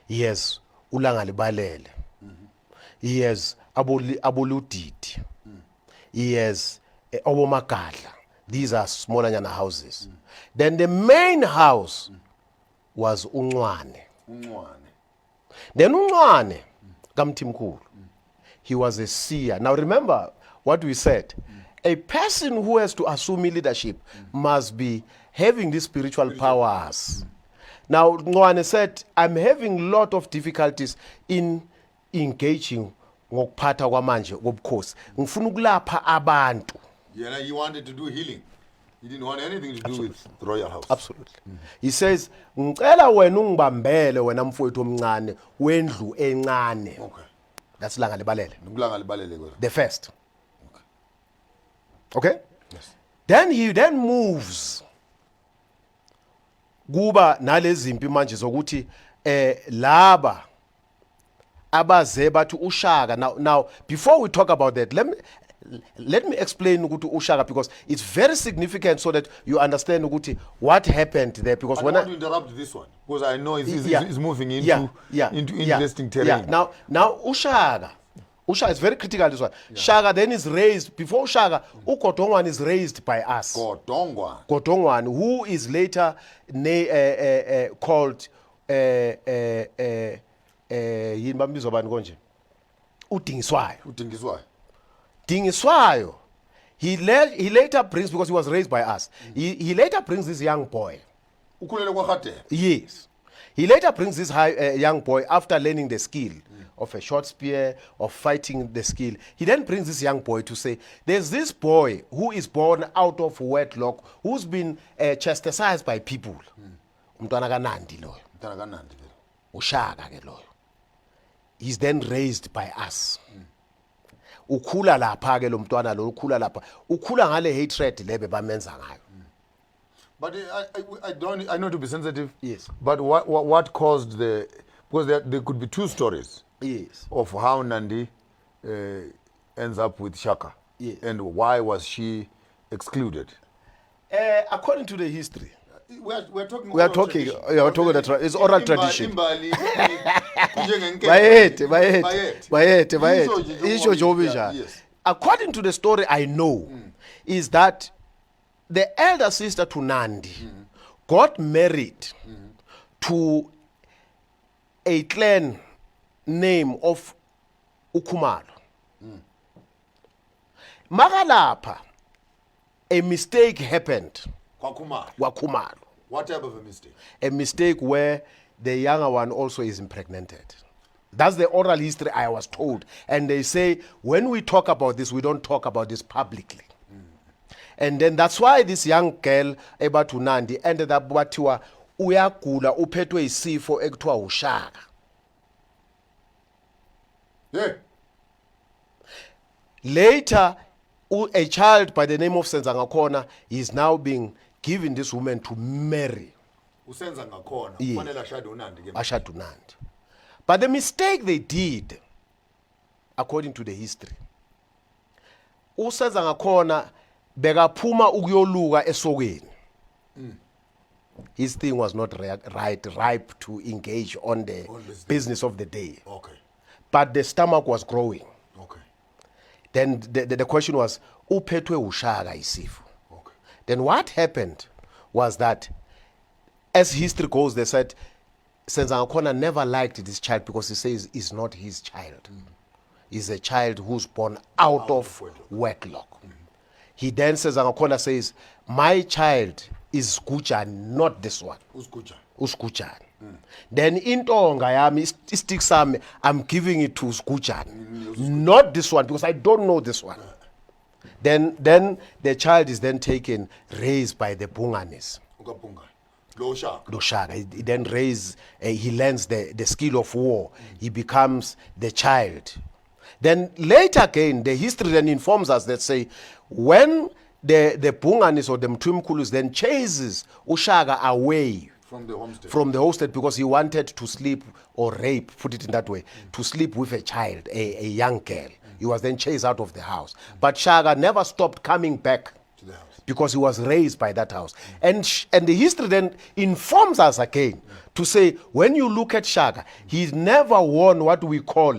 He has Ulanga Libalele. He has Aboludidi. He has Obomakadla. These are smaller nyana houses. Then the main house was Unwane. Then Unwane, Kamtimkulu, he was a seer. Now remember what we said. A person who has to assume leadership must be having these spiritual powers. Now Unwane said, I'm having a lot of difficulties in engaging ngokuphatha kwamanje kobukhosi. Ngifuna ukulapha abantu.
Yeah, he wanted to do healing. He didn't want anything to do with the royal house.
Absolutely. He says, ngicela wena ungibambele wena mfowethu omncane wendlu encane.
Okay.
That's Langa Libalele.
Langa Libalele.
The first. Okay?
Yes.
Then he moves. Kuba nalezi impi manje zokuthi laba abaze bathi uShaka. Now before we talk about that, let me explain ukuthi uShaka, because it's very significant so that you understand ukuthi what happened there. Because
I want to interrupt this one because I know it's moving into interesting terrain.
Yeah. Now Ushaka is very critical, this one. Yeah. Shaka then is raised, before Shaka, Ukotongwan is raised by us. Kotongwan, who is later called Dingiswayo. He later brings, because he was raised by us, he later brings this young boy. Yes. He later brings this young boy after learning the skill of a short spear, of fighting the skill. He then brings this young boy to say, there's this boy who is born out of wedlock, who's been chastised by people. He's then raised by us. Ukula lapha ke lo mntwana lo ukula lapha. Ukula ngale hatred lebe bamenza ngayo.
But I know to be sensitive.
Yes.
But what caused because there could be two stories.
Yes.
Of how Nandi ends up with Shaka.
Yes.
And why was she excluded?
According to the history,
we're talking.
We're talking that it's oral tradition.
Yes.
According to the story I know, is that the elder sister to Nandi got married to a clan name of Ukhumalo. Magalapa, a mistake happened. Wakumalo.
What type of a mistake?
A mistake where the younger one also is impregnated. That's the oral history I was told. And they say, when we talk about this, we don't talk about this publicly. And then that's why this young girl, Eba Tunandi, ended up watiwa uyagula uphethwe isifo ekuthiwa ushaka.
Yeah.
Later, a child by the name of Senzangakhona is now being given this woman to marry.
Yeah.
Ashadunandi. But the mistake they did, according to the history, uSenzangakhona bekaphuma ukuyoluka esokweni. His thing was not ripe to engage on the business of the day.
Okay.
But the stomach was growing.
Okay.
Then the question was, uphethwe ushaka isifo. Okay. Then what happened was that, as history goes, they said, Senzangakhona never liked this child because he says it's not his child. He's a child who's born out of wedlock. He then says, Senzangakhona says, my child is Gujan, not this one. Usgujan. Then intonga yami istic sami, I'm giving it to Usgujan, not this one because I don't know this one. Then the child is then taken, raised by the Bunganis. Shaka. He then raised, he learns the skill of war. He becomes the child. Then later again, the history then informs us that say, when the Bunganis or the Mtumkulus then chases Ushaka away from the homestead because he wanted to sleep or rape, put it in that way, to sleep with a child, a young girl. He was then chased out of the house. But Shaka never stopped coming back to the house because he was raised by that house. And the history then informs us again to say, when you look at Shaka, he's never worn what we call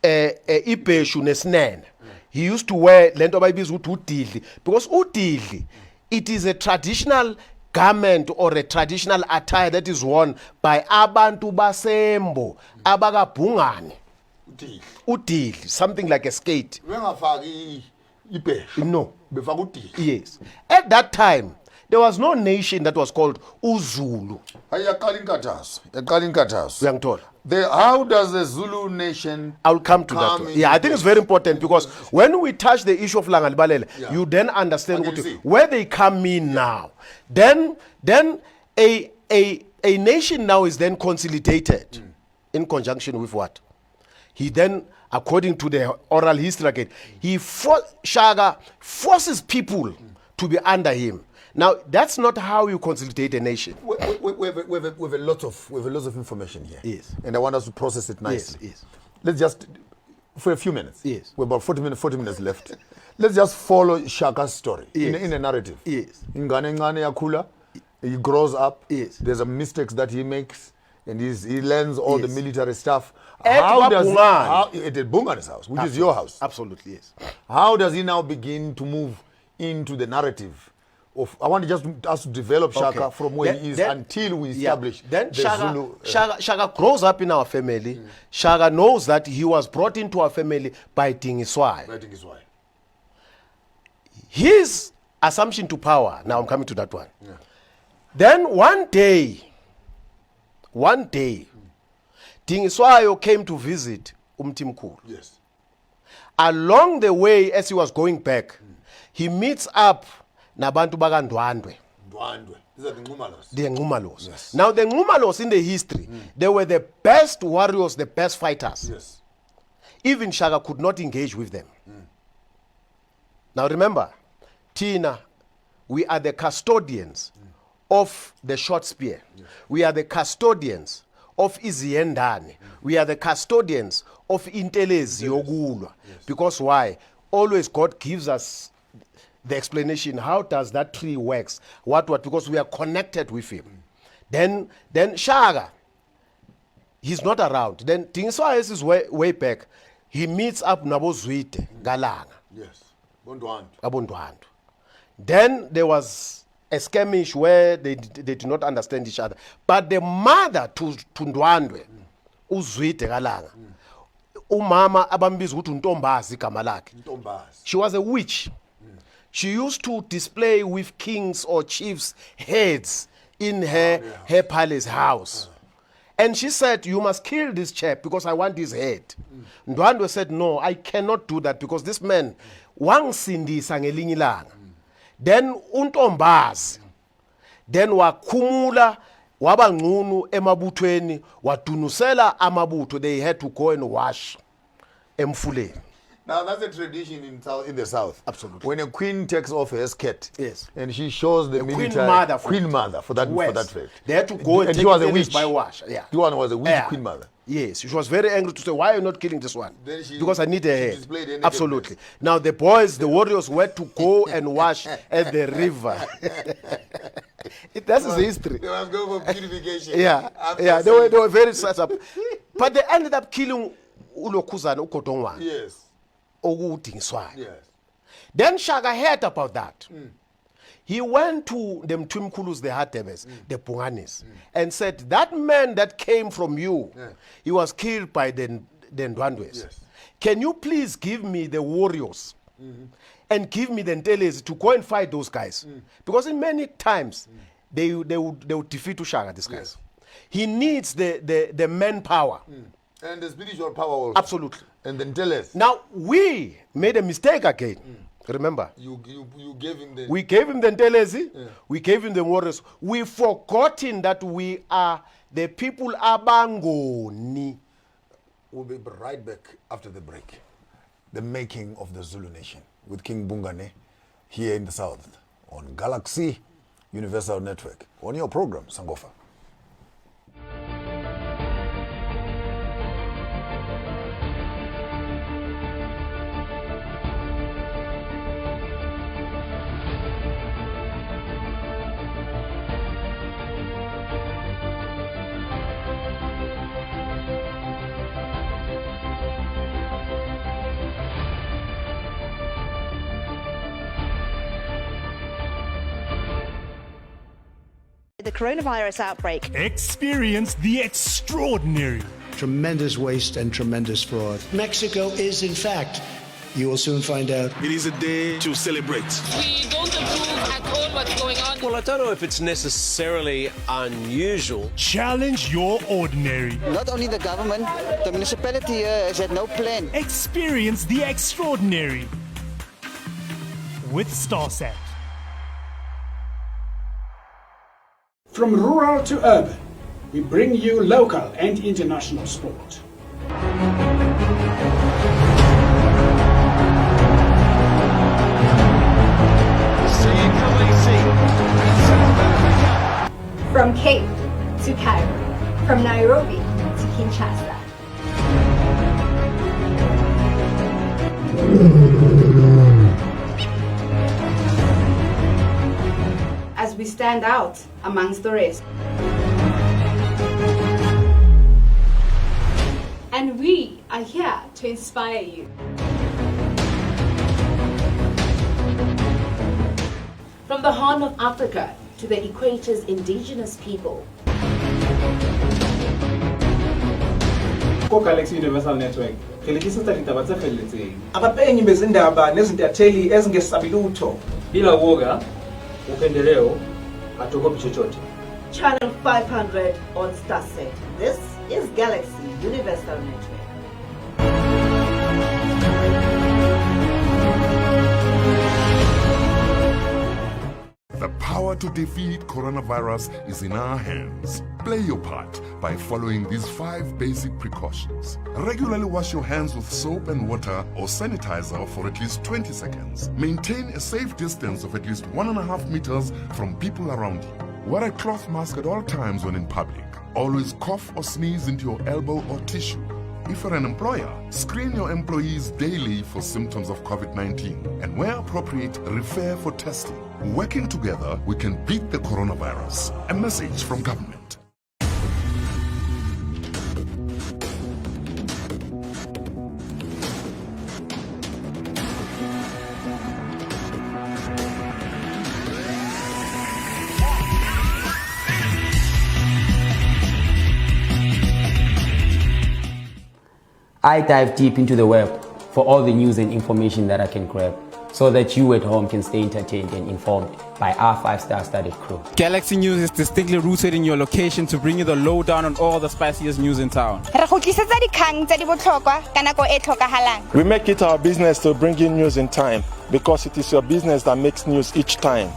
ibheshu nesnene. He used to wear lento abayibiza ukuthi udidli because udidli, it is a traditional garment or a traditional attire that is worn by abantu basembo abakabhungane. Udidli, something like a skate. No. Yes. At that time, there was no nation that was called Uzulu.
How does the Zulu nation?
I'll come to that one. Yeah, I think it's very important because when we touch the issue of Langalibalele, you then understand where they come in now. Then a nation now is then consolidated in conjunction with what? He then, according to the oral history again, Shaka forces people to be under him. Now, that's not how you consolidate a nation.
We have a lot of information here.
Yes.
And I want us to process it nicely.
Yes.
Let's just, for a few minutes.
Yes.
We're about 40 minutes left. Let's just follow Shaka's story in a narrative.
Yes.
Ngane yakula, he grows up.
Yes.
There's a mistakes that he makes, and he learns all the military stuff.
At
Bungane's house, which is your house.
Absolutely, yes.
How does he now begin to move into the narrative? I want us to develop Shaka from where he is until we establish
then
the Zulu.
Shaka grows up in our family. Shaka knows that he was brought into our family by Dingiswayo. His assumption to power, now I'm coming to that one.
Yeah.
Then one day, Dingiswayo came to visit Umtimkhulu.
Yes.
Along the way, as he was going back, he meets up nabantu baka Ndwandwe.
These are the Ngumalos.
The Ngumalos.
Yes.
Now the Ngumalos in the history, they were the best warriors, the best fighters.
Yes.
Even Shaka could not engage with them. Now remember, Tina, we are the custodians of the short spear. Yes. We are the custodians of Iziendane. We are the custodians of Intelezi Yogulwa. Yes. Because why? Always God gives us the explanation, how does that tree works? What, because we are connected with him. Then Shaka, he's not around. Then Tingswa is way back. He meets up Nabo Zwite, Galanga.
Yes. Bondwandu.
Abondwandu. Then there was a skirmish where they did not understand each other. But the mother to Ndwandwe, Uzwite Galanga, umama abambiza ukuthi untombazi igama lakhe. She was a witch. She used to display with kings or chiefs' heads in her palace house. And she said, you must kill this chap because I want his head. Ndwandwe said, no, I cannot do that because this man wangisindisa ngelinye ilanga. Then untombazi, then wakhumula wabangunu emabuthweni wadunusela amabutho. They had to go and wash emfuleni.
Now that's a tradition in the south.
Absolutely.
When a queen takes off her skirt,
yes,
and she shows the military queen mother for that fact.
They had to go and
she
take
was a
it
witch
by wash. Yeah,
the one was a witch queen mother.
Yes, she was very angry to say, why are you not killing this one? Because I need a head. Absolutely. Now the boys, the warriors, were to go and wash at the river. That is the history.
They must go for purification.
Yeah, they were very set up. But they ended up killing Ulokuzana Ukotongwa.
Yes.
Yes. Then Shaka heard about that. He went to the Mtumkulus, the Hatebes, the Punganis, and said, that man that came from you, he was killed by the Ndwandwes.
Yes.
Can you please give me the warriors and give me the Nteles to go and fight those guys? Because in many times, they would defeat Shaka, these guys.
Yes.
He needs the manpower.
And the spiritual power also.
Absolutely.
And then tell us.
Now, we made a mistake again. Remember?
You gave him the...
We gave him the Ntelezi. Yeah. We gave him the warriors. We've forgotten that we are the people Abangoni.
We'll be right back after the break. The making of the Zulu nation with King Bhungane here in the south on Galaxy Universal Network. On your program, Sangofa.
The coronavirus outbreak.
Experience the extraordinary.
Tremendous waste and tremendous fraud. Mexico is, in fact, you will soon find out.
It is a day to celebrate.
We don't approve at all what's going on.
Well, I don't know if it's necessarily unusual.
Challenge your ordinary.
Not only the government, the municipality has had no plan.
Experience the extraordinary with StarSat.
From rural to urban, we bring you local and international sport.
From Cape to Cairo, from Nairobi to Kinshasa.
As we stand out amongst the rest.
And we are here to inspire you.
From the Horn of Africa to the Equator's indigenous people.
Galaxy Universal Network.
Abapenyi bezindaba nezintatheli ezingesabilutho.
Bila woga, upendeleo, hatuogopi chochote.
Channel 500 on StarSat. This is Galaxy Universal Network.
The power to defeat coronavirus is in our hands. Play your part by following these 5 basic precautions. Regularly wash your hands with soap and water or sanitizer for at least 20 seconds. Maintain a safe distance of at least 1.5 meters from people around you. Wear a cloth mask at all times when in public. Always cough or sneeze into your elbow or tissue. If you're an employer, screen your employees daily for symptoms of COVID-19 and where appropriate, refer for testing. Working together, we can beat the coronavirus. A message from government.
I dive deep into the web for all the news and information that I can grab, so that you at home can stay entertained and informed by our 5-star studded crew.
Galaxy News is distinctly rooted in your location to bring you the lowdown on all the spiciest news in town.
We make it our business to bring you news in time, because it is your business that makes news each time.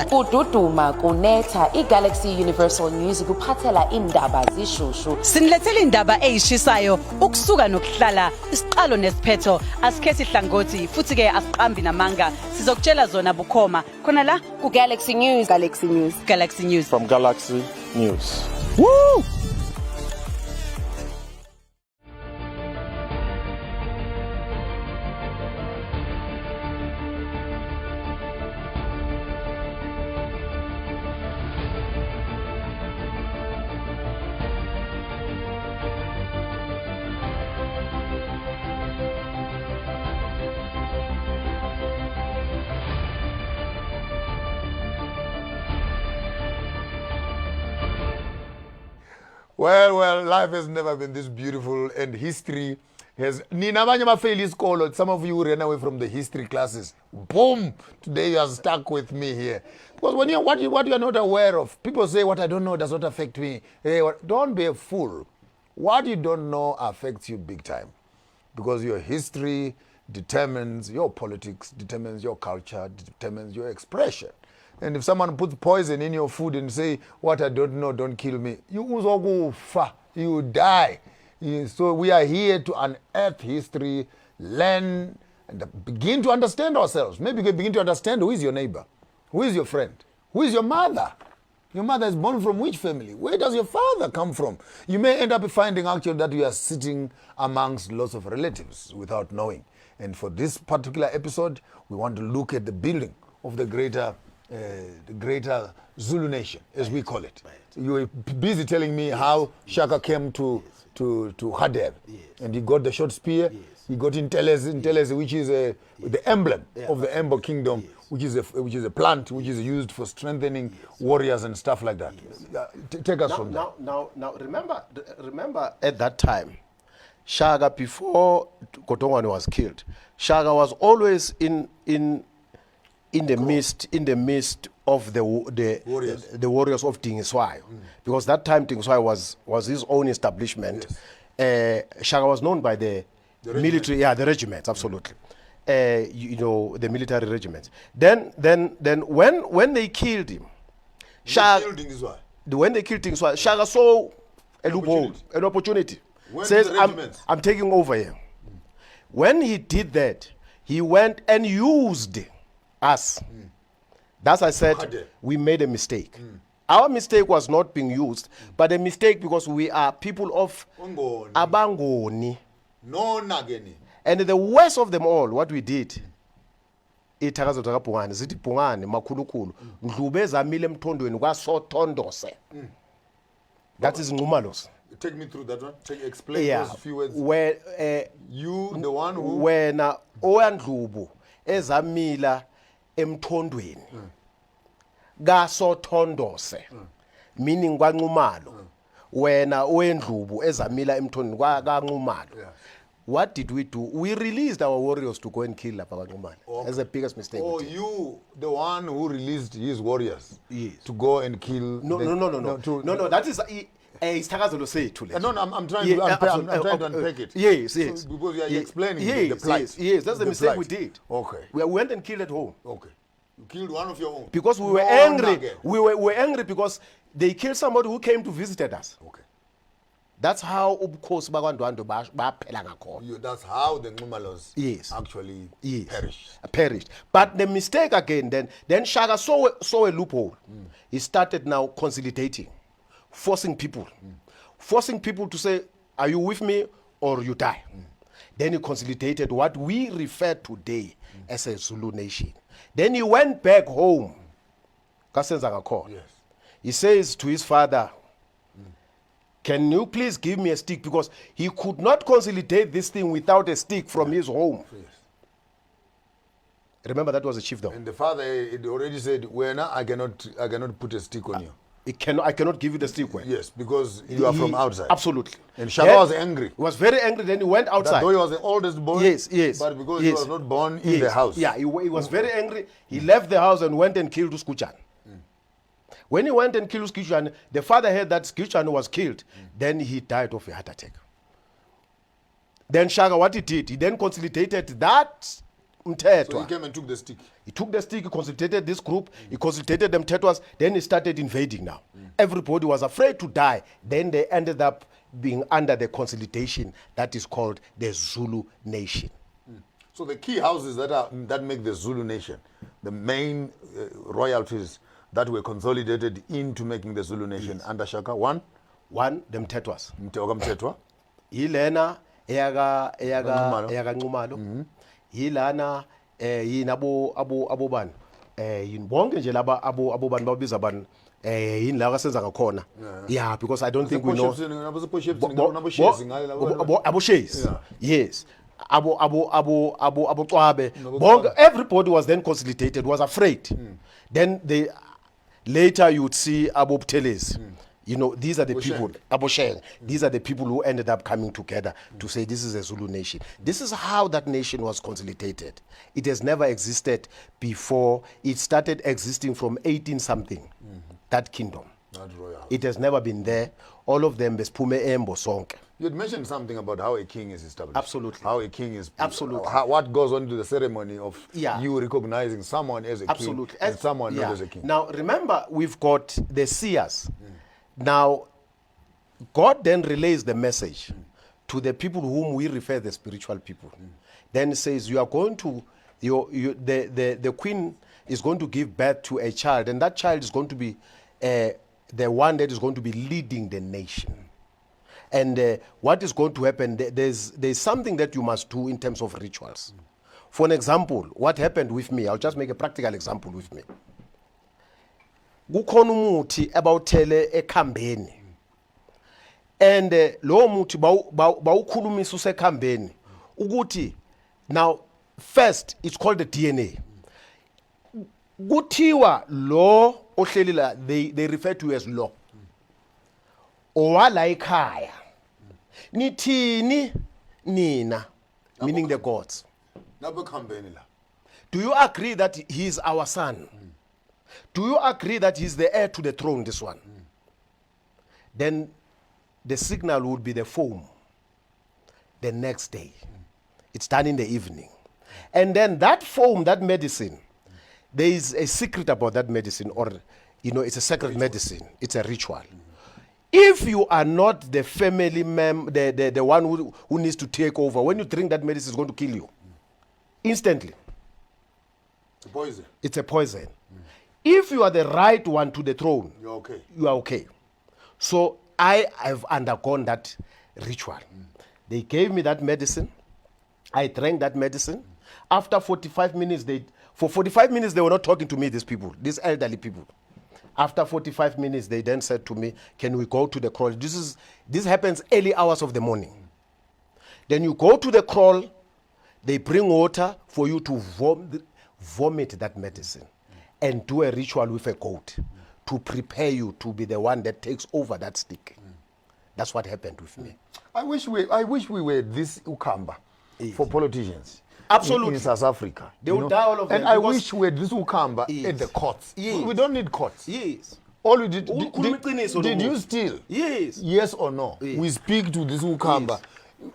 Kududuma kunetha iGalaxy Universal News kuphathela indaba zishushu.
Sinilethele indaba eyishisayo ukusuka nokuhlala isiqalo nesiphetho asikhethi hlangothi futhi ke asiqambi namanga sizokutshela zona bukhoma khona la
kuGalaxy News.
Galaxy News. Galaxy News.
From Galaxy News.
Woo!
Well, life has never been this beautiful, and history has... Some of you ran away from the history classes. Boom! Today you are stuck with me here. Because when what you are not aware of, people say what I don't know does not affect me. Hey, don't be a fool. What you don't know affects you big time. Because your history determines your politics, determines your culture, determines your expression. And if someone puts poison in your food and say, what I don't know, don't kill me, you die. So we are here to unearth history, learn, and begin to understand ourselves. Maybe begin to understand who is your neighbor, who is your friend, who is your mother. Your mother is born from which family? Where does your father come from? You may end up finding actually that you are sitting amongst lots of relatives without knowing. And for this particular episode, we want to look at the building of the greater Zulu nation, as we call it. So you were busy telling me how Shaka came to Hadeb, and he got the short spear. He got Intelez, which is the emblem of the Embo kingdom, which is a plant which is used for strengthening warriors and stuff like that. Take us from there.
Now, remember at that time, Shaka, before Kotongwane was killed, Shaka was always in the midst of the warriors of Dingiswayo, because that time Dingiswayo was his own establishment. Shaka was known by the military, the regiments, absolutely. The military regiments. Then when they killed him, when they killed Dingiswayo, Shaka saw a loophole, an opportunity. Says, I'm taking over here. When he did that, he went and used us. That's I said we made a mistake. Our mistake was not being used, but a mistake because we are people of Abangoni. And the worst of them all, what we did, that is Ngumalos.
Take me through that one. Explain those few words.
Where
you, the one who...
When Oandlubu ezamila emthondweni kaSothondose, meaning kwaNcumalo, wena oendlubu ezamila emthondweni kwaNcumalo. What did we do? We released our warriors to go and kill Lapa Ncumalo. That's the biggest mistake.
Oh, you, the one who released his warriors to go and kill...
No, that is... I'm trying
to unpack it.
Yes.
So, because you are explaining the plight.
Yes, that's the mistake we did.
Okay.
We went and killed at home.
Okay. You killed one of your own.
Because we were angry. We were angry because they killed somebody who came to visit us.
Okay.
That's how ubukhosi bakwaNdwandwe baphela ngakhona.
That's how the Nxumalos
Yes.
actually
perished. But the mistake again, then Shaka saw a loophole. He started now consolidating, forcing people to say, are you with me or you die? Then he consolidated what we refer today as a Zulu nation. Then he went back home. Yes. He says to his father, can you please give me a stick? Because he could not consolidate this thing without a stick from his home.
Yes.
Remember, that was a chiefdom.
And the father had already said, Wena, I cannot put a stick on you.
I cannot give you the stick.
Yes, because you are from outside.
Absolutely.
And Shaka was angry.
He was very angry. Then he went outside.
That though he was the oldest boy.
Yes.
But because he was not born in the house.
Yeah, he was very angry. He left the house and went and killed Skuchan. When he went and killed Skuchan, the father heard that Skuchan was killed. Then he died of a heart attack. Then Shaka, what he did, he then consolidated that.
So he came and took the stick.
He took the stick, he consolidated this group, he consolidated them Tetwas, then he started invading now. Everybody was afraid to die. Then they ended up being under the consolidation that is called the Zulu nation.
So the key houses that make the Zulu nation, the main royalties that were consolidated into making the Zulu nation under Shaka, one,
them Tetwas.
Mtetwa.
Ilena, Eyaga Nxumalo. Yilana yini abobani yini bonke nje laba abobani babiza bani yini la kasenza ngakhona yeah because I don't think we know aboshes yes abocwabe bonke everybody was then consolidated, was afraid. Then they later you would see abobuthelezi. You know, these are the people, Abosheng, these are the people who ended up coming together to say this is a Zulu nation. This is how that nation was consolidated. It has never existed before. It started existing from 18-something, that kingdom. It has never been there. All of them, Bespume Embo Sonke.
You had mentioned something about how a king is established.
Absolutely.
How a king is...
Absolutely.
What goes on to the ceremony of you recognizing someone as a king and someone not as a king.
Now, remember, we've got the seers. Now, God then relays the message to the people whom we refer the spiritual people. Then says, you are going to, the queen is going to give birth to a child, and that child is going to be the one that is going to be leading the nation. And what is going to happen, there's something that you must do in terms of rituals. For an example, what happened with me, I'll just make a practical example with me. Kukhona umuthi abawuthele ekhambeni and lo muthi bawukhulumisa usekhambeni ukuthi now first it's called the DNA. Kuthiwa lo ohleli la they refer to as law owala ekhaya nithini nina meaning the gods. Do you agree that he is our son? Do you agree that he's the heir to the throne, this one? Then the signal would be the foam the next day. It's done in the evening. And then that foam, that medicine, there is a secret about that medicine, or, you know, it's a sacred medicine. It's a ritual. If you are not the family member, the one who needs to take over, when you drink that medicine, it's going to kill you. Instantly.
It's a poison.
It's a poison. If you are the right one to the throne,
you're okay.
You are okay. So I have undergone that ritual. They gave me that medicine. I drank that medicine. After 45 minutes, for 45 minutes they were not talking to me, these people, these elderly people. After 45 minutes, they then said to me, can we go to the kraal? This happens early hours of the morning. Then you go to the kraal, they bring water for you to vomit that medicine and do a ritual with a goat to prepare you to be the one that takes over that stick. That's what happened with me.
I wish we were this ukamba for politicians.
Absolutely.
In South Africa.
They will die all of them.
And I wish we had this ukamba at the courts.
Yes.
We don't need courts.
Yes.
All we did you steal?
Yes.
Yes or no?
Yes.
We speak to this ukamba.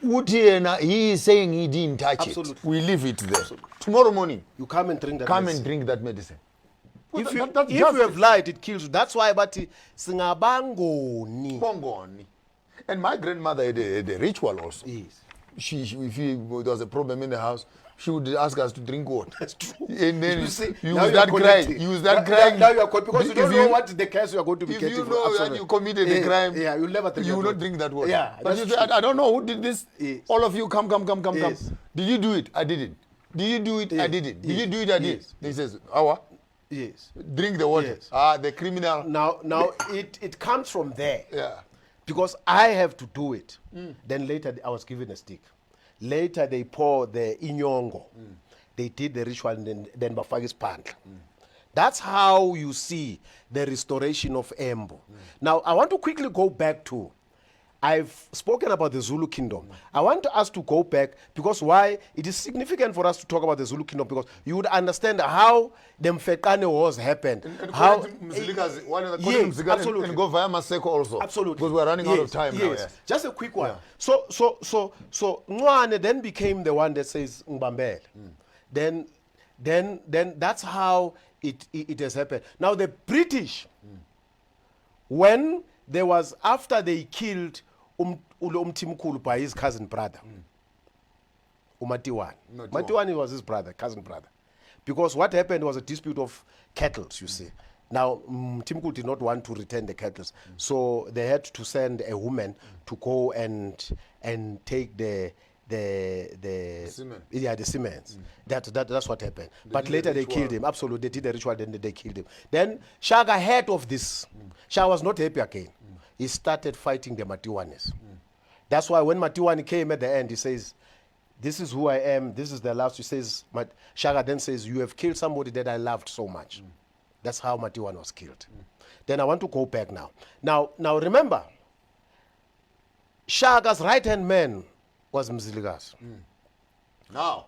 Yes. He is saying he didn't touch
Absolutely.
it. We leave it there.
Absolutely.
Tomorrow morning,
you come and drink that
medicine.
medicine.
And drink that medicine.
If you have lied, it kills you. That's why, but singabangoni.
Bongoni. And my grandmother had a ritual also.
Yes.
If there was a problem in the house, she would ask us to drink water.
That's true.
And then
You see,
use
now
that
you are
crying.
connecting.
Use that crying.
Now you are connecting because you don't
If
know what the case you are going to be
If
getting.
you know that you committed a crime,
you'll never drink
you
that
will
water.
not drink that water.
Yeah,
but you say, I don't know who did this.
Yes.
All of you, come.
Yes.
Did you do it? I didn't. Did you do it? I
Yes.
didn't. Did
Yes.
you do it? I did.
Yes.
He says, Awa,
Yes.
drink the water.
Yes.
The criminal.
Now it comes from there.
Yeah.
Because I have to do it. Then later I was given a stick. Later they pour the inyongo. They did the ritual and then bafakis pantla. That's how you see the restoration of Embo. Now I want to quickly go back to, I've spoken about the Zulu kingdom. I want us to go back because why? It is significant for us to talk about the Zulu kingdom because you would understand how the Mfekane wars happened.
And
how
Mzilikazi, one of the
yes,
Mzilikazi
absolutely.
and go via Maseko also.
Absolutely.
Because we're running out of time now.
Yes.
Yeah.
Just a quick one. So Ngwane then became the one that says Mbambele. Then that's how it has happened. Now the British, when there was, after they killed Umtimkulu by his cousin brother, Umatiwani. Matiwani was his brother, cousin brother. Because what happened was a dispute of cattle, you see. Now, Timkul did not want to return the cattle, so they had to send a woman to go and take the cement. That's what happened. But later they killed him. Absolutely, they did the ritual, then they killed him. Then Shaka heard of this. Shaka was not happy again. He started fighting the Matiwanis. That's why when Matiwani came at the end, he says, "This is who I am. This is the last." He says, Shaka then says, "You have killed somebody that I loved so much." That's how Matiwani was killed. Then I want to go back now. Now remember, Shaka's right-hand man was Mzilikazi.
Now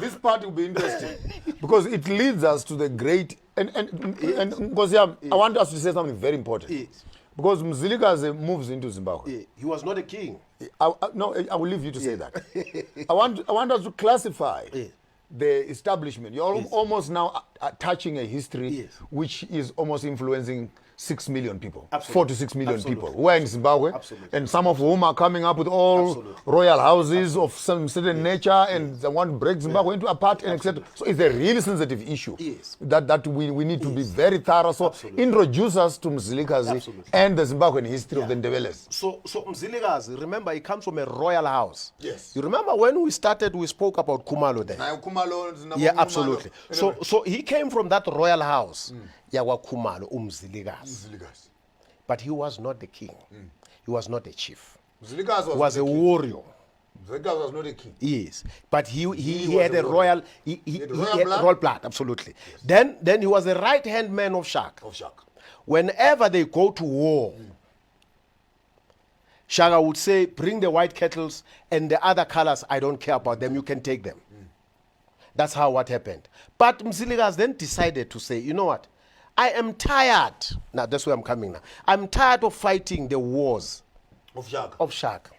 this part will be interesting because it leads us to the great and Nkosi, I want us to say something very important. Because Mzilikazi moves into Zimbabwe.
He was not a king.
No, I will leave you to say that. I want us to classify the establishment. You're almost now touching a history which is almost influencing 6 million people, 4 to 6 million people who are in Zimbabwe, and some of whom are coming up with all royal houses of some certain nature, and they want to break Zimbabwe into apart, and etc. So it's a really sensitive issue that we need to be very thorough. So introduce us to Mzilikazi and the Zimbabwean history of the Ndebeles.
So Mzilikazi, remember, he comes from a royal house.
Yes.
You remember when we started, we spoke about Khumalo then. Yeah, absolutely. So he came from that royal house. Yawa Khumalo, Mzilikazi. But he was not the king. He was not a chief.
Mzilikazi
was a warrior.
Mzilikazi was not a king.
Yes, but he had a royal, he had royal blood, absolutely. Yes. Then he was the right-hand man of Shaka. Whenever they go to war, Shaka would say, "Bring the white kettles and the other colors, I don't care about them, you can take them." That's how what happened. But Mzilikazi then decided to say, "You know what? I am tired." Now, that's where I'm coming now. I'm tired of fighting the wars of Shaka.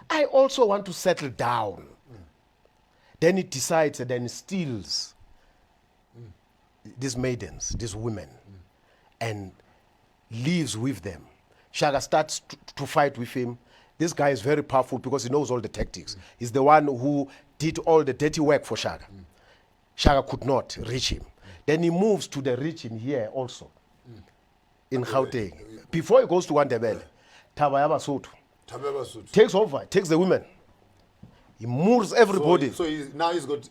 I also want to settle down. Then he decides and then he steals these maidens, these women, and lives with them. Shaka starts to fight with him. This guy is very powerful because he knows all the tactics. He's the one who did all the dirty work for Shaka. Shaka could not reach him. Then he moves to the region here also, in Gauteng. Before he goes to Ndebele, Thaba Sotho takes over, takes the women. He moves everybody.
So he's got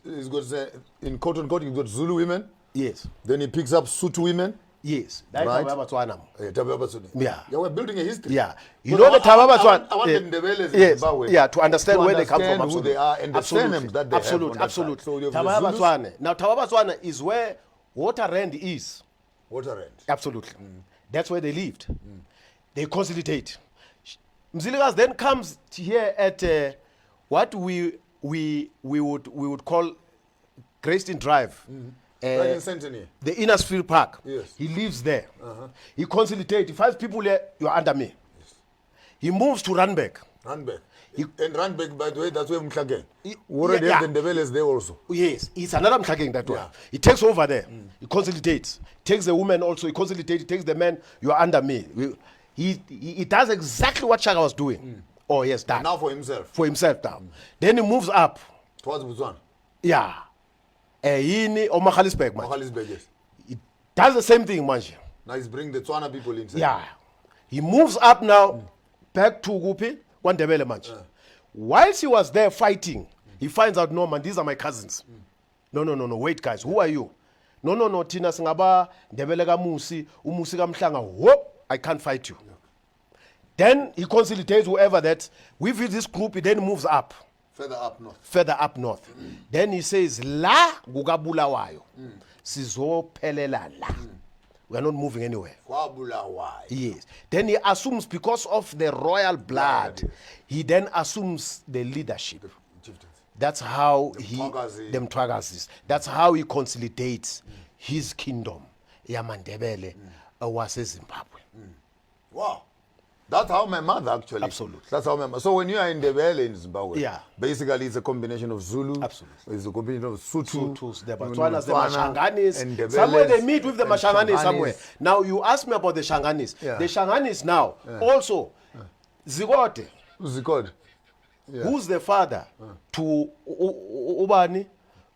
in quote unquote, he's got Zulu women.
Yes.
Then he picks up Sotho women.
Yes.
Right.
Yeah.
We're building a history.
Yeah. You know the Tababatswana.
I want the Ndebeles in
Yes.
Zimbabwe.
Yeah, to understand where they come from.
Who they are and the surnames that they have.
Absolutely.
So
Tababatswana. Now Tababatswana is where Waterrand is.
Waterrand.
Absolutely. That's where they lived. They consolidate. Mzilikazi then comes here at what we would call Greyston Drive.
Right in Centenary.
The Innisfield Park.
Yes.
He lives there. He consolidates. He finds people there, you are under me. Yes. He moves to Randburg.
And Randburg, by the way, that's where Mhlageng. Already have the Ndebeles there also.
Yes, it's another Mhlageng that one. He takes over there. He consolidates. Takes the woman also. He consolidates. He takes the men, you are under me. He does exactly what Shaka was doing. Or he has done.
Now for himself.
For himself now. Then he moves up.
Towards Botswana.
Yeah. Yini or Magaliesberg, man.
Magaliesberg, yes.
He does the same thing, man.
Now he's bringing the Tswana people inside.
Yeah. He moves up now, back to Gupi, Ndebele, man. Whilst he was there fighting, he finds out, no, man, these are my cousins. No, wait, guys, who are you? No, Tina Singaba, Ndebele ka Musi, Umusi ka Mhlanga, whoop, I can't fight you. Then he consolidates whoever that, with this group, he then moves up. Further up north. Then he says, La Gugabulawayo. Sizophelela la. We are not moving anywhere. Yes. Then he assumes, because of the royal blood, he then assumes the leadership. That's how them Twagazis. That's how he consolidates his kingdom. Yamandebele was Zimbabwe.
Wow. That's how my mother actually.
Absolutely.
That's how my mother. So when you are in Ndebele in Zimbabwe,
yeah,
basically it's a combination of Zulu.
Absolutely.
It's a combination of Sotho.
The Botswanas, the Mashanganis. Somewhere they meet with the Mashanganis somewhere. Now you ask me about the Shanganis. Yeah. The Shanganis now also Zigote.
Yeah.
Who's the father to Ubani?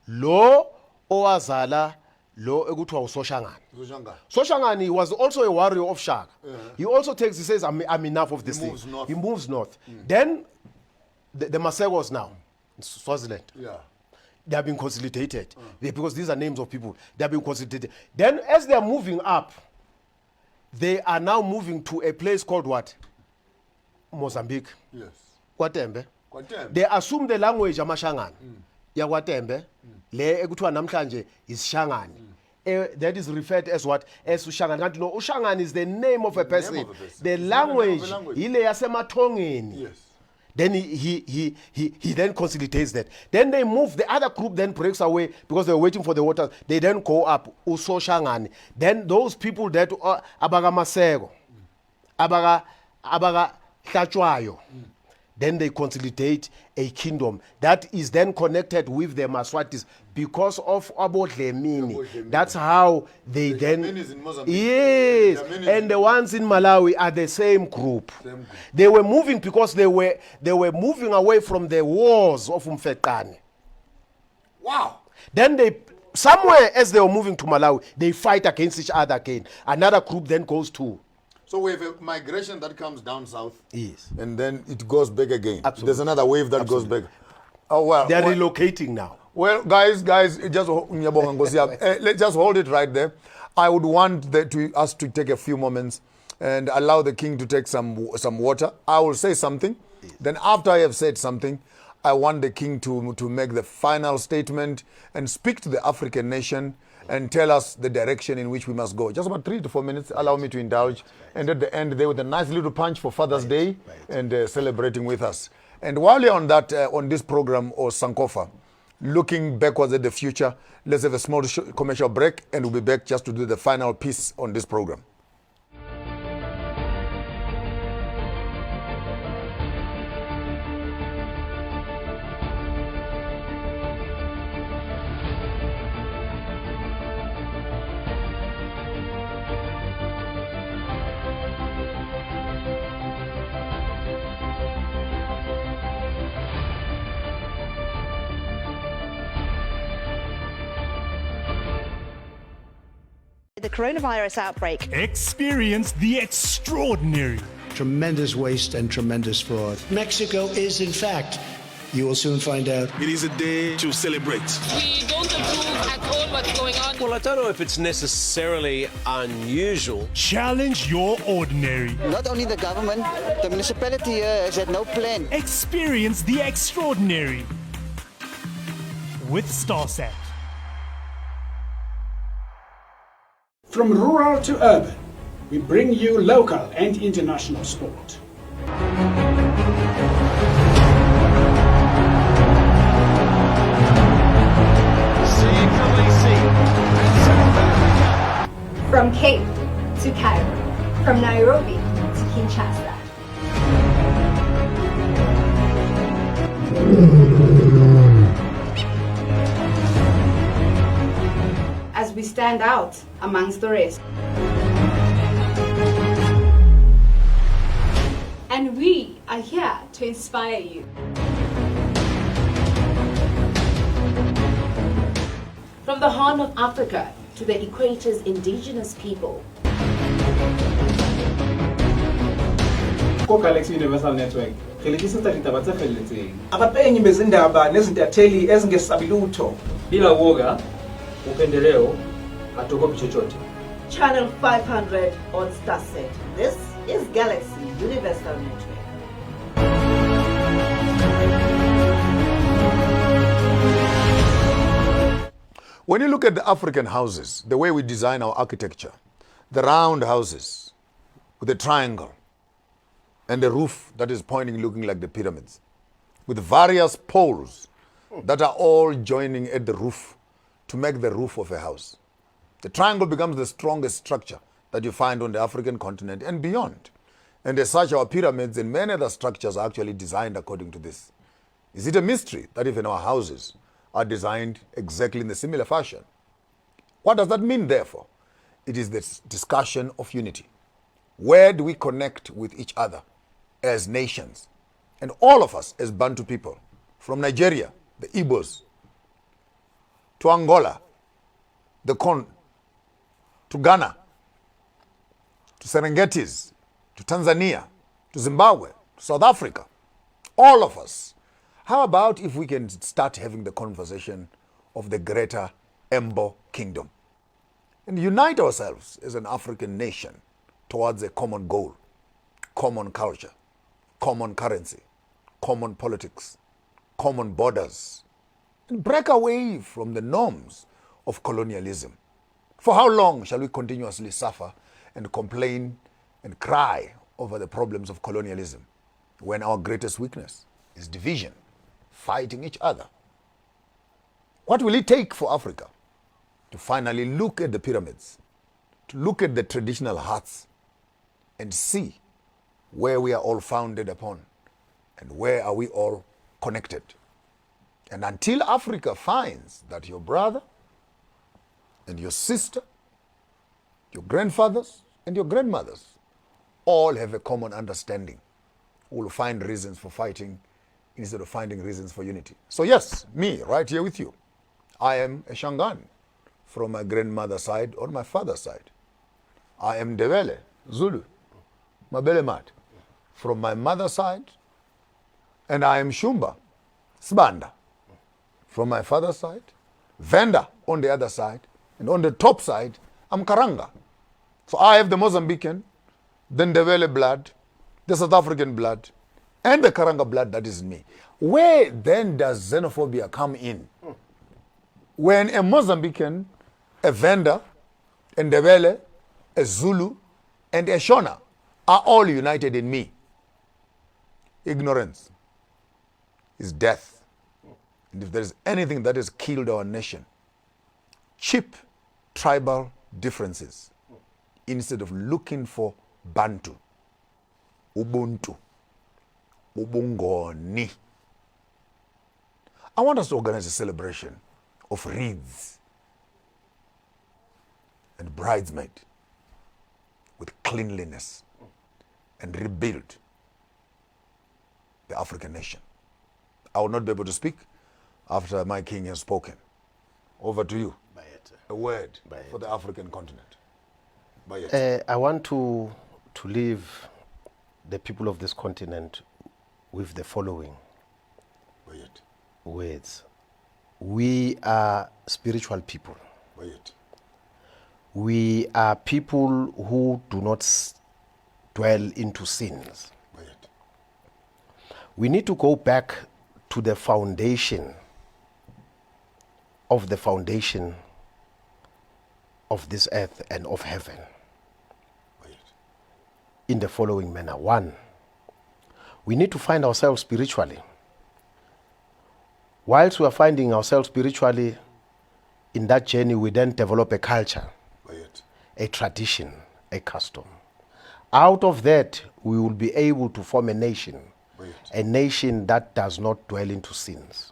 Lo Oazala. Lo ekuthiwa uSoshangani. Soshangani was also a warrior of Shaka. Yeah. He also takes, he says, I'm enough of this thing. He moves north. Then the Masegos now, Swaziland.
Yeah.
They have been consolidated. Because these are names of people. They have been consolidated. Then as they are moving up, they are now moving to a place called what? Mozambique.
Yes.
Kwatembe. They assume the language of Mashangani. Yakwatembe. Le ekuthiwa namhlanje is Shangani. That is referred as what? As Ushangani. No, Ushangani is the name of a person. The language, ile yasemathongeni. Yes. Then he then consolidates that. Then they move, the other group then breaks away because they're waiting for the waters. They then go up, Usoshangani. Then those people that abaga Masego, abaga Hlachwayo. Then they consolidate a kingdom that is then connected with the Maswatis because of Abodlemini. That's how they then. Yes, and the ones in Malawi are the same group. They were moving because they were moving away from the wars of Umfekane.
Wow.
Then they somewhere as they were moving to Malawi, they fight against each other again. Another group then goes to.
So we have a migration that comes down south.
Yes.
And then it goes back again.
Absolutely.
There's another wave that goes back. Oh, well.
They're relocating now.
Well, guys, just let's just hold it right there. I would want us to take a few moments and allow the king to take some water. I will say something. Yes. Then after I have said something, I want the king to make the final statement and speak to the African nation and tell us the direction in which we must go. Just about 3 to 4 minutes, allow me to indulge. And at the end, there with a nice little punch for Father's Day and celebrating with us. And while you're on that, on this program, or Sankofa, looking backwards at the future, let's have a small commercial break and we'll be back just to do the final piece on this program.
The coronavirus outbreak.
Experience the extraordinary.
Tremendous waste and tremendous fraud. Mexico is, in fact, you will soon find out.
It is a day to celebrate.
We don't approve at all what's going on.
Well, I don't know if it's necessarily unusual.
Challenge your ordinary.
Not only the government, the municipality here has had no plan.
Experience the extraordinary with StarSat.
From rural to urban, we bring you local and international sport.
From Cape to Cairo, from Nairobi to Kinshasa.
As we stand out amongst the rest.
And we are here to inspire you.
From the Horn of Africa to the Equator's indigenous people.
Galaxy Universal Network.
Abapenyi bezindaba nezintatheli ezingesabi lutho.
Bila woga, upendeleo, hatuogopi chochote.
Channel 500 on Starset. This is Galaxy Universal Network.
When you look at the African houses, the way we design our architecture, the round houses with a triangle and the roof that is pointing, looking like the pyramids, with various poles that are all joining at the roof to make the roof of a house. The triangle becomes the strongest structure that you find on the African continent and beyond. And as such, our pyramids and many other structures are actually designed according to this. Is it a mystery that even our houses are designed exactly in the similar fashion? What does that mean, therefore? It is this discussion of unity. Where do we connect with each other as nations? And all of us as Bantu people, from Nigeria, the Igbos, to Angola, the Kon, to Ghana, to Serengetis, to Tanzania, to Zimbabwe, to South Africa, all of us. How about if we can start having the conversation of the greater Embo kingdom and unite ourselves as an African nation towards a common goal, common culture, common currency, common politics, common borders, and break away from the norms of colonialism? For how long shall we continuously suffer and complain and cry over the problems of colonialism when our greatest weakness is division, fighting each other? What will it take for Africa to finally look at the pyramids, to look at the traditional huts and see where we are all founded upon and where are we all connected? And until Africa finds that your brother and your sister, your grandfathers and your grandmothers all have a common understanding, we will find reasons for fighting instead of finding reasons for unity. So yes, me right here with you, I am a Shangan from my grandmother's side or my father's side. I am Ndebele, Zulu, Mabele Mat, from my mother's side, and I am Shumba, Sibanda, from my father's side, Venda on the other side, and on the top side, I'm Karanga. So I have the Mozambican, the Ndebele blood, the South African blood, and the Karanga blood that is me. Where then does xenophobia come in? When a Mozambican, a Venda, a Ndebele, a Zulu, and a Shona are all united in me. Ignorance is death. And if there is anything that has killed our nation, cheap tribal differences, instead of looking for Bantu, Ubuntu, Ubungoni. I want us to organize a celebration of wreaths and bridesmaid with cleanliness and rebuild the African nation. I will not be able to speak after my king has spoken. Over to you. A word for the African continent.
I want to leave the people of this continent with the following words. We are spiritual people. We are people who do not dwell into sins. We need to go back to the foundation of this earth and of heaven in the following manner. One, we need to find ourselves spiritually. Whilst we are finding ourselves spiritually in that journey, we then develop a culture, a tradition, a custom. Out of that, we will be able to form a nation that does not dwell into sins.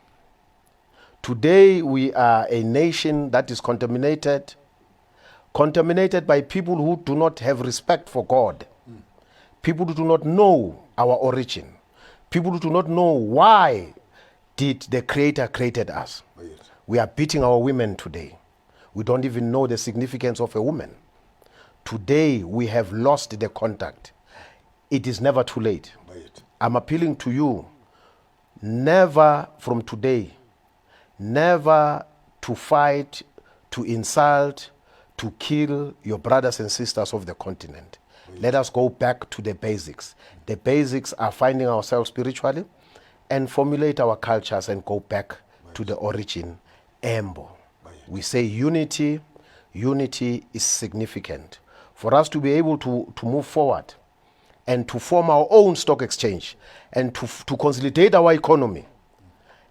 Today, we are a nation that is contaminated by people who do not have respect for God, people who do not know our origin. People do not know why did the Creator created us. We are beating our women today. We don't even know the significance of a woman. Today, we have lost the contact. It is never too late. I'm appealing to you, never from today, never to fight, to insult, to kill your brothers and sisters of the continent. Let us go back to the basics. The basics are finding ourselves spiritually and formulate our cultures and go back to the origin, Embo. We say unity. Unity is significant. For us to be able to move forward and to form our own stock exchange and to consolidate our economy,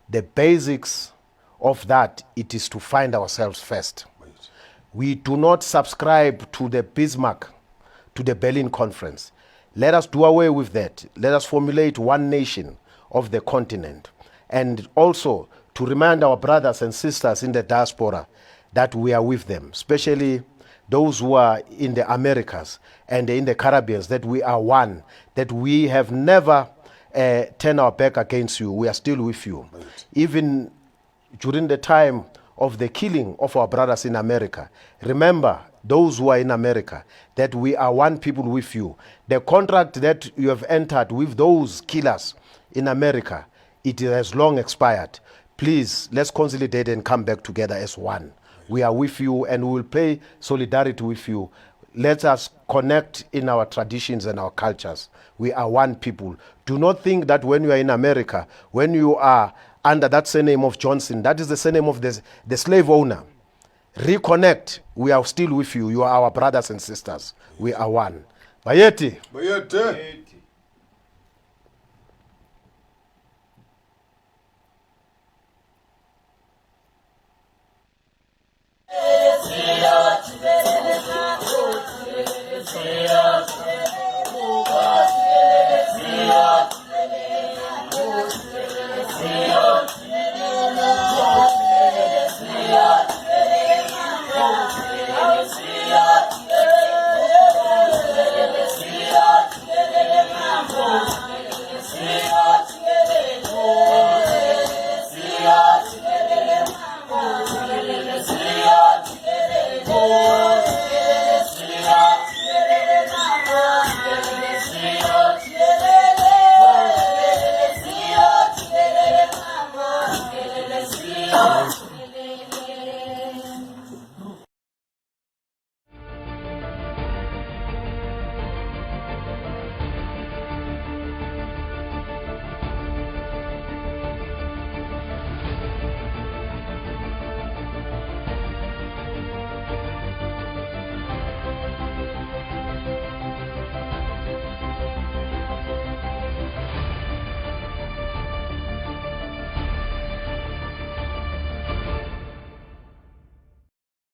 the basics of that, it is to find ourselves first. We do not subscribe to the Bismarck, to the Berlin Conference. Let us do away with that. Let us formulate one nation of the continent. And also to remind our brothers and sisters in the diaspora that we are with them, especially those who are in the Americas and in the Caribbean, that we are one, that we have never turned our back against you. We are still with you. Even during the time of the killing of our brothers in America, remember, those who are in America, that we are one people with you. The contract that you have entered with those killers in America, it has long expired. Please, let's consolidate and come back together as one. We are with you and we will play solidarity with you. Let us connect in our traditions and our cultures. We are one people. Do not think that when you are in America, when you are under that surname of Johnson, that is the surname of the slave owner. Reconnect. We are still with you. You are our brothers and sisters. We are one. Bayeti.
Bayeti.